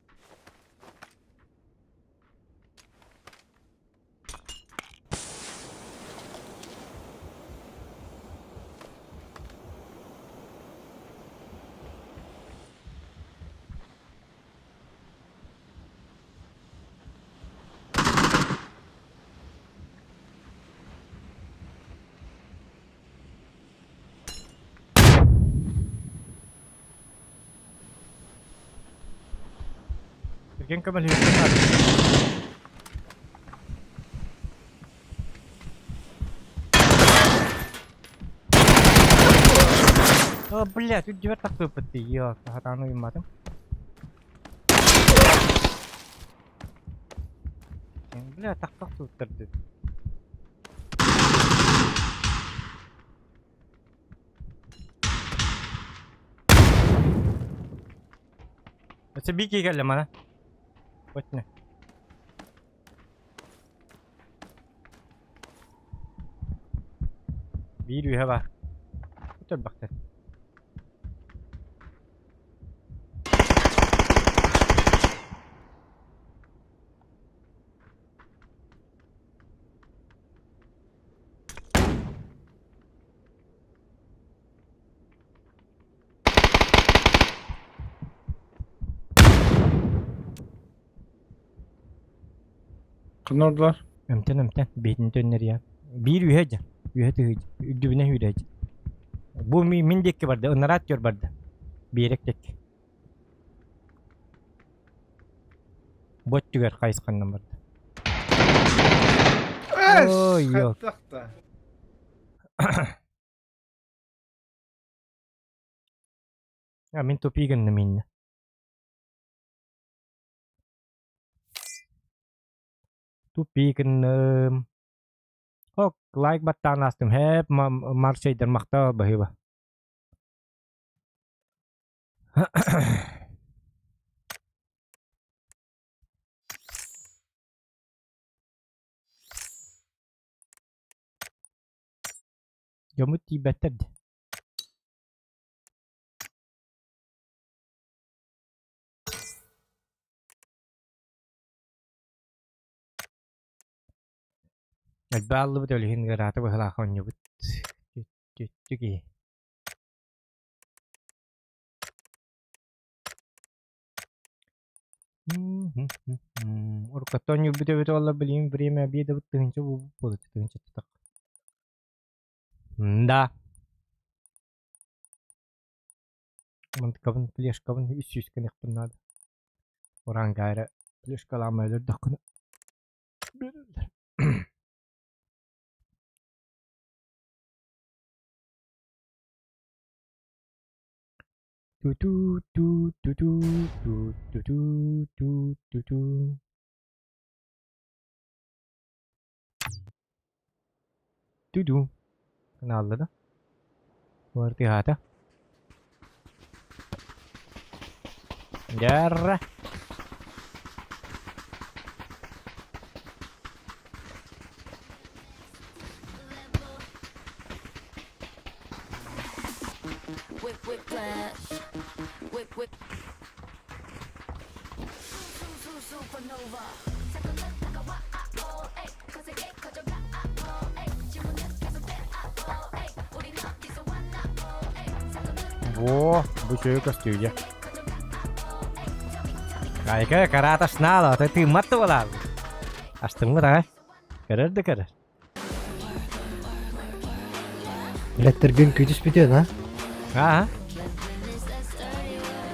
Ken كمل هيك. Oh, блядь, тут дверь такой подъёт. А ну и матом. Блядь, так как тут тордит. Это бики geldi bana. Bak ne? Bir hava. Otur bak sen. Kimler oradalar? Ömten. Beydin dönler ya. Bir ühece. Ühece. Üdübüne hürece. Bu min dekki vardı. Onları atıyor vardı. Bir yere tek. Bot tüger kayıskandan vardı. Oy yok. Hatta. Ya min topi ganna minna. Topi ganna. Oh, like button astım hep mar şeyden makta bahiba. Yamuti better. البعض بدأوا الحين قرأت وهلا خوني بت تجي Orkattan yubide bide alla bileyim vreme bir de bıttığınca bu bıttığınca tutak. Da. Mantıkavın pleškavın üst kınık bunlar. Oran gayrı pleškalanmayla dakını. Tu tu tu tu tu tu tu tu tu tu tu. Tu tu. Kenal da. Berarti hata. Jarrah. Wow, bu cewek setuju. Kayaknya ke atas nala, tapi mati malah. Astım da. Karar da karar. Biletler gün kütüs bitiyor ha. Ha?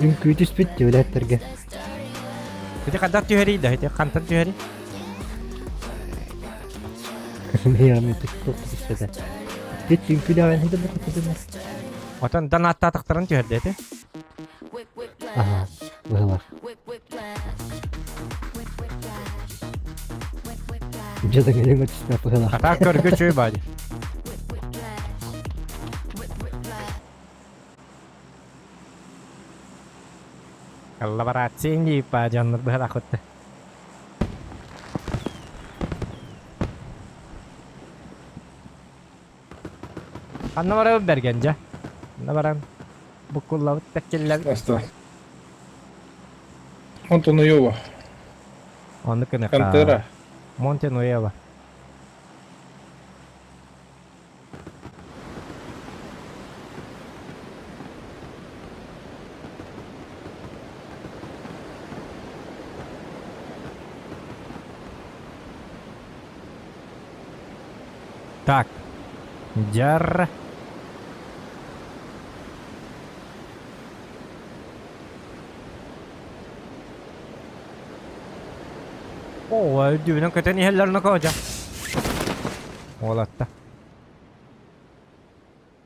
Gün kütüs bitiyor biletler gün. Itu kadang tuh hari dah, itu kantor tuh hari. Ne yapıyorsun? Çok istedi. Git gün kütüs ben hiç de bakmadım. Otan dan atta taktaran tuh hari itu. Aha. Valla. Cadı gelin açısına valla. Kata körgü cuy bari. Kalau beracing di jangan bertakut. Anna var bergence. Anna varan bu kullanıp tekiller. Basta. Monto Nueva. Onu kena Cantera. Monte Nueva. Так. Jar. Oo, düğünen kötü nihellerine koyacağım. Oğlatta.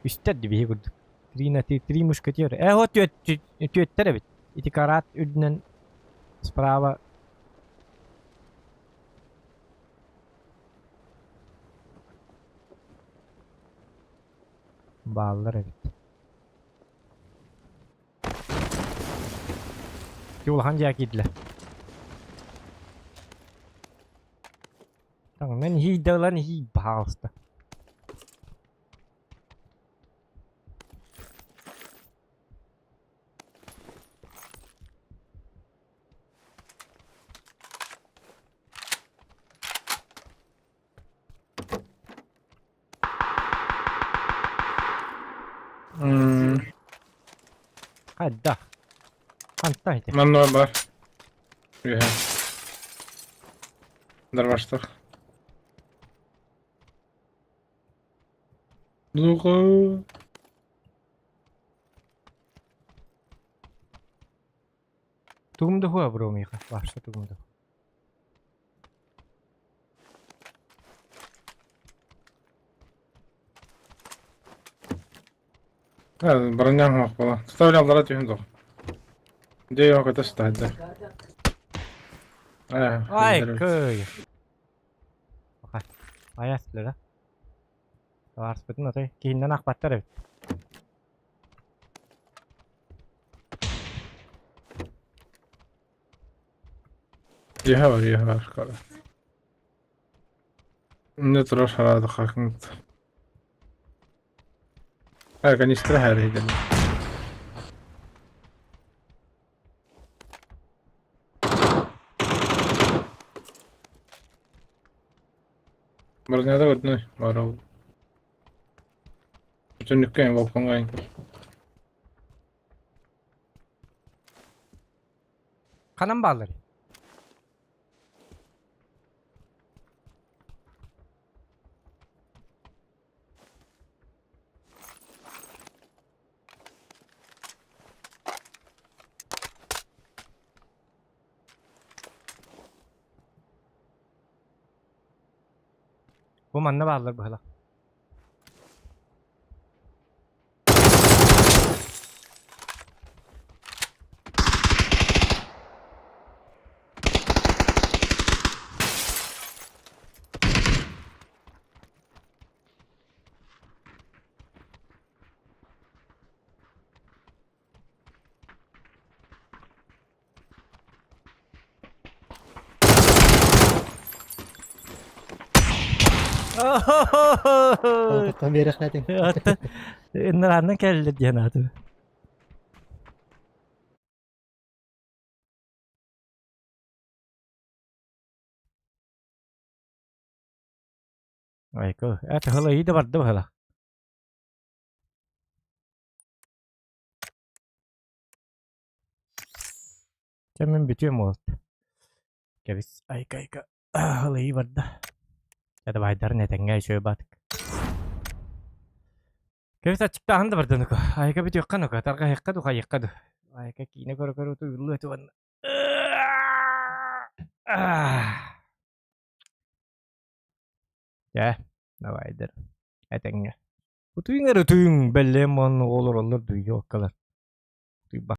Üstte de bir kurduk. Три мушкетера. Вот тёттер бит. Эти карат üdnen справа. Bağlılar evet. Yol hangi akidle. Tamam ben hi dalan hi bağlısta. Hadi da. Hadi. Мен ноо бар. Яа. Дарваштах. Дуга. Тугумда хуа бро миха. Başta тугумда. Бронян мах бала. Составлял дара тюхин зох. Где его это стать, да? Ay köy. Bakay. Ayasları. Var sıkıntı nasıl? Kihinden akbatlar evet. يهوى خلاص. نطرش على دخلك انت. كان يستريح عليه ده. مرة هذا ودني مرة. Bütün dükkan balkonga in. Kanın bağları. Bu manna bağlar bu hala. Koltuktan bir rehletin. Hatta nereden geldi diyen adı. Ay cơ, et hala iyi de vardı hala. Hemen bitiyor mu oldu? Kevis ay kayka. Hala iyi vardı. Ya da baydar ne tengay şöyle batık. Kevis açıkta handa vardı nuka. Ay ka bitiyor kanuka. Tarka hekkadu kayyakadu. Ay ka kine koru koru tu yullu etu vanna. Ya, ne baydar. Etengay. Bu tuyun eru tuyun. Belli mon olur duyuyor kalar. Tuy